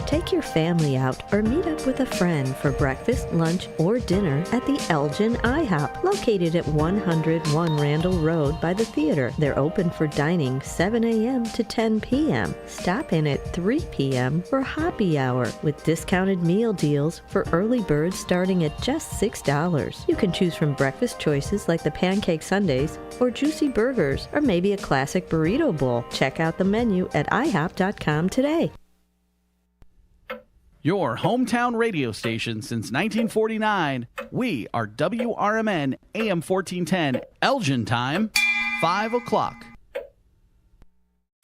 [SPEAKER 15] Take your family out or meet up with a friend for breakfast, lunch, or dinner at the Elgin IHOP, located at 101 Randall Road by the theater. They're open for dining 7 a.m. to 10 p.m. Stop in at 3 p.m. for happy hour with discounted meal deals for early birds starting at just $6. You can choose from breakfast choices like the pancake sundaes or juicy burgers or maybe a classic burrito bowl. Check out the menu at ihop.com today.
[SPEAKER 21] Your hometown radio station since 1949. We are WRMN AM 1410, Elgin time, 5 o'clock.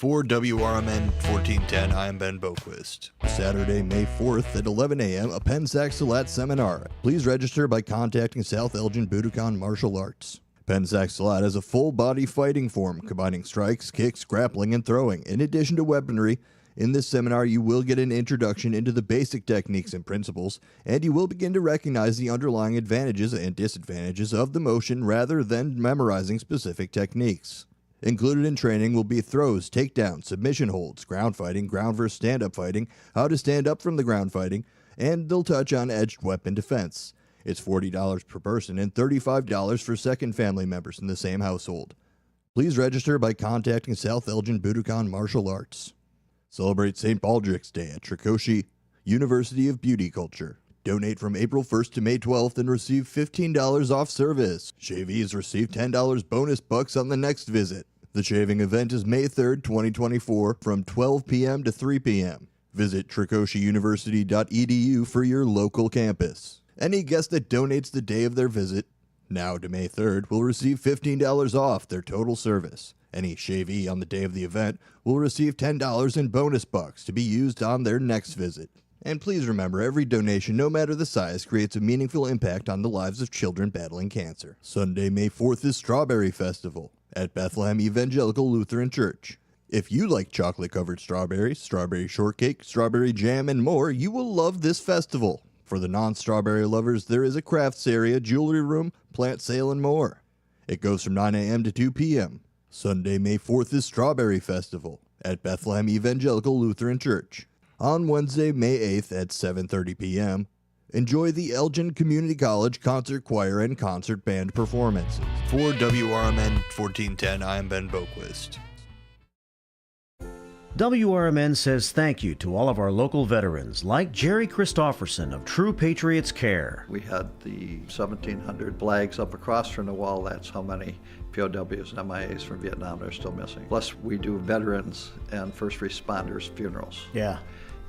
[SPEAKER 19] For WRMN 1410, I am Ben Boquist. Saturday, May 4th at 11 a.m., a Pensac Salat seminar. Please register by contacting South Elgin Budokan Martial Arts. Pensac Salat is a full-body fighting form combining strikes, kicks, grappling, and throwing. In addition to weaponry, in this seminar you will get an introduction into the basic techniques and principles, and you will begin to recognize the underlying advantages and disadvantages of the motion rather than memorizing specific techniques. Included in training will be throws, takedowns, submission holds, ground fighting, ground versus stand-up fighting, how to stand up from the ground fighting, and they'll touch on edged weapon defense. It's $40 per person and $35 for second family members in the same household. Please register by contacting South Elgin Budokan Martial Arts. Celebrate St. Baldrick's Day at Trikoshi University of Beauty Culture. Donate from April 1st to May 12th and receive $15 off service. Shavees receive $10 bonus bucks on the next visit. The shaving event is May 3rd, 2024 from 12 p.m. to 3 p.m. Visit trikoshiuniversity.edu for your local campus. Any guest that donates the day of their visit, now to May 3rd, will receive $15 off their total service. Any shavee on the day of the event will receive $10 in bonus bucks to be used on their next visit. And please remember, every donation, no matter the size, creates a meaningful impact on the lives of children battling cancer. Sunday, May 4th is Strawberry Festival at Bethlehem Evangelical Lutheran Church. If you like chocolate-covered strawberries, strawberry shortcake, strawberry jam, and more, you will love this festival. For the non-strawberry lovers, there is a crafts area, jewelry room, plant sale, and more. It goes from 9 a.m. to 2 p.m. Sunday, May 4th is Strawberry Festival at Bethlehem Evangelical Lutheran Church. On Wednesday, May 8th at 7:30 p.m., enjoy the Elgin Community College Concert Choir and Concert Band performances. For WRMN 1410, I am Ben Boquist.
[SPEAKER 8] WRMN says thank you to all of our local veterans, like Jerry Christofferson of True Patriots Care.
[SPEAKER 2] We had the 1,700 flags up across from the wall. That's how many POWs and MIAs from Vietnam are still missing. Plus, we do veterans and first responders funerals.
[SPEAKER 8] Yeah.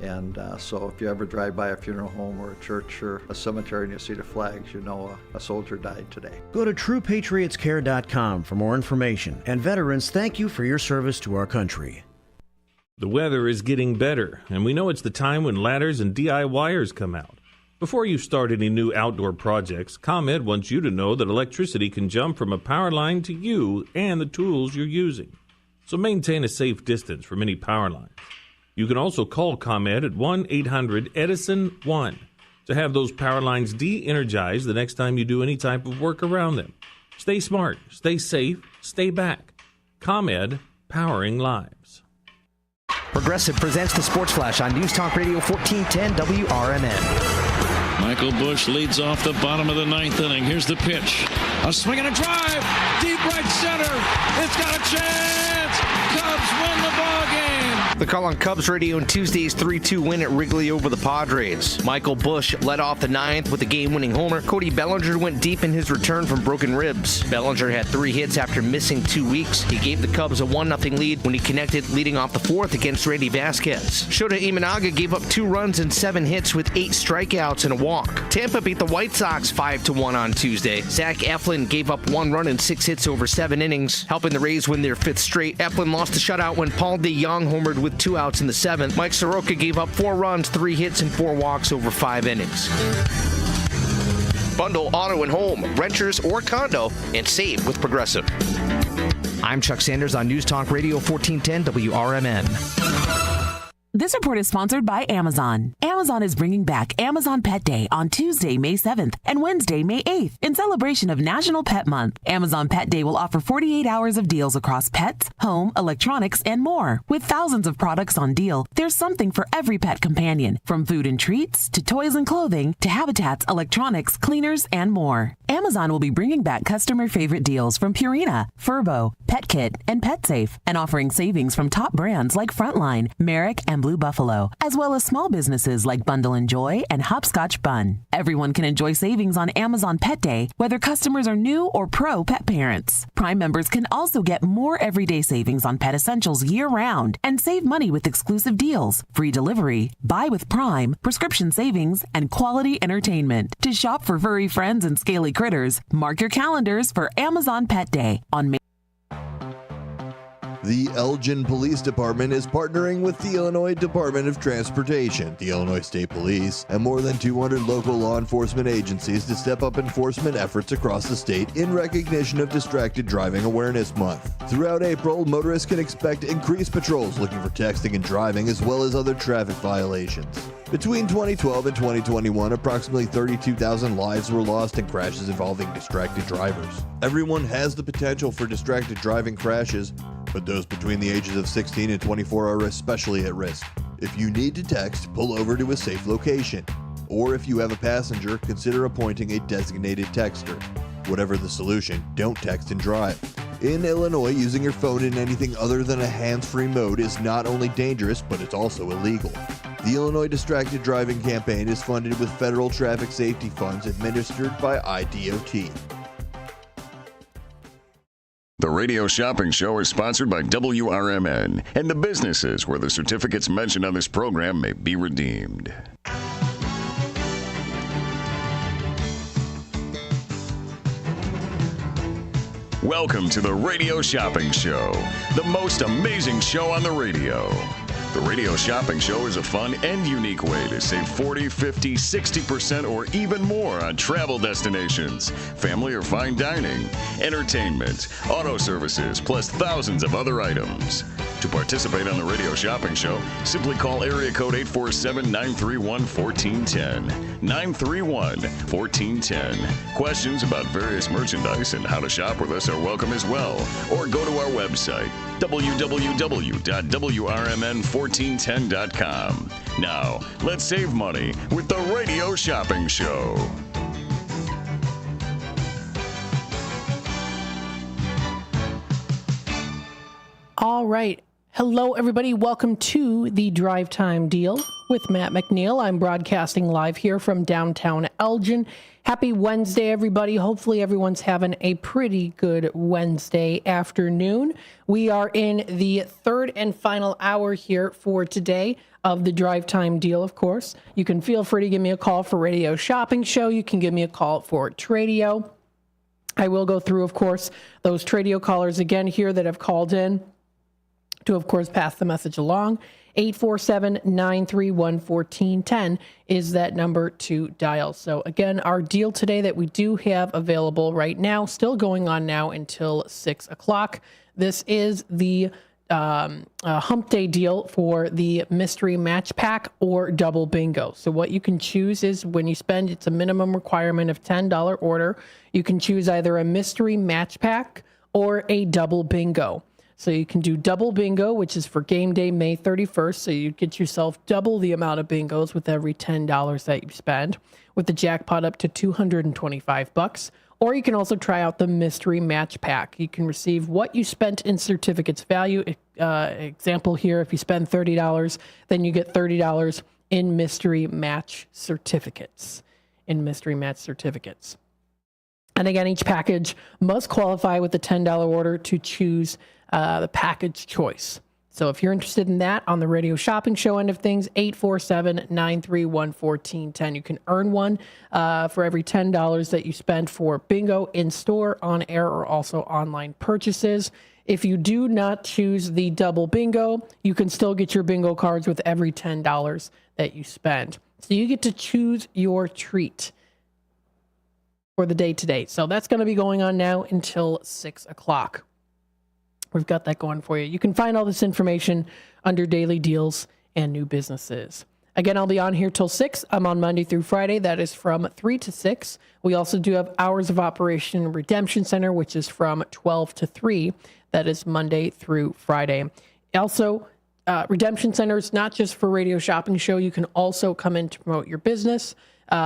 [SPEAKER 2] And so if you ever drive by a funeral home or a church or a cemetery and you see the flags, you know a soldier died today.
[SPEAKER 8] Go to TruePatriotsCare.com for more information. And veterans, thank you for your service to our country.
[SPEAKER 3] The weather is getting better, and we know it's the time when ladders and DIYers come out. Before you start any new outdoor projects, ComEd wants you to know that electricity can jump from a power line to you and the tools you're using. So maintain a safe distance from any power lines. You can also call ComEd at 1-800-EDISON-1 to have those power lines de-energized the next time you do any type of work around them. Stay smart, stay safe, stay back. ComEd, powering lives.
[SPEAKER 9] Progressive presents the Sports Flash on News Talk Radio 1410 WRMN.
[SPEAKER 10] Michael Bush leads off the bottom of the ninth inning. Here's the pitch. A swing and a drive. Deep right center. It's got a chance. Cubs win the ball game.
[SPEAKER 9] The call on Cubs radio on Tuesday's 3-2 win at Wrigley over the Padres. Michael Bush led off the ninth with a game-winning homer. Cody Bellinger went deep in his return from broken ribs. Bellinger had 3 hits after missing 2 weeks. He gave the Cubs a 1-0 lead when he connected leading off the fourth against Randy Vasquez. Shota Imanaga gave up 2 runs and 7 hits with 8 strikeouts and a walk. Tampa beat the White Sox 5-1 on Tuesday. Zach Eflin gave up 1 run and 6 hits over 7 innings, helping the Rays win their 5th straight. Eflin lost the shutout when Paul DeJong homered with 2 outs in the 7th. Mike Soroka gave up 4 runs, 3 hits, and 4 walks over 5 innings. Bundle auto and home, renters or condo, and save with Progressive. I'm Chuck Sanders on News Talk Radio 1410 WRMN.
[SPEAKER 28] This report is sponsored by Amazon. Amazon is bringing back Amazon Pet Day on Tuesday, May 7th and Wednesday, May 8th in celebration of National Pet Month. Amazon Pet Day will offer 48 hours of deals across pets, home, electronics, and more. With thousands of products on deal, there's something for every pet companion, from food and treats to toys and clothing to habitats, electronics, cleaners, and more. Amazon will be bringing back customer favorite deals from Purina, Furbo, PetKit, and PetSafe, and offering savings from top brands like Frontline, Merrick, and Blue Buffalo, as well as small businesses like Bundle and Joy and Hopscotch Bun. Everyone can enjoy savings on Amazon Pet Day, whether customers are new or pro pet parents. Prime members can also get more everyday savings on pet essentials year-round and save money with exclusive deals, free delivery, buy with Prime, prescription savings, and quality entertainment. To shop for furry friends and scaly critters, mark your calendars for Amazon Pet Day on May.
[SPEAKER 19] The Elgin Police Department is partnering with the Illinois Department of Transportation, the Illinois State Police, and more than 200 local law enforcement agencies to step up enforcement efforts across the state in recognition of Distracted Driving Awareness Month. Throughout April, motorists can expect increased patrols looking for texting and driving as well as other traffic violations. Between 2012 and 2021, approximately 32,000 lives were lost in crashes involving distracted drivers. Everyone has the potential for distracted driving crashes, but those between the ages of 16 and 24 are especially at risk. If you need to text, pull over to a safe location. Or if you have a passenger, consider appointing a designated texter. Whatever the solution, don't text and drive. In Illinois, using your phone in anything other than a hands-free mode is not only dangerous, but it's also illegal. The Illinois Distracted Driving Campaign is funded with federal traffic safety funds administered by IDOT.
[SPEAKER 1] The Radio Shopping Show is sponsored by WRMN and the businesses where the certificates mentioned on this program may be redeemed. Welcome to the Radio Shopping Show, the most amazing show on the radio. The Radio Shopping Show is a fun and unique way to save 40, 50, 60% or even more on travel destinations, family or fine dining, entertainment, auto services, plus thousands of other items. To participate on the Radio Shopping Show, simply call area code 847-931-1410. 931-1410. Questions about various merchandise and how to shop with us are welcome as well. Or go to our website, www.wrmn1410.com. Now, let's save money with the Radio Shopping Show.
[SPEAKER 5] All right. Hello, everybody. Welcome to the Drive Time Deal with Matt McNeil. I'm broadcasting live here from downtown Elgin. Happy Wednesday, everybody. Hopefully everyone's having a pretty good Wednesday afternoon. We are in the third and final hour here for today of the Drive Time Deal, of course. You can feel free to give me a call for Radio Shopping Show. You can give me a call for Tradio. I will go through, of course, those Tradio callers again here that have called in to, of course, pass the message along. 847-931-1410 is that number to dial. So again, our deal today that we do have available right now, still going on now until 6 o'clock. This is the hump day deal for the mystery match pack or double bingo. So what you can choose is when you spend, it's a minimum requirement of $10 order. You can choose either a mystery match pack or a double bingo. So you can do double bingo, which is for game day, May 31st. So you get yourself double the amount of bingos with every $10 that you spend, with the jackpot up to $225. Or you can also try out the mystery match pack. You can receive what you spent in certificates value. Example here, if you spend $30, then you get $30 in mystery match certificates. And again, each package must qualify with the $10 order to choose the package choice. So if you're interested in that on the Radio Shopping Show end of things, 847-931-1410. You can earn one for every $10 that you spend for bingo in store, on air, or also online purchases. If you do not choose the double bingo, you can still get your bingo cards with every $10 that you spend. So you get to choose your treat for the day today. So that's going to be going on now until 6 o'clock. We've got that going for you. You can find all this information under daily deals and new businesses. Again, I'll be on here till 6. I'm on Monday through Friday. That is from 3 to 6. We also do have hours of operation Redemption Center, which is from 12 to 3. That is Monday through Friday. Also, Redemption Center is not just for Radio Shopping Show. You can also come in to promote your business.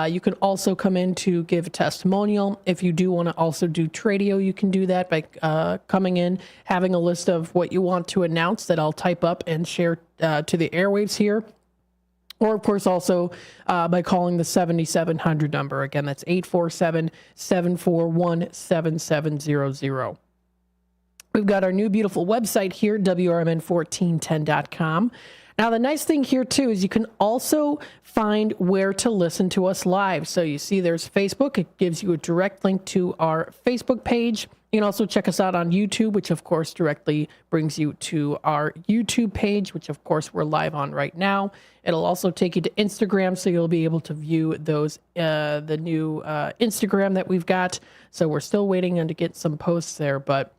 [SPEAKER 5] You can also come in to give a testimonial. If you do want to also do Tradio, you can do that by coming in, having a list of what you want to announce that I'll type up and share to the airwaves here. Or, of course, also by calling the 7700 number. Again, that's 847-741-7700. We've got our new beautiful website here, WRMN1410.com. Now, the nice thing here, too, is you can also find where to listen to us live. So you see there's Facebook. It gives you a direct link to our Facebook page. You can also check us out on YouTube, which, of course, directly brings you to our YouTube page, which, of course, we're live on right now. It'll also take you to Instagram, so you'll be able to view those the new Instagram that we've got. So we're still waiting on to get some posts there, but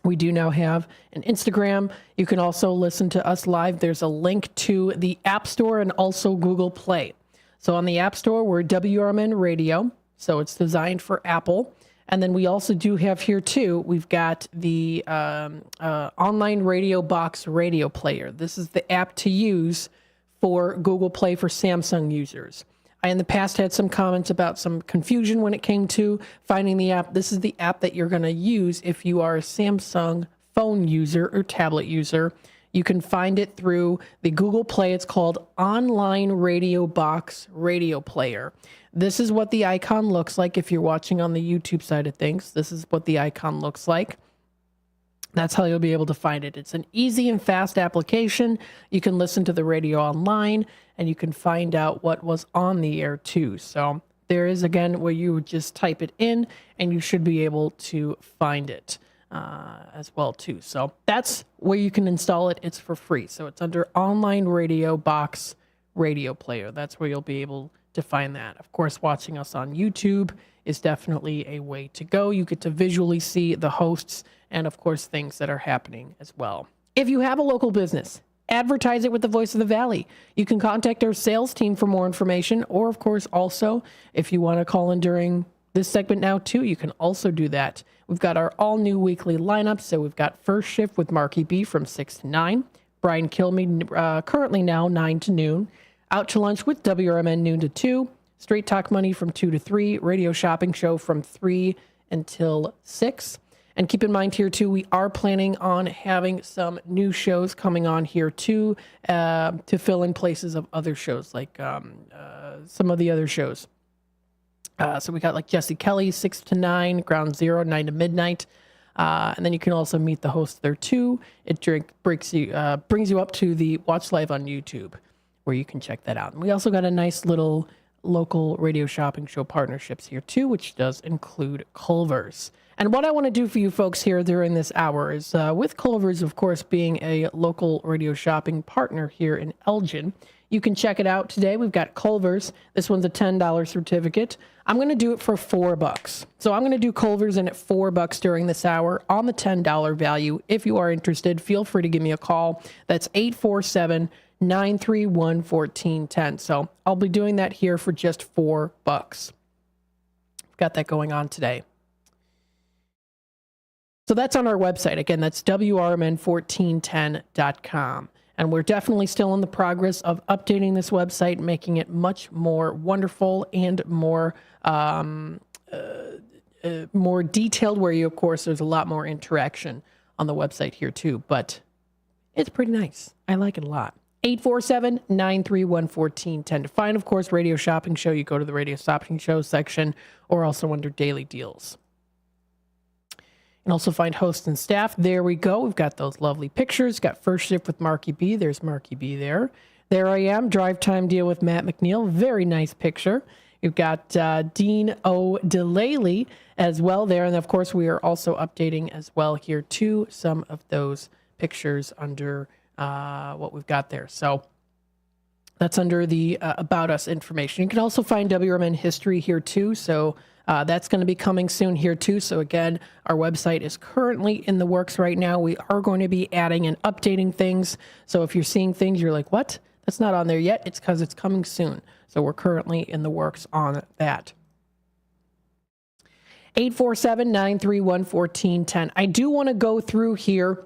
[SPEAKER 5] we do now have an Instagram. You can also listen to us live. There's a link to the App Store and also Google Play. So on the App Store, we're Wrmn Radio, so it's designed for Apple. And then we also do have here, too, we've got the online radio box radio player. This is the app to use for Google Play for Samsung users. I, in the past, had some comments about some confusion when it came to finding the app. This is the app that you're going to use if you are a Samsung phone user or tablet user. You can find it through the Google Play. It's called Online Radio Box Radio Player. This is what the icon looks like if you're watching on the YouTube side of things. This is what the icon looks like. That's how you'll be able to find it. It's an easy and fast application. You can listen to the radio online, and you can find out what was on the air, too. So there is, again, where you would just type it in, and you should be able to find it as well, too. So that's where you can install it. It's for free. So it's under Online Radio Box Radio Player. That's where you'll be able to find that. Of course, watching us on YouTube is definitely a way to go. You get to visually see the hosts and, of course, things that are happening as well. If you have a local business, advertise it with the Voice of the Valley. You can contact our sales team for more information, or, of course, also, if you want to call in during this segment now, too, you can also do that. We've got our all-new weekly lineup, so we've got First Shift with Marky B from 6 to 9, Brian Kilmeade currently now 9 to noon, Out to Lunch with WRMN noon to 2, Straight Talk Money from 2 to 3, Radio Shopping Show from 3 until 6. And keep in mind here, too, we are planning on having some new shows coming on here, too, to fill in places of other shows, like some of the other shows. So we got like Jesse Kelly, 6 to 9, Ground Zero, 9 to midnight. And then you can also meet the host there, too. It brings you up to the Watch Live on YouTube, where you can check that out. And we also got a nice little local radio shopping show partnerships here, too, which does include Culver's. And what I want to do for you folks here during this hour is, with Culver's, of course, being a local radio shopping partner here in Elgin, you can check it out today. We've got Culver's. This one's a $10 certificate. I'm going to do it for $4. So I'm going to do Culver's in at $4 during this hour on the $10 value. If you are interested, feel free to give me a call. That's 847-931-1410. So I'll be doing that here for just $4. Got that going on today. So that's on our website. Again, that's WRMN1410.com. And we're definitely still in the progress of updating this website, making it much more wonderful and more more detailed, where you, of course, there's a lot more interaction on the website here, too. But it's pretty nice. I like it a lot. 847-931-1410. To find, of course, Radio Shopping Show, you go to the Radio Shopping Show section, or also under Daily Deals. And also find hosts and staff. There we go. We've got those lovely pictures. Got First Shift with Marky B. There's Marky B there. There I am. Drive Time Deal with Matt McNeil. Very nice picture. You've got Dean O'Delaney as well there. And, of course, we are also updating as well here, too, some of those pictures under what we've got there. So that's under the About Us information. You can also find WRMN history here, too. So that's going to be coming soon here, too. So, again, our website is currently in the works right now. We are going to be adding and updating things. So if you're seeing things, you're like, what? That's not on there yet. It's because it's coming soon. So we're currently in the works on that. 847-931-1410. I do want to go through here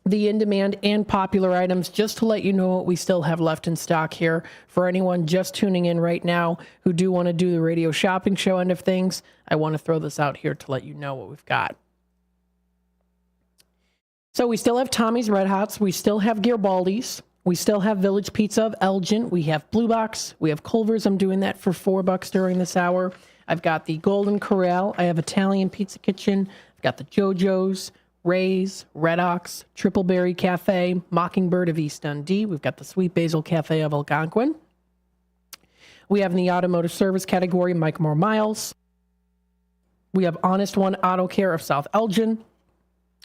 [SPEAKER 5] the in-demand and popular items just to let you know what we still have left in stock here. For anyone just tuning in right now who do want to do the Radio Shopping Show end of things, I want to throw this out here to let you know what we've got. So we still have Tommy's Red Hots. We still have Garibaldi's. We still have Village Pizza of Elgin. We have Blue Box. We have Culver's. I'm doing that for $4 during this hour. I've got the Golden Corral. I have Italian Pizza Kitchen. I've got the JoJo's, Ray's, Red Ox, Triple Berry Cafe, Mockingbird of East Dundee. We've got the Sweet Basil Cafe of Algonquin. We have in the automotive service category, Mike Moore Miles. We have Honest One Auto Care of South Elgin.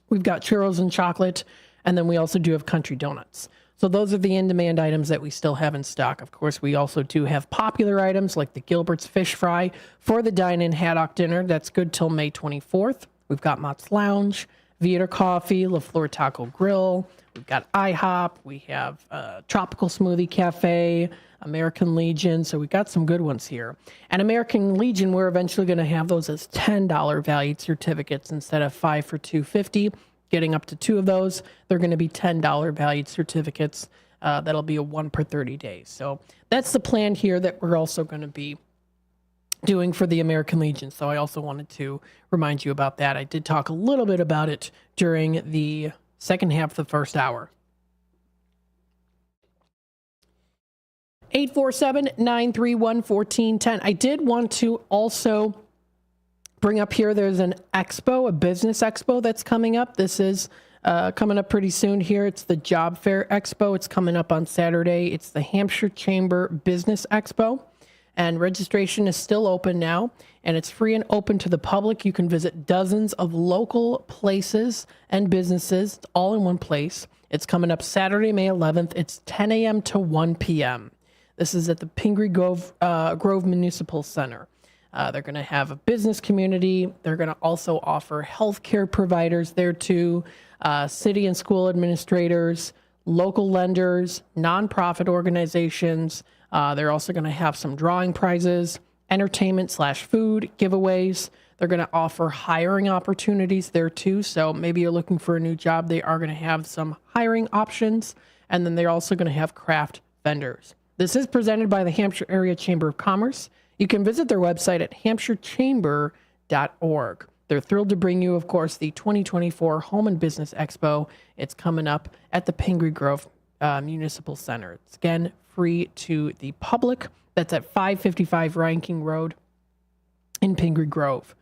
[SPEAKER 5] We've got Churros and Chocolate. And then we also do have Country Donuts. So those are the in-demand items that we still have in stock. Of course, we also do have popular items like the Gilbert's Fish Fry for the dine-in haddock dinner. That's good till May 24th. We've got Mott's Lounge, Vieta Coffee, La Flor Taco Grill. We've got IHOP. We have Tropical Smoothie Cafe, American Legion. So we got some good ones here. And American Legion, we're eventually going to have those as $10 valued certificates instead of 5 for $2.50. Getting up to 2 of those, they're going to be $10 valued certificates. That'll be a 1 per 30 days. So that's the plan here that we're also going to be doing for the American Legion. So I also wanted to remind you about that. I did talk a little bit about it during the second half of the first hour. 847-931-1410. I did want to also bring up here, there's an expo, a business expo that's coming up. This is coming up pretty soon here. It's the Job Fair Expo. It's coming up on Saturday. It's the Hampshire Chamber Business Expo. And registration is still open now, and it's free and open to the public. You can visit dozens of local places and businesses all in one place. It's coming up Saturday, May 11th. It's 10 a.m. to 1 p.m. This is at the Pingree Grove Municipal Center. They're going to have a business community. They're going to also offer healthcare providers there too, city and school administrators, local lenders, nonprofit organizations. They're also going to have some drawing prizes, entertainment/food giveaways. They're going to offer hiring opportunities there too. So maybe you're looking for a new job. They are going to have some hiring options. And then they're also going to have craft vendors. This is presented by the Hampshire Area Chamber of Commerce. You can visit their website at hampshirechamber.org. They're thrilled to bring you, of course, the 2024 Home and Business Expo. It's coming up at the Pingree Grove Municipal Center. It's, again, free to the public. That's at 555 Ryan King Road in Pingree Grove.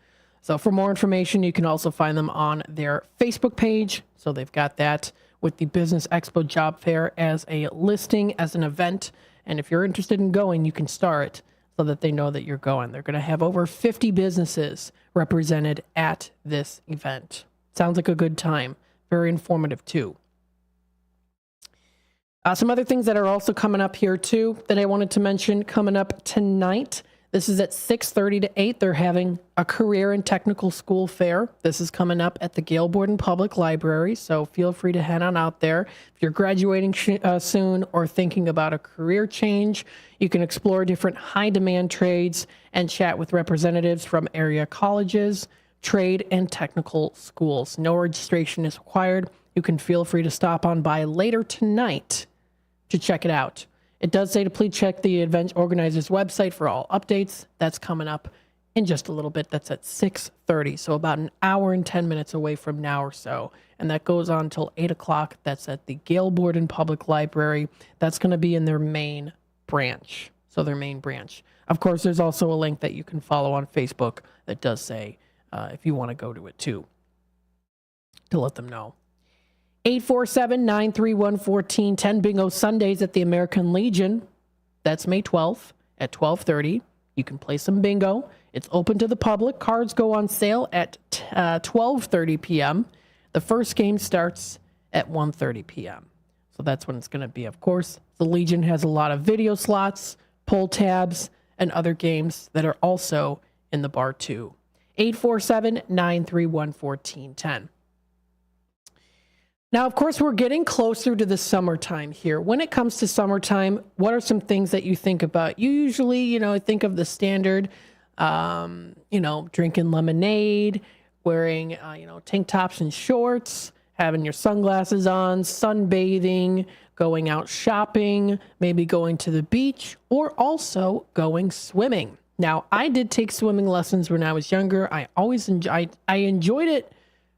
[SPEAKER 5] So for more information, you can also find them on their Facebook page. So they've got that with the Business Expo Job Fair as a listing, as an event. And if you're interested in going, you can start so that they know that you're going. They're going to have over 50 businesses represented at this event. Sounds like a good time. Very informative, too. Some other things that are also coming up here, too, that I wanted to mention coming up tonight. This is at 6:30 to 8. They're having a career and technical school fair. This is coming up at the Gale Borden Public Library, so feel free to head on out there. If you're graduating soon or thinking about a career change, you can explore different high-demand trades and chat with representatives from area colleges, trade, and technical schools. No registration is required. You can feel free to stop on by later tonight to check it out. It does say to please check the event organizer's website for all updates. That's coming up in just a little bit. That's at 6:30, so about an hour and 10 minutes away from now or so. And that goes on until 8 o'clock. That's at the Gale Borden Public Library. That's going to be in their main branch. So their main branch. Of course, there's also a link that you can follow on Facebook that does say if you want to go to it too, to let them know. 847-931-1410. Bingo Sundays at the American Legion. That's May 12th at 12:30. You can play some bingo. It's open to the public. Cards go on sale at 12:30 p.m. The first game starts at 1:30 p.m. So that's when it's going to be. Of course, the Legion has a lot of video slots, pull tabs, and other games that are also in the bar too. 847-931-1410. Now, of course, we're getting closer to the summertime here. When it comes to summertime, what are some things that you think about? You usually, think of the standard, drinking lemonade, wearing, tank tops and shorts, having your sunglasses on, sunbathing, going out shopping, maybe going to the beach, or also going swimming. Now, I did take swimming lessons when I was younger. I enjoyed it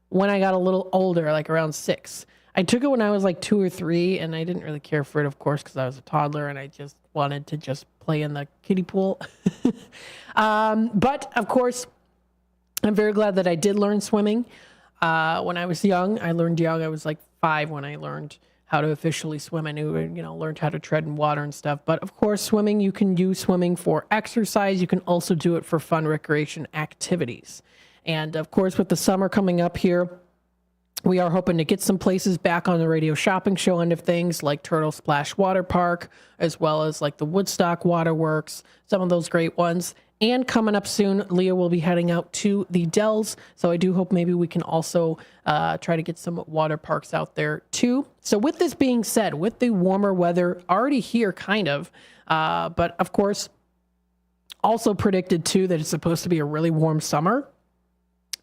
[SPEAKER 5] when I got a little older, like around 6. I took it when I was like 2 or 3, and I didn't really care for it, of course, because I was a toddler and I just wanted to just play in the kiddie pool. But, of course, I'm very glad that I did learn swimming. When I was young, I was like 5 when I learned how to officially swim. I knew, learned how to tread in water and stuff. But of course, swimming, you can use swimming for exercise. You can also do it for fun recreation activities. And of course, with the summer coming up here, we are hoping to get some places back on the radio shopping show end of things, like Turtle Splash Water Park, as well as like the Woodstock Waterworks, some of those great ones. And coming up soon, Leah will be heading out to the Dells. So I do hope maybe we can also try to get some water parks out there too. So with this being said, with the warmer weather already here kind of, but of course, also predicted too that it's supposed to be a really warm summer,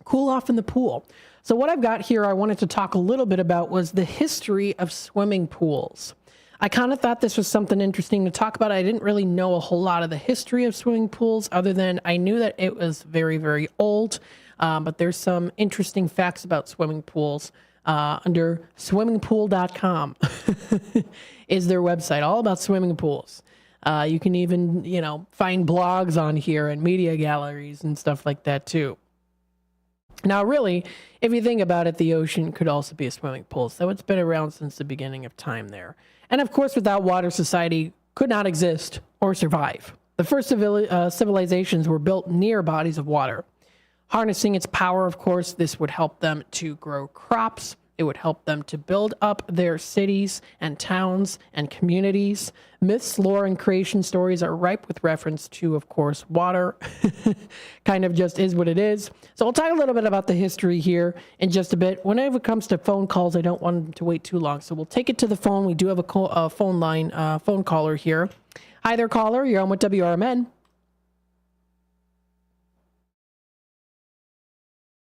[SPEAKER 5] cool off in the pool. So what I've got here I wanted to talk a little bit about was the history of swimming pools. I kind of thought this was something interesting to talk about. I didn't really know a whole lot of the history of swimming pools other than I knew that it was very, very old. But there's some interesting facts about swimming pools under swimmingpool.com is their website, all about swimming pools. You can even, find blogs on here and media galleries and stuff like that too. Now, really, if you think about it, the ocean could also be a swimming pool. So it's been around since the beginning of time there. And of course, without water, society could not exist or survive. The first civilizations were built near bodies of water. Harnessing its power, of course, this would help them to grow crops. It would help them to build up their cities and towns and communities. Myths, lore, and creation stories are ripe with reference to, of course, water. Kind of just is what it is. So we'll talk a little bit about the history here in just a bit. Whenever it comes to phone calls, I don't want them to wait too long. So we'll take it to the phone. We do have a phone line, phone caller here. Hi there, caller. You're on with WRMN.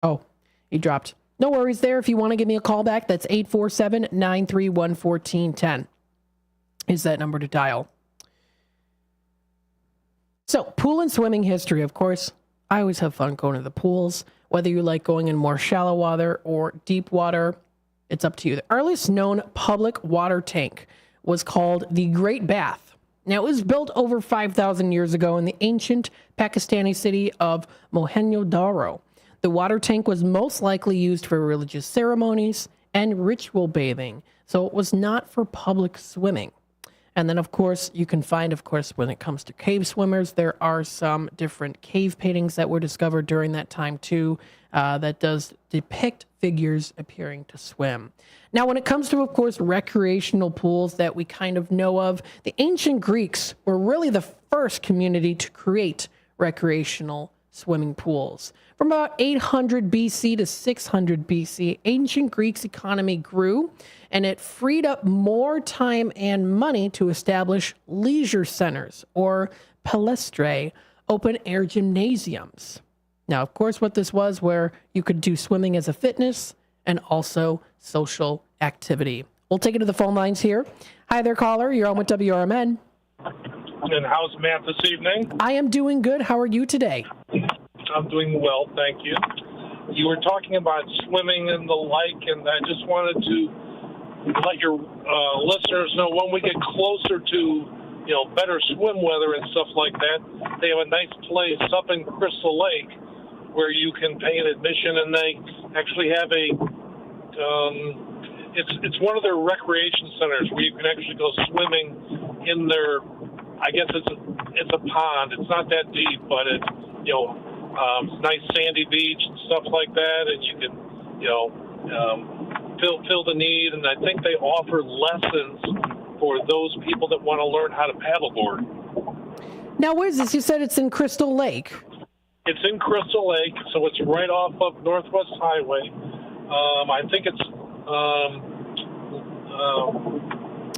[SPEAKER 5] Oh, he dropped. No worries there. If you want to give me a call back, that's 847-931-1410 is that number to dial. So, pool and swimming history, of course. I always have fun going to the pools. Whether you like going in more shallow water or deep water, it's up to you. The earliest known public water tank was called the Great Bath. Now, it was built over 5,000 years ago in the ancient Pakistani city of Mohenjo-Daro. The water tank was most likely used for religious ceremonies and ritual bathing, so it was not for public swimming. And then, of course, you can find, of course, when it comes to cave swimmers, there are some different cave paintings that were discovered during that time, too, that does depict figures appearing to swim. Now, when it comes to, of course, recreational pools that we kind of know of, the ancient Greeks were really the first community to create recreational swimming pools. From about 800 BC to 600 BC, ancient Greece's economy grew, and it freed up more time and money to establish leisure centers, or palaestrae, open-air gymnasiums. Now, of course, what this was, where you could do swimming as a fitness and also social activity. We'll take it to the phone lines here. Hi there, caller. You're on with WRMN.
[SPEAKER 6] And how's Matt this evening?
[SPEAKER 5] I am doing good. How are you today?
[SPEAKER 6] I'm doing well, thank you. You were talking about swimming and the like, and I just wanted to let your listeners know when we get closer to, better swim weather and stuff like that, they have a nice place up in Crystal Lake where you can pay an admission, and they actually have it's one of their recreation centers where you can actually go swimming in their, I guess it's a pond. It's not that deep, but it's, nice sandy beach and stuff like that, and you can, fill the need. And I think they offer lessons for those people that want to learn how to paddleboard.
[SPEAKER 5] Now, where's this? You said it's in Crystal Lake.
[SPEAKER 6] It's in Crystal Lake, so it's right off of Northwest Highway. I think it's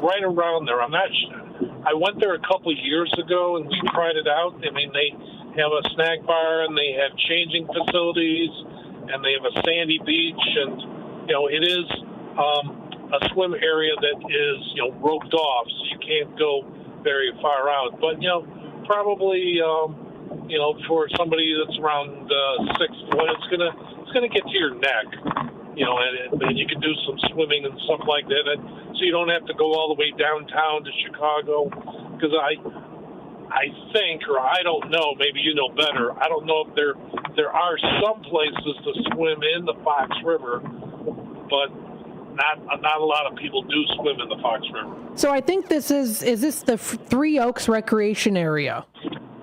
[SPEAKER 6] right around there. I'm not sure. I went there a couple of years ago, and we tried it out. I mean, they have a snack bar, and they have changing facilities, and they have a sandy beach, and it is a swim area that is roped off, so you can't go very far out. But probably for somebody that's around 6 foot, it's gonna get to your neck, and you can do some swimming and stuff like that, so you don't have to go all the way downtown to Chicago, because I think, or I don't know, maybe you know better, I don't know if there are some places to swim in the Fox River, but not a lot of people do swim in the Fox River.
[SPEAKER 5] So I think is this the Three Oaks Recreation Area?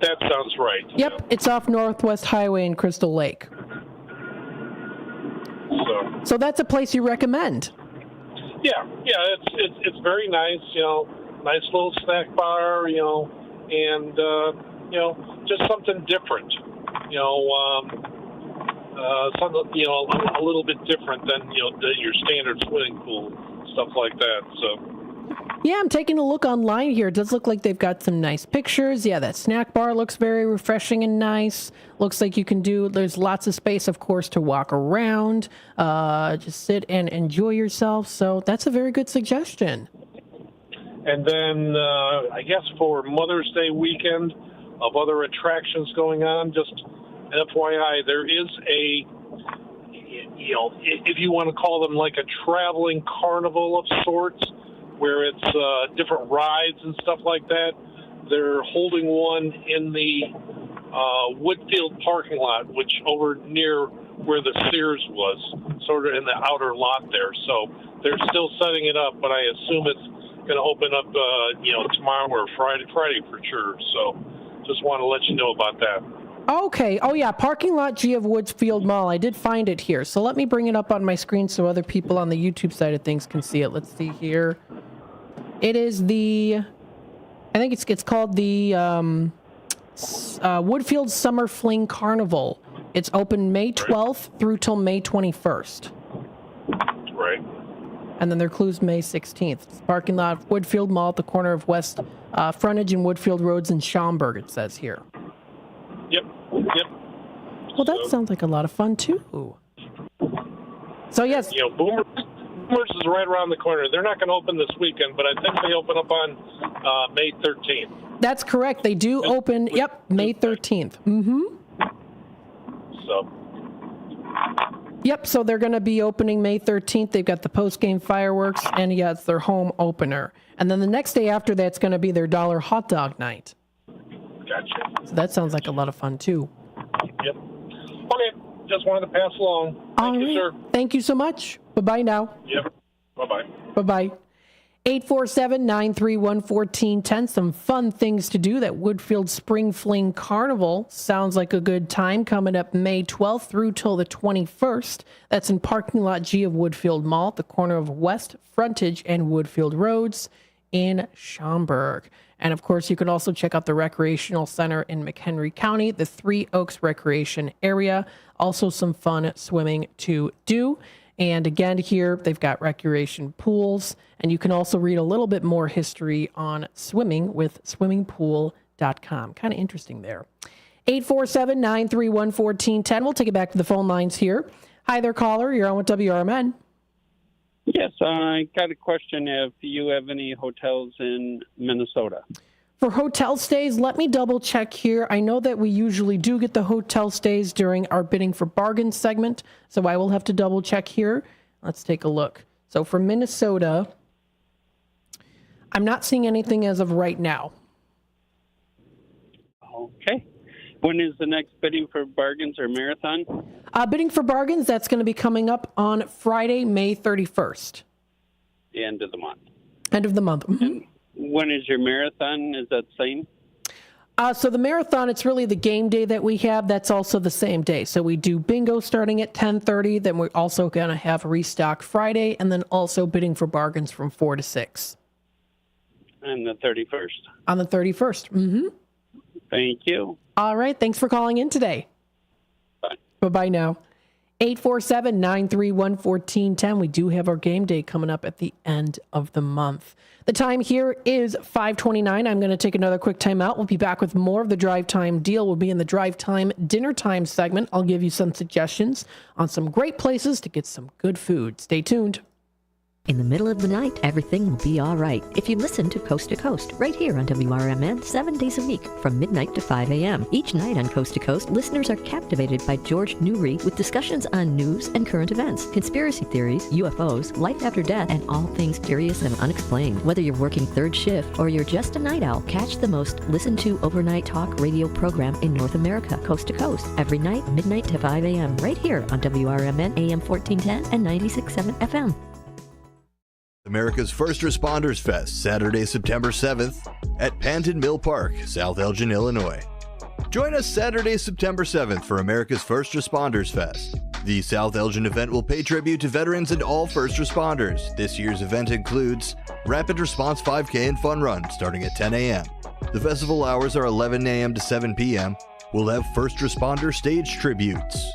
[SPEAKER 6] That sounds right.
[SPEAKER 5] Yep, it's off Northwest Highway in Crystal Lake. So that's a place you recommend?
[SPEAKER 6] Yeah, it's very nice, nice little snack bar, and just something different, something a little bit different than your standard swimming pool, stuff like that. So.
[SPEAKER 5] Yeah, I'm taking a look online here. It does look like they've got some nice pictures. Yeah, that snack bar looks very refreshing and nice. Looks like there's lots of space, of course, to walk around, just sit and enjoy yourself. So that's a very good suggestion.
[SPEAKER 6] And then I guess for Mother's Day weekend of other attractions going on, just an FYI, there is if you want to call them like a traveling carnival of sorts, where it's different rides and stuff like that. They're holding one in the Woodfield parking lot, which over near where the Sears was, sort of in the outer lot there. So they're still setting it up, but I assume it's going to open up, tomorrow or Friday for sure. So just want to let you know about that.
[SPEAKER 5] Okay. Oh, yeah. Parking lot G of Woodfield Mall. I did find it here. So let me bring it up on my screen so other people on the YouTube side of things can see it. Let's see here. It is I think it's called the Woodfield Summer Fling Carnival. It's open May 12th through till May 21st.
[SPEAKER 6] Right.
[SPEAKER 5] And then they're closed May 16th. It's parking lot of Woodfield Mall at the corner of West Frontage and Woodfield Roads in Schaumburg, it says here.
[SPEAKER 6] Yep.
[SPEAKER 5] Well, that sounds like a lot of fun, too. So, yes.
[SPEAKER 6] Boomers is right around the corner. They're not going to open this weekend, but I think they open up on May 13th.
[SPEAKER 5] That's correct. They do open, May 13th. Mm-hmm.
[SPEAKER 6] So.
[SPEAKER 5] Yep, so they're going to be opening May 13th. They've got the post-game fireworks, and, it's their home opener. And then the next day after that's going to be their $1 hot dog night.
[SPEAKER 6] Gotcha.
[SPEAKER 5] So that sounds like a lot of fun, too.
[SPEAKER 6] Yep. Okay, just wanted to pass along. Thank you, sir.
[SPEAKER 5] Thank you so much. Bye-bye now.
[SPEAKER 6] Yep. Bye-bye.
[SPEAKER 5] Bye-bye. 847-931-1410. Some fun things to do. That Woodfield Spring Fling Carnival sounds like a good time. Coming up May 12th through till the 21st. That's in parking lot G of Woodfield Mall at the corner of West Frontage and Woodfield Roads in Schaumburg. And, of course, you can also check out the Recreational Center in McHenry County, the Three Oaks Recreation Area. Also some fun swimming to do. And, again, here they've got recreation pools. And you can also read a little bit more history on swimming with swimmingpool.com. Kind of interesting there. 847-931-1410. We'll take it back to the phone lines here. Hi there, caller. You're on with WRMN.
[SPEAKER 4] Yes, I got a question if you have any hotels in Minnesota.
[SPEAKER 5] For hotel stays, let me double check here. I know that we usually do get the hotel stays during our bidding for bargains segment, so I will have to double check here. Let's take a look. So for Minnesota, I'm not seeing anything as of right now.
[SPEAKER 4] Okay. When is the next bidding for bargains or marathon?
[SPEAKER 5] Bidding for bargains, that's going to be coming up on Friday, May 31st.
[SPEAKER 4] The end of the month.
[SPEAKER 5] End of the month. Mm-hmm.
[SPEAKER 4] And when is your marathon? Is that same?
[SPEAKER 5] So the marathon, it's really the game day that we have. That's also the same day. So we do bingo starting at 10:30. Then we're also going to have Restock Friday, and then also bidding for bargains from 4 to 6.
[SPEAKER 4] On the 31st.
[SPEAKER 5] On the 31st. Mm-hmm.
[SPEAKER 4] Thank you.
[SPEAKER 5] All right. Thanks for calling in today.
[SPEAKER 4] Bye.
[SPEAKER 5] Bye-bye now. 847-931-1410. We do have our game day coming up at the end of the month. The time here is 5:29. I'm going to take another quick time out. We'll be back with more of the Drive Time deal. We'll be in the Drive Time Dinner Time segment. I'll give you some suggestions on some great places to get some good food. Stay tuned.
[SPEAKER 15] In the middle of the night, everything will be all right if you listen to Coast, right here on WRMN 7 days a week from midnight to 5 a.m. Each night on Coast to Coast, listeners are captivated by George Newry with discussions on news and current events, conspiracy theories, UFOs, life after death, and all things curious and unexplained. Whether you're working third shift or you're just a night owl, catch the most listened to overnight talk radio program in North America, Coast to Coast, every night, midnight to 5 a.m. right here on WRMN AM 1410 and 96.7 FM.
[SPEAKER 19] America's First Responders Fest, Saturday, September 7th at Panton Mill Park, South Elgin, Illinois. Join us Saturday, September 7th for America's First Responders Fest. The South Elgin event will pay tribute to veterans and all first responders. This year's event includes Rapid Response 5K and Fun Run starting at 10 a.m. The festival hours are 11 a.m. to 7 p.m. We'll have first responder stage tributes.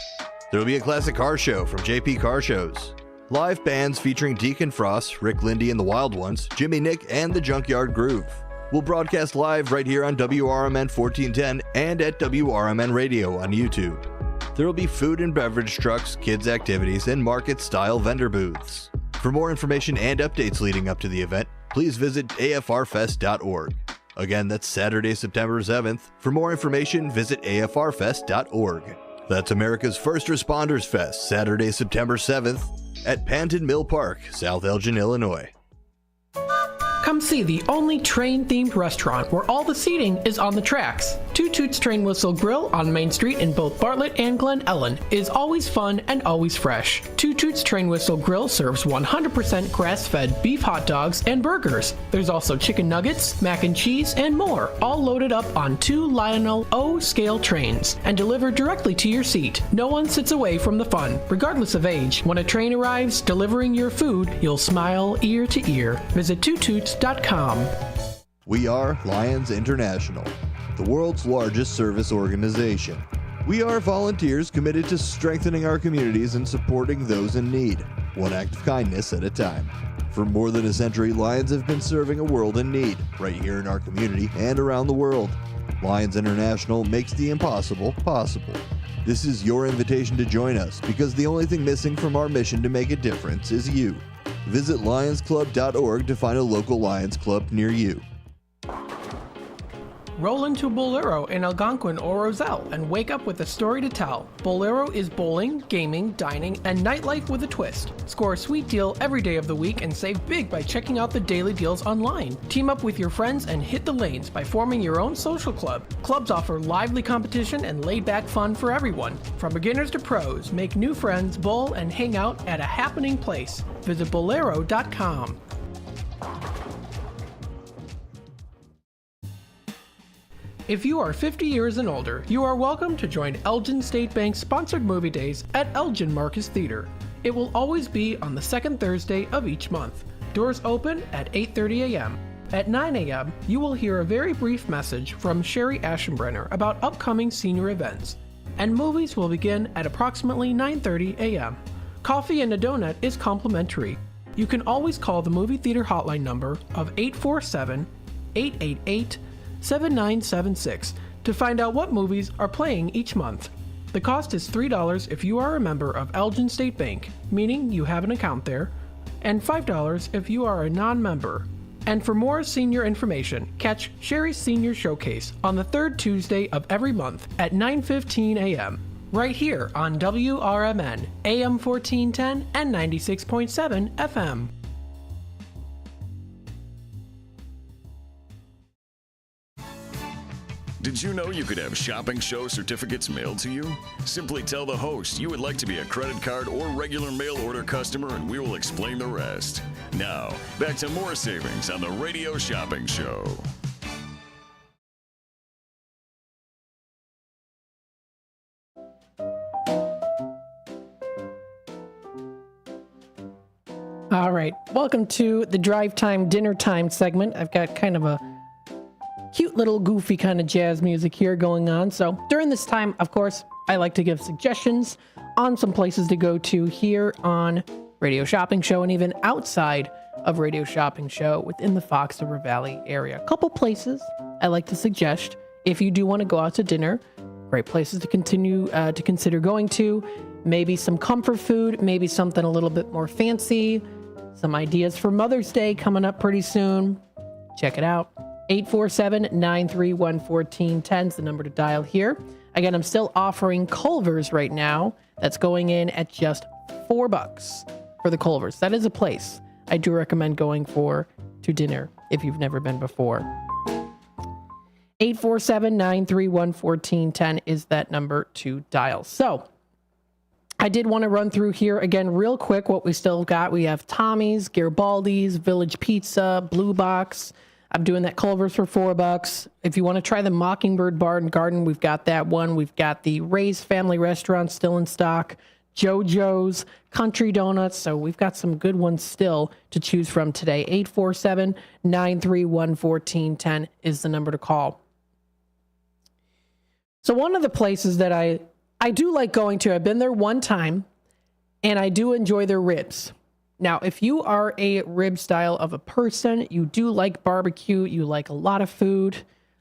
[SPEAKER 19] There will be a classic car show from JP Car Shows. Live bands featuring Deacon Frost, Rick Lindy and the Wild Ones, Jimmy Nick, and the Junkyard Groove. We'll broadcast live right here on WRMN 1410 and at WRMN Radio on YouTube. There will be food and beverage trucks, kids' activities, and market-style vendor booths. For more information and updates leading up to the event, please visit afrfest.org. Again, that's Saturday, September 7th. For more information, visit afrfest.org. That's America's First Responders Fest, Saturday, September 7th. At Panton Mill Park, South Elgin, Illinois.
[SPEAKER 5] Come see the only train-themed restaurant where all the seating is on the tracks. Two Toots Train Whistle Grill on Main Street in both Bartlett and Glen Ellen is always fun and always fresh. Two Toots Train Whistle Grill serves 100% grass-fed beef hot dogs and burgers. There's also chicken nuggets, mac and cheese, and more, all loaded up on 2 Lionel O-scale trains and delivered directly to your seat. No one sits away from the fun, regardless of age. When a train arrives delivering your food, you'll smile ear to ear. Visit twotoots.com.
[SPEAKER 19] We are Lions International, the world's largest service organization. We are volunteers committed to strengthening our communities and supporting those in need, one act of kindness at a time. For more than a century, Lions have been serving a world in need, right here in our community and around the world. Lions International makes the impossible possible. This is your invitation to join us, because the only thing missing from our mission to make a difference is you. Visit lionsclub.org to find a local Lions Club near you.
[SPEAKER 5] Roll into Bolero in Algonquin or Roselle and wake up with a story to tell. Bolero is bowling, gaming, dining, and nightlife with a twist. Score a sweet deal every day of the week and save big by checking out the daily deals online. Team up with your friends and hit the lanes by forming your own social club. Clubs offer lively competition and laid-back fun for everyone. From beginners to pros, make new friends, bowl, and hang out at a happening place. Visit bolero.com. If you are 50 years and older, you are welcome to join Elgin State Bank's sponsored movie days at Elgin Marcus Theater. It will always be on the second Thursday of each month. Doors open at 8:30 a.m. At 9 a.m., you will hear a very brief message from Sherry Aschenbrenner about upcoming senior events, and movies will begin at approximately 9:30 a.m. Coffee and a donut is complimentary. You can always call the movie theater hotline number of 847-888-7976 to find out what movies are playing each month. The cost is $3 if you are a member of Elgin State Bank, meaning you have an account there, and $5 if you are a non-member. And for more senior information, catch Sherry's Senior Showcase on the third Tuesday of every month at 9:15 a.m. right here on WRMN, AM 1410 and 96.7 FM.
[SPEAKER 1] Did you know you could have shopping show certificates mailed to you? Simply tell the host you would like to be a credit card or regular mail order customer and we will explain the rest. Now, back to more savings on the Radio Shopping Show.
[SPEAKER 5] All right, welcome to the Drive Time Dinner Time segment. I've got kind of a cute little goofy kind of jazz music here going on. So during this time, of course, I like to give suggestions on some places to go to here on Radio Shopping Show and even outside of Radio Shopping Show within the Fox River Valley area. A couple places I like to suggest if you do want to go out to dinner. Great places to continue to consider going to. Maybe some comfort food, maybe something a little bit more fancy. Some ideas for Mother's Day coming up pretty soon. Check it out. 847-931-1410 is the number to dial here. Again, I'm still offering Culver's right now. That's going in at just $4 for the Culver's. That is a place I do recommend going to dinner if you've never been before. 847-931-1410 is that number to dial. So I did want to run through here again real quick what we still got. We have Tommy's, Garibaldi's, Village Pizza, Blue Box. I'm doing that Culver's for $4. If you want to try the Mockingbird Bar and Garden, we've got that one. We've got the Ray's Family Restaurant still in stock. JoJo's, Country Donuts. So we've got some good ones still to choose from today. 847-931-1410 is the number to call. So one of the places that I do like going to, I've been there one time, and I do enjoy their ribs. Now, if you are a rib style of a person, you do like barbecue, you like a lot of food,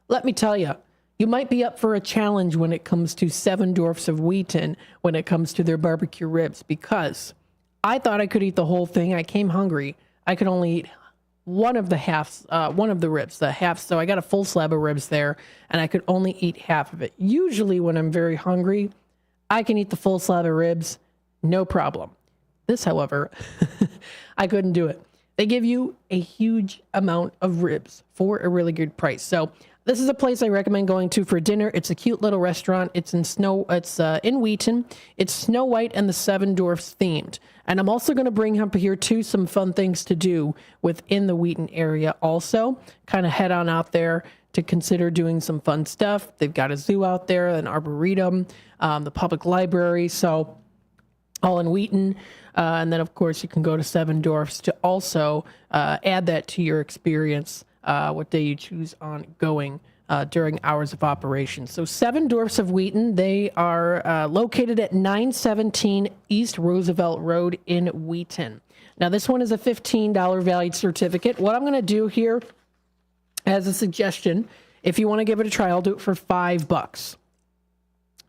[SPEAKER 5] let me tell you, you might be up for a challenge when it comes to Seven Dwarfs of Wheaton, when it comes to their barbecue ribs, because I thought I could eat the whole thing. I came hungry. I could only eat one of the ribs, the half. So I got a full slab of ribs there, and I could only eat half of it. Usually when I'm very hungry, I can eat the full slab of ribs, no problem. This, however, I couldn't do it. They give you a huge amount of ribs for a really good price. So this is a place I recommend going to for dinner. It's a cute little restaurant. It's in Wheaton. It's Snow White and the Seven Dwarfs themed. And I'm also going to bring up here too some fun things to do within the Wheaton area also. Kind of head on out there to consider doing some fun stuff. They've got a zoo out there, an arboretum, the public library. So all in Wheaton. And then, of course, you can go to Seven Dwarfs to also add that to your experience, what day you choose on going during hours of operation. So Seven Dwarfs of Wheaton, they are located at 917 East Roosevelt Road in Wheaton. Now, this one is a $15 valued certificate. What I'm going to do here as a suggestion, if you want to give it a try, I'll do it for $5.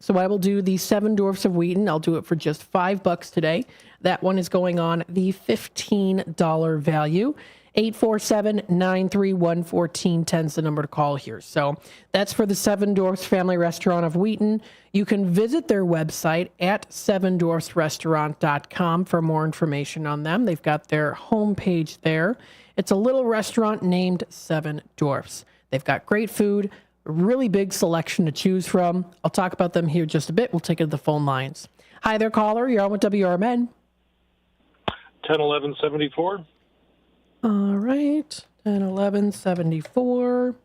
[SPEAKER 5] So I will do the Seven Dwarfs of Wheaton. I'll do it for just $5 today. That one is going on the $15 value. 847-931-1410 is the number to call here. So that's for the Seven Dwarfs Family Restaurant of Wheaton. You can visit their website at sevendwarfsrestaurant.com for more information on them. They've got their homepage there. It's a little restaurant named Seven Dwarfs. They've got great food, a really big selection to choose from. I'll talk about them here just a bit. We'll take it to the phone lines. Hi there, caller. You're on with Wrmn.
[SPEAKER 6] 10-11-74.
[SPEAKER 5] All right, 10-11-74.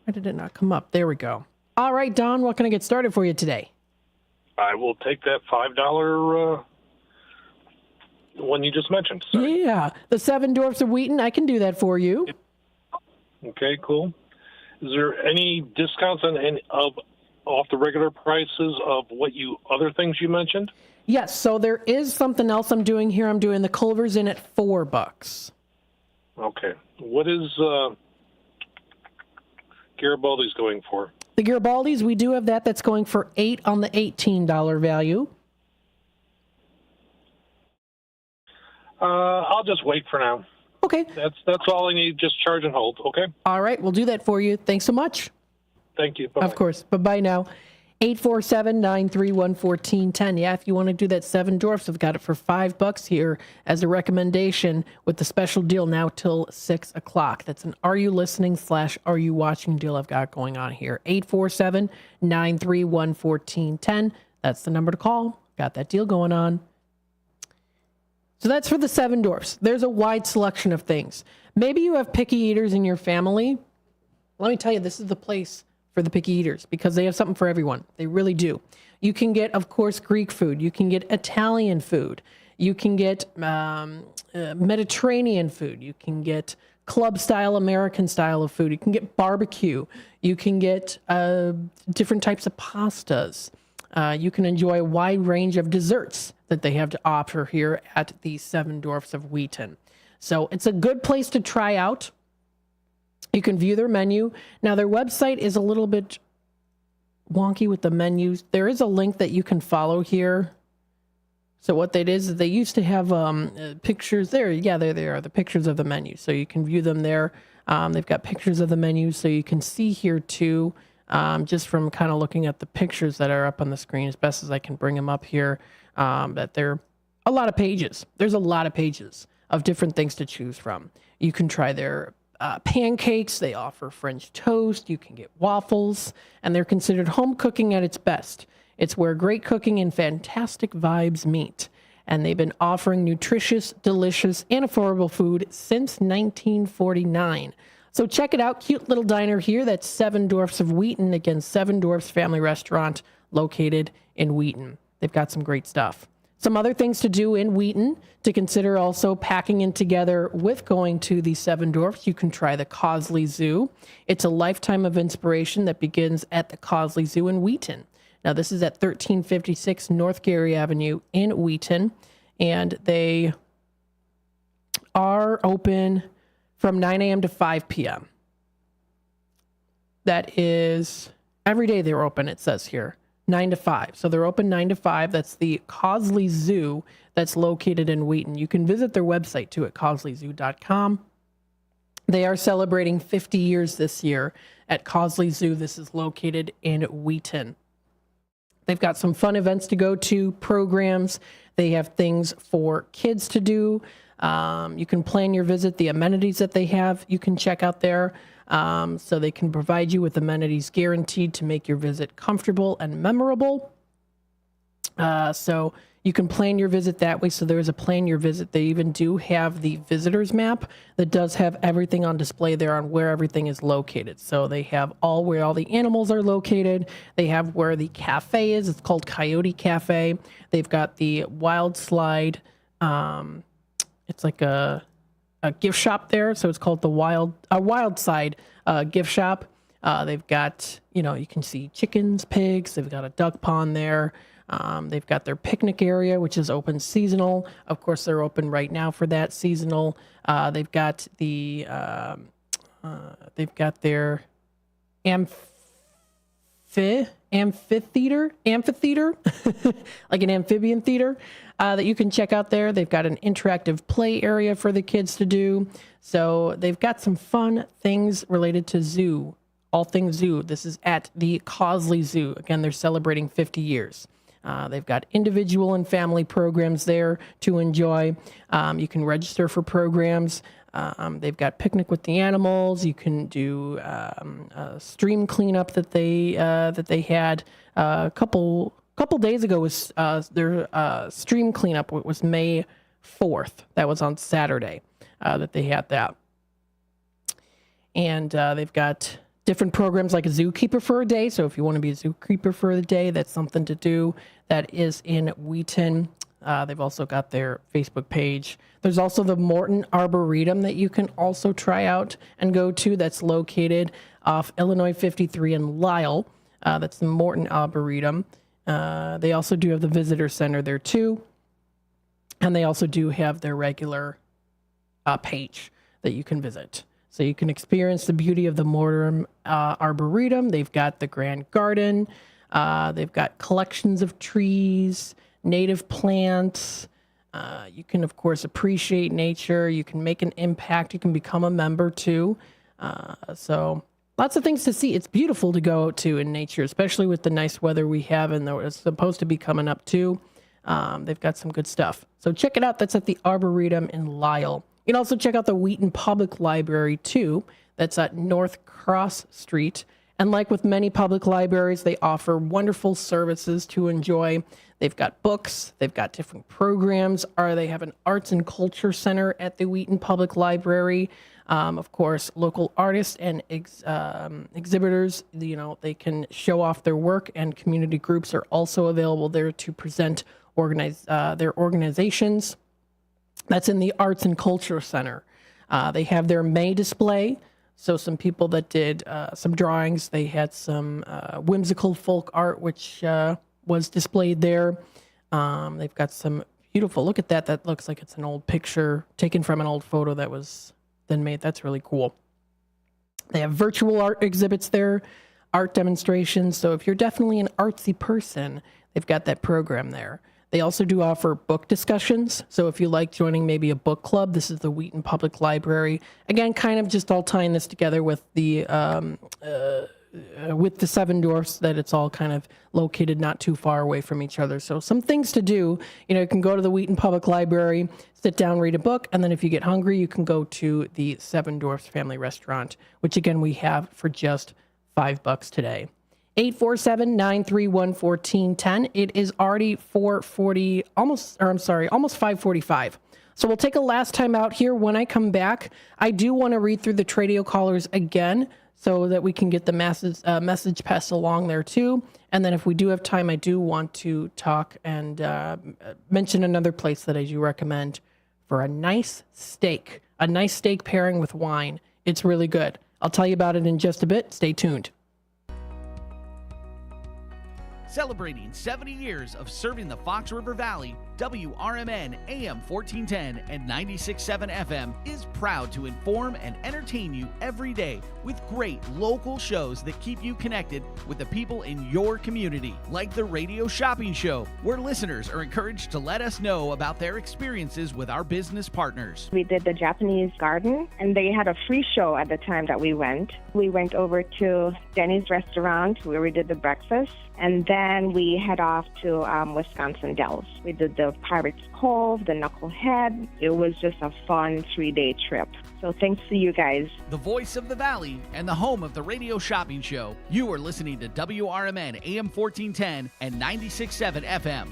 [SPEAKER 5] Why did it not come up? There we go. All right, Don, what can I get started for you today?
[SPEAKER 6] I will take that $5 one you just mentioned. Sorry.
[SPEAKER 5] Yeah, the Seven Dwarfs of Wheaton. I can do that for you.
[SPEAKER 6] Okay, cool. Is there any discounts on any off the regular prices of other things you mentioned?
[SPEAKER 5] Yes, so there is something else I'm doing here. I'm doing the Culver's in at $4.
[SPEAKER 6] Okay. What is Garibaldi's going for?
[SPEAKER 5] The Garibaldi's, we do have that's going for $8 on the $18 value.
[SPEAKER 6] I'll just wait for now.
[SPEAKER 5] Okay.
[SPEAKER 6] That's all I need. Just charge and hold. Okay.
[SPEAKER 5] All right, we'll do that for you. Thanks so much.
[SPEAKER 6] Thank you. Bye-bye.
[SPEAKER 5] Of course. Bye-bye now. 847-931-1410. Yeah, if you want to do that Seven Dwarfs, I've got it for $5 here as a recommendation with the special deal now till 6 o'clock. That's an Are You Listening / Are You Watching deal I've got going on here. 847-931-1410. That's the number to call. Got that deal going on. So that's for the Seven Dwarfs. There's a wide selection of things. Maybe you have picky eaters in your family. Let me tell you, this is the place for the picky eaters because they have something for everyone. They really do. You can get, of course, Greek food. You can get Italian food. You can get Mediterranean food. You can get club-style, American style of food. You can get barbecue. You can get different types of pastas. You can enjoy a wide range of desserts that they have to offer here at the Seven Dwarfs of Wheaton. So it's a good place to try out. You can view their menu. Now, their website is a little bit wonky with the menus. There is a link that you can follow here. So what that is they used to have pictures there. Yeah, there they are, the pictures of the menu. So you can view them there. They've got pictures of the menu, so you can see here too, just from kind of looking at the pictures that are up on the screen as best as I can bring them up here, that they're a lot of pages. There's a lot of pages of different things to choose from. You can try their pancakes. They offer French toast. You can get waffles, and they're considered home cooking at its best. It's where great cooking and fantastic vibes meet. And they've been offering nutritious, delicious, and affordable food since 1949. So check it out. Cute little diner here. That's Seven Dwarfs of Wheaton. Again, Seven Dwarfs Family Restaurant located in Wheaton. They've got some great stuff. Some other things to do in Wheaton to consider also packing in together with going to the Seven Dwarfs. You can try the Cosley Zoo. It's a lifetime of inspiration that begins at the Cosley Zoo in Wheaton. Now, this is at 1356 North Gary Avenue in Wheaton, and they are open from 9 a.m. to 5 p.m. That is every day they're open, it says here, 9 to 5. So they're open 9 to 5. That's the Cosley Zoo that's located in Wheaton. You can visit their website, too, at cosleyzoo.com. They are celebrating 50 years this year at Cosley Zoo. This is located in Wheaton. They've got some fun events to go to, programs. They have things for kids to do. You can plan your visit. The amenities that they have, you can check out there. So they can provide you with amenities guaranteed to make your visit comfortable and memorable. So you can plan your visit that way. So there is a plan your visit. They even do have the visitor's map that does have everything on display there on where everything is located. So they have where all the animals are located. They have where the cafe is. It's called Coyote Cafe. They've got the Wild Slide. It's like a gift shop there. So it's called the Wild Side gift shop. They've got, you can see chickens, pigs. They've got a duck pond there. They've got their picnic area, which is open seasonal. Of course, they're open right now for that seasonal. They've got their amphitheater, like an amphibian theater that you can check out there. They've got an interactive play area for the kids to do. So they've got some fun things related to zoo, all things zoo. This is at the Cosley Zoo. Again, they're celebrating 50 years. They've got individual and family programs there to enjoy. You can register for programs. They've got picnic with the animals. You can do stream cleanup that they had a couple days ago. Was their stream cleanup? It was May 4th. That was on Saturday that they had that. And they've got different programs like a zookeeper for a day. So if you want to be a zookeeper for the day, that's something to do. That is in Wheaton. They've also got their Facebook page. There's also the Morton Arboretum that you can also try out and go to. That's located off Illinois 53 in Lisle. That's the Morton Arboretum. They also do have the visitor center there too. And they also do have their regular page that you can visit. So you can experience the beauty of the Morton Arboretum. They've got the Grand Garden. They've got collections of trees, native plants. You can, of course, appreciate nature. You can make an impact. You can become a member, too. So lots of things to see. It's beautiful to go out to in nature, especially with the nice weather we have and it's supposed to be coming up, too. They've got some good stuff. So check it out. That's at the Arboretum in Lisle. You can also check out the Wheaton Public Library, too. That's at North Cross Street. And like with many public libraries, they offer wonderful services to enjoy. They've got books. They've got different programs. They have an arts and culture center at the Wheaton Public Library. Of course, local artists and exhibitors, they can show off their work, and community groups are also available there to present their organizations. That's in the Arts and Culture Center. They have their May display. So some people that did some drawings, they had some whimsical folk art, which was displayed there. They've got some beautiful, look at that. That looks like it's an old picture taken from an old photo that was then made. That's really cool. They have virtual art exhibits there, art demonstrations. So if you're definitely an artsy person, they've got that program there. They also do offer book discussions. So if you like joining maybe a book club, this is the Wheaton Public Library. Again, kind of just all tying this together with the Seven Dwarfs, that it's all kind of located not too far away from each other. So some things to do. You can go to the Wheaton Public Library, sit down, read a book, and then if you get hungry, you can go to the Seven Dwarfs Family Restaurant, which again we have for just $5 today. 847-931-1410. It is already 4:40, almost 5:45. So we'll take a last time out here. When I come back, I do want to read through the Tradio callers again so that we can get the message passed along there too. And then if we do have time, I do want to talk and mention another place that I do recommend for a nice steak pairing with wine. It's really good. I'll tell you about it in just a bit. Stay tuned.
[SPEAKER 21] Celebrating 70 years of serving the Fox River Valley, WRMN AM 1410 and 96.7 FM is proud to inform and entertain you every day with great local shows that keep you connected with the people in your community, like the Radio Shopping Show, where listeners are encouraged to let us know about their experiences with our business partners.
[SPEAKER 7] We did the Japanese garden, and they had a free show at the time that we went. We went over to Denny's restaurant where we did the breakfast, and then we head off to Wisconsin Dells. We did the Pirates Cove, the Knucklehead. It was just a fun 3-day trip. So thanks to you guys.
[SPEAKER 21] The voice of the Valley and the home of the Radio Shopping Show. You are listening to WRMN AM 1410 and 96.7 FM.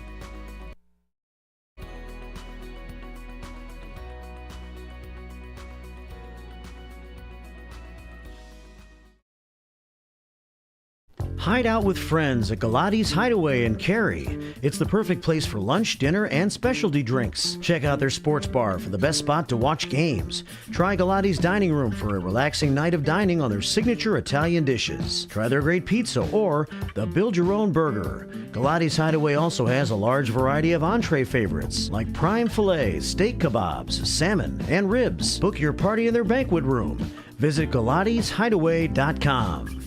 [SPEAKER 8] Hide out with friends at Galati's Hideaway in Cary. It's the perfect place for lunch, dinner, and specialty drinks. Check out their sports bar for the best spot to watch games. Try Galati's Dining Room for a relaxing night of dining on their signature Italian dishes. Try their great pizza or the Build Your Own Burger. Galati's Hideaway also has a large variety of entree favorites like prime fillets, steak kebabs, salmon, and ribs. Book your party in their banquet room. Visit GalatisHideaway.com.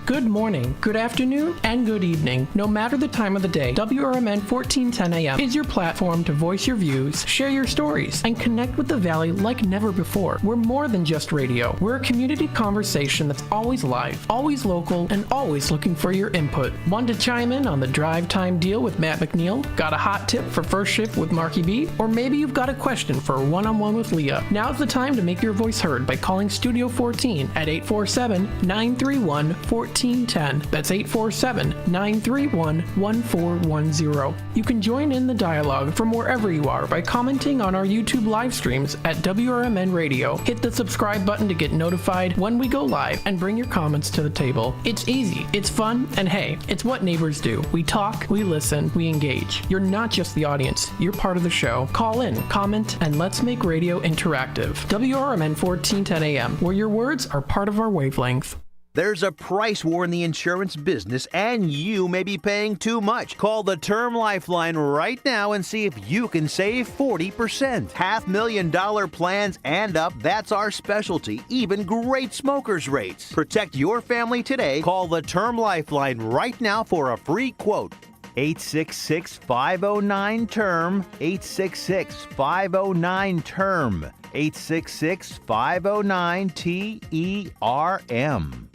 [SPEAKER 5] Good morning, good afternoon, and good evening. No matter the time of the day, WRMN 1410 AM is your platform to voice your views, share your stories, and connect with the Valley like never before. We're more than just radio. We're a community conversation that's always live, always local, and always looking for your input. Want to chime in on the drive time deal with Matt McNeil? Got a hot tip for first shift with Marky B? Or maybe you've got a question for a one-on-one with Leah. Now's the time to make your voice heard by calling Studio 14 at 847-931-1410. That's 847-931-1410. You can join in the dialogue from wherever you are by commenting on our YouTube live streams at WRMN Radio. Hit the subscribe button to get notified when we go live and bring your comments to the table. It's easy, it's fun, and hey, it's what neighbors do. We talk, we listen, we engage. You're not just the audience, you're part of the show. Call in, comment, and let's make radio interactive. WRMN 1410 AM, where your words are part of our wavelength.
[SPEAKER 16] There's a price war in the insurance business, and you may be paying too much. Call the Term Lifeline right now and see if you can save 40%. $500,000 plans and up, that's our specialty. Even great smokers' rates. Protect your family today. Call the Term Lifeline right now for a free quote. 866-509-TERM. 866-509-TERM. 866-509-TERM.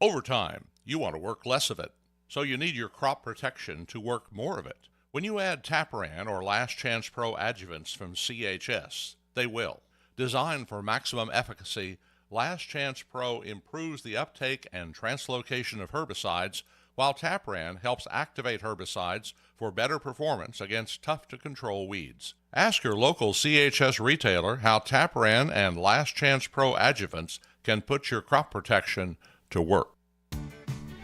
[SPEAKER 18] Over time, you want to work less of it, so you need your crop protection to work more of it. When you add Tapran or Last Chance Pro adjuvants from CHS, they will. Designed for maximum efficacy, Last Chance Pro improves the uptake and translocation of herbicides, while Tapran helps activate herbicides for better performance against tough-to-control weeds. Ask your local CHS retailer how Tapran and Last Chance Pro adjuvants can put your crop protection to work.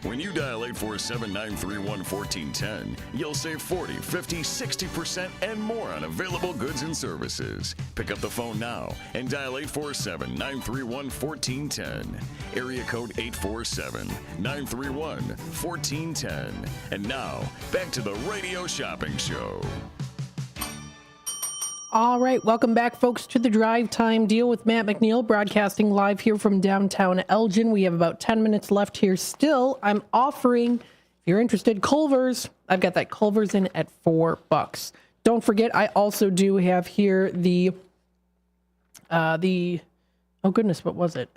[SPEAKER 1] When you dial 847-931-1410, you'll save 40, 50, 60% and more on available goods and services. Pick up the phone now and dial 847-931-1410. Area code 847-931-1410. And now, back to the Radio Shopping Show.
[SPEAKER 5] All right, welcome back, folks, to the Drive Time Deal with Matt McNeil, broadcasting live here from downtown Elgin. We have about 10 minutes left here still. I'm offering, if you're interested, Culver's. I've got that Culver's in at $4. Don't forget, I also do have here the oh goodness, what was it?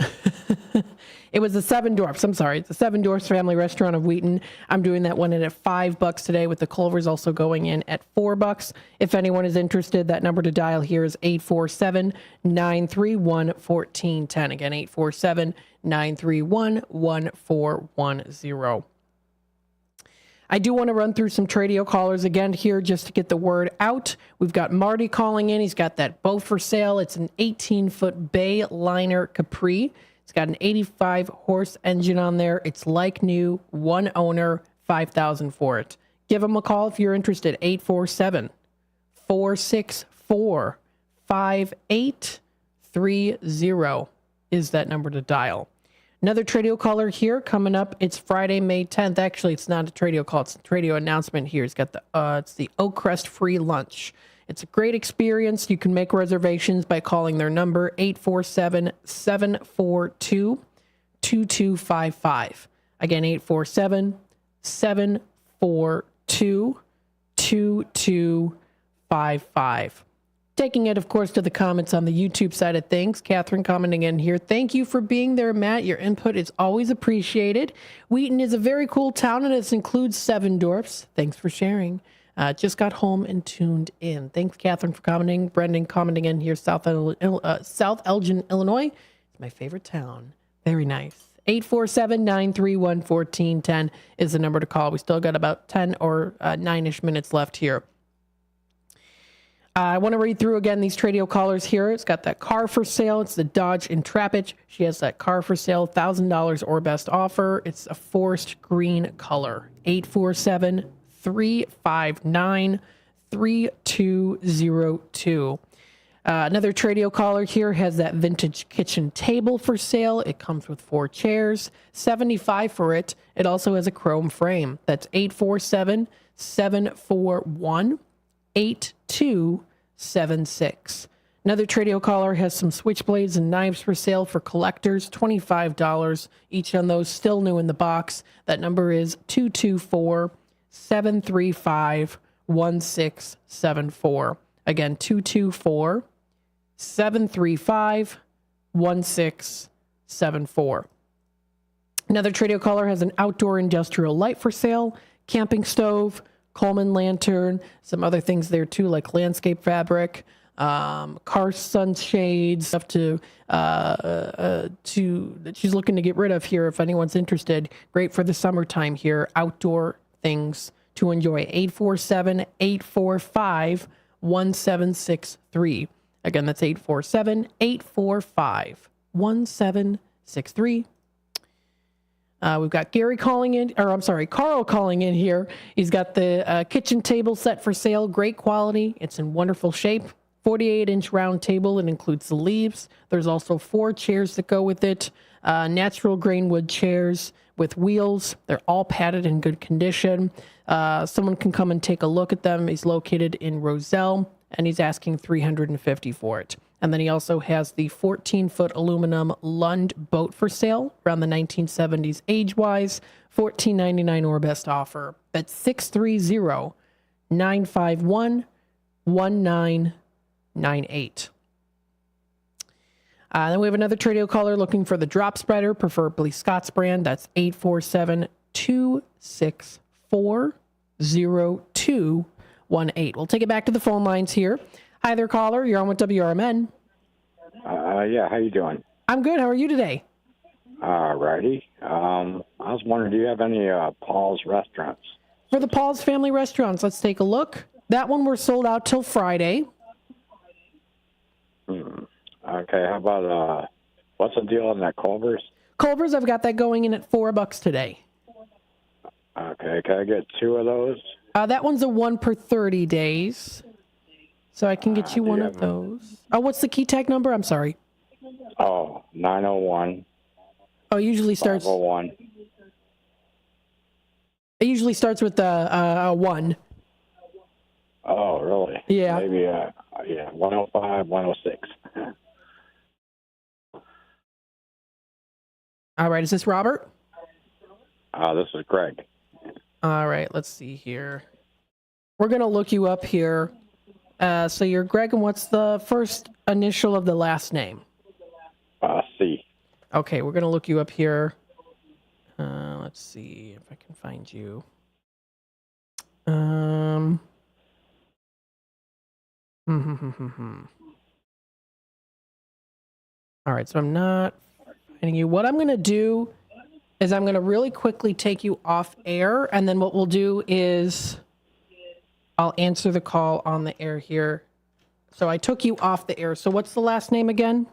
[SPEAKER 5] It was the Seven Dwarfs. I'm sorry. It's the Seven Dwarfs Family Restaurant of Wheaton. I'm doing that one in at $5 today, with the Culver's also going in at $4. If anyone is interested, that number to dial here is 847-931-1410. Again, 847-931-1410. I do want to run through some Tradio callers again here just to get the word out. We've got Marty calling in. He's got that boat for sale. It's an 18-foot Bay Liner Capri. It's got an 85-horse engine on there. It's like new, one owner, $5,000 for it. Give him a call if you're interested. 847-464-5830 is that number to dial. Another Tradio caller here coming up. It's Friday, May 10th. Actually, it's not a Tradio call. It's a Tradio announcement here. It's got it's the Oak Crest free lunch. It's a great experience. You can make reservations by calling their number, 847-742-2255. Again, 847-742-2255. Taking it, of course, to the comments on the YouTube side of things. Catherine commenting in here. Thank you for being there, Matt. Your input is always appreciated. Wheaton is a very cool town, and it includes Seven Dwarfs. Thanks for sharing. Just got home and tuned in. Thanks, Catherine, for commenting. Brendan commenting in here. South Elgin, Illinois. It's my favorite town. Very nice. 847-931-1410 is the number to call. We still got about 10 or 9-ish minutes left here. I want to read through again these Tradio callers here. It's got that car for sale. It's the Dodge Intrepid. She has that car for sale, $1,000 or best offer. It's a forest green color. 847-359-3202. Another Tradio caller here has that vintage kitchen table for sale. It comes with 4 chairs, $75 for it. It also has a chrome frame. That's 847-741-8276. Another Tradio caller has some switchblades and knives for sale for collectors, $25 each on those, still new in the box. That number is 224-735-1674. Again, 224-735-1674. Another Tradio caller has an outdoor industrial light for sale, camping stove, Coleman lantern, some other things there too, like landscape fabric, car sunshades, stuff that she's looking to get rid of here if anyone's interested. Great for the summertime here, outdoor things to enjoy. 847-845-1763. Again, that's 847-845-1763. We've got Carl calling in here. He's got the kitchen table set for sale. Great quality. It's in wonderful shape. 48-inch round table. It includes the leaves. There's also 4 chairs that go with it. Natural grain wood chairs with wheels. They're all padded in good condition. Someone can come and take a look at them. He's located in Roselle, and he's asking $350 for it. And then he also has the 14-foot aluminum Lund boat for sale, around the 1970s age-wise, $14.99 or best offer. That's 630-951-1998. Then we have another Tradio caller looking for the drop spreader, preferably Scott's brand. That's 847-264-0218. We'll take it back to the phone lines here. Hi there, caller. You're on with WRMN.
[SPEAKER 11] Yeah, how you doing?
[SPEAKER 5] I'm good. How are you today?
[SPEAKER 11] All righty. I was wondering, do you have any Paul's restaurants?
[SPEAKER 5] For the Paul's Family Restaurants, let's take a look. That one we're sold out till Friday.
[SPEAKER 11] Okay, how about, what's the deal on that Culver's?
[SPEAKER 5] Culver's, I've got that going in at $4 today.
[SPEAKER 11] Okay, can I get 2 of those?
[SPEAKER 5] That one's a 1 per 30 days. So I can get you one of those. Oh, what's the key tag number? I'm sorry.
[SPEAKER 11] Oh, 901.
[SPEAKER 5] Oh, it usually starts.
[SPEAKER 11] 501.
[SPEAKER 5] It usually starts with the 1.
[SPEAKER 11] Oh, really?
[SPEAKER 5] Yeah.
[SPEAKER 11] Maybe 105, 106.
[SPEAKER 5] All right. Is this Robert?
[SPEAKER 11] This is Greg.
[SPEAKER 5] All right, let's see here. We're going to look you up here. So you're Greg, and what's the first initial of the last name?
[SPEAKER 11] C.
[SPEAKER 5] Okay, we're going to look you up here. Let's see if I can find you. All right, so I'm not finding you. What I'm going to do is I'm going to really quickly take you off air, and then what we'll do is I'll answer the call on the air here. So I took you off the air. So what's the last name again?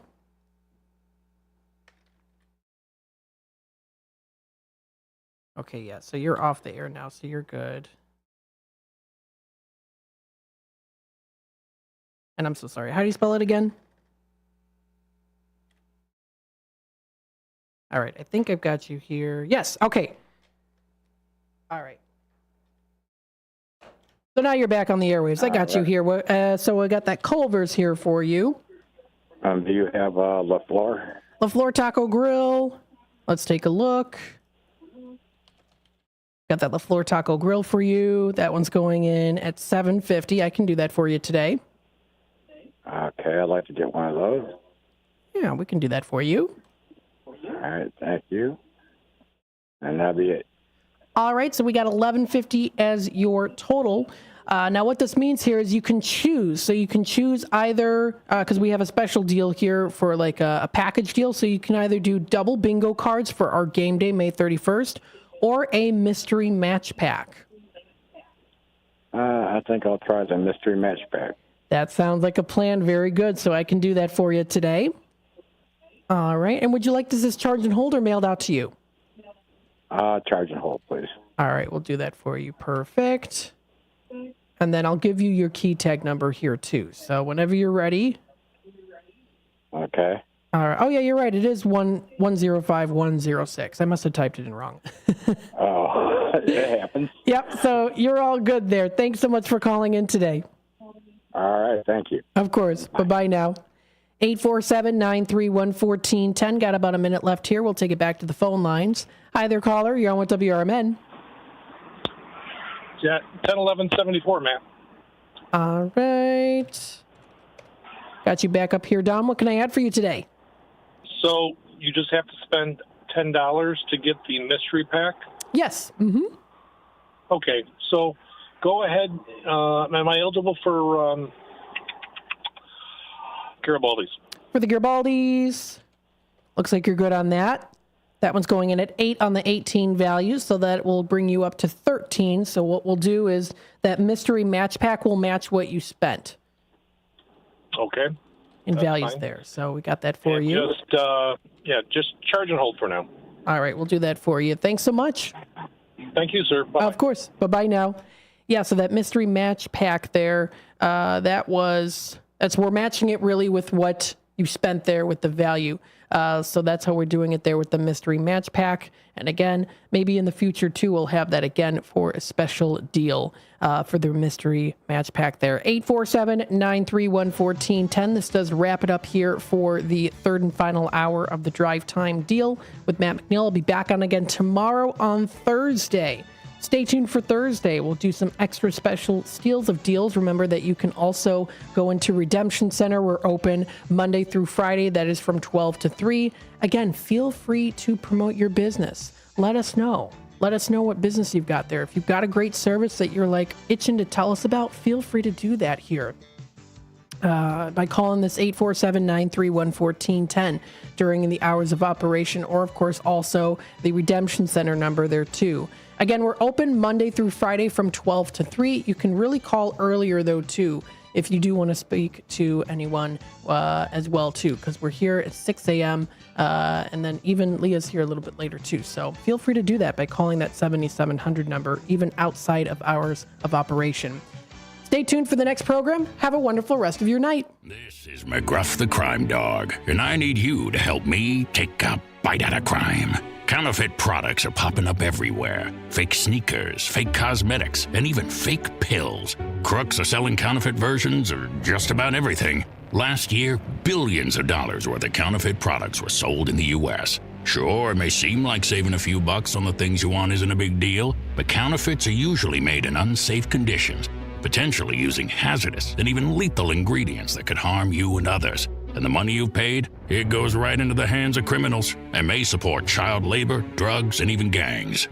[SPEAKER 5] Okay, yeah, so you're off the air now, so you're good. And I'm so sorry. How do you spell it again? All right, I think I've got you here. Yes, okay. All right. So now you're back on the airwaves. I got you here. So I got that Culver's here for you.
[SPEAKER 11] Do you have LaFleur?
[SPEAKER 5] LaFleur Taco Grill. Let's take a look. Got that LaFleur Taco Grill for you. That one's going in at $7.50. I can do that for you today.
[SPEAKER 11] Okay, I'd like to get one of those.
[SPEAKER 5] Yeah, we can do that for you.
[SPEAKER 11] All right, thank you. And that'll be it.
[SPEAKER 5] All right, so we got $11.50 as your total. Now, what this means here is you can choose. So you can choose either, because we have a special deal here for like a package deal. So you can either do double bingo cards for our game day, May 31st, or a mystery match pack.
[SPEAKER 11] I think I'll try the mystery match pack.
[SPEAKER 5] That sounds like a plan. Very good. So I can do that for you today. All right. And would you like this as charge and hold or mailed out to you?
[SPEAKER 11] Charge and hold, please.
[SPEAKER 5] All right. We'll do that for you. Perfect. And then I'll give you your key tag number here too. So whenever you're ready.
[SPEAKER 11] Okay.
[SPEAKER 5] All right. Oh yeah, you're right. It is 105106. I must have typed it in wrong.
[SPEAKER 11] Oh, it happens.
[SPEAKER 5] Yep. So you're all good there. Thanks so much for calling in today.
[SPEAKER 11] All right. Thank you.
[SPEAKER 5] Of course. Bye-bye now. 847-931-1410. Got about a minute left here. We'll take it back to the phone lines. Hi there, caller. You're on with WRMN.
[SPEAKER 6] Yeah, 10-11-74, Matt.
[SPEAKER 5] All right. Got you back up here, Dom. What can I add for you today?
[SPEAKER 6] So you just have to spend $10 to get the mystery pack?
[SPEAKER 5] Yes. Mm-hmm.
[SPEAKER 6] Okay, so go ahead. Am I eligible for Garibaldi's?
[SPEAKER 5] For the Garibaldi's, looks like you're good on that. That one's going in at 8 on the 18 value, so that will bring you up to 13. So what we'll do is that mystery match pack will match what you spent.
[SPEAKER 6] Okay.
[SPEAKER 5] In
[SPEAKER 6] That's
[SPEAKER 5] values
[SPEAKER 6] fine.
[SPEAKER 5] there. So we got that for you.
[SPEAKER 6] Just charge and hold for now.
[SPEAKER 5] All right, we'll do that for you. Thanks so much.
[SPEAKER 6] Thank you, sir. Bye.
[SPEAKER 5] Of course. Bye-bye now. Yeah, so that mystery match pack there, we're matching it really with what you spent there with the value. So that's how we're doing it there with the mystery match pack. And again, maybe in the future too, we'll have that again for a special deal for the mystery match pack there. 847-931-1410. This does wrap it up here for the third and final hour of the drive time deal with Matt McNeil. I'll be back on again tomorrow on Thursday. Stay tuned for Thursday. We'll do some extra special steals of deals. Remember that you can also go into Redemption Center. We're open Monday through Friday. That is from 12 to 3. Again, feel free to promote your business. Let us know. Let us know what business you've got there. If you've got a great service that you're like itching to tell us about, feel free to do that here. By calling this 847-931-1410 during the hours of operation, or of course also the Redemption Center number there too. Again, we're open Monday through Friday from 12 to 3. You can really call earlier though too if you do want to speak to anyone as well too, because we're here at 6 a.m. And then even Leah's here a little bit later too. So feel free to do that by calling that 7700 number even outside of hours of operation. Stay tuned for the next program. Have a wonderful rest of your night.
[SPEAKER 12] This is McGruff the Crime Dog, and I need you to help me take a bite out of crime. Counterfeit products are popping up everywhere. Fake sneakers, fake cosmetics, and even fake pills. Crooks are selling counterfeit versions of just about everything. Last year, billions of dollars worth of counterfeit products were sold in the U.S. Sure, it may seem like saving a few bucks on the things you want isn't a big deal, but counterfeits are usually made in unsafe conditions, potentially using hazardous and even lethal ingredients that could harm you and others. And the money you've paid, it goes right into the hands of criminals and may support child labor, drugs, and even gangs.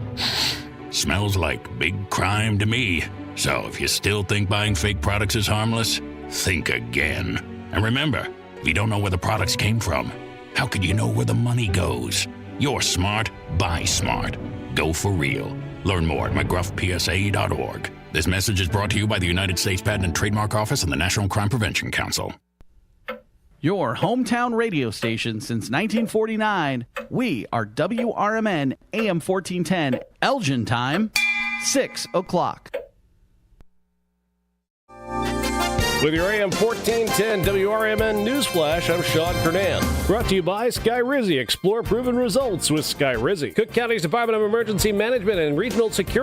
[SPEAKER 12] Smells like big crime to me. So if you still think buying fake products is harmless, think again. And remember, if you don't know where the products came from, how could you know where the money goes? You're smart, buy smart. Go for real. Learn more at mcgruffpsa.org. This message is brought to you by the United States Patent and Trademark Office and the National Crime Prevention Council.
[SPEAKER 21] Your hometown radio station since 1949. We are WRMN AM 1410, Elgin time, 6 o'clock.
[SPEAKER 14] With your AM 1410 WRMN Newsflash, I'm Sean Kernan. Brought to you by Skyrizi. Explore proven results with Skyrizi. Cook County's Department of Emergency Management and Regional Security.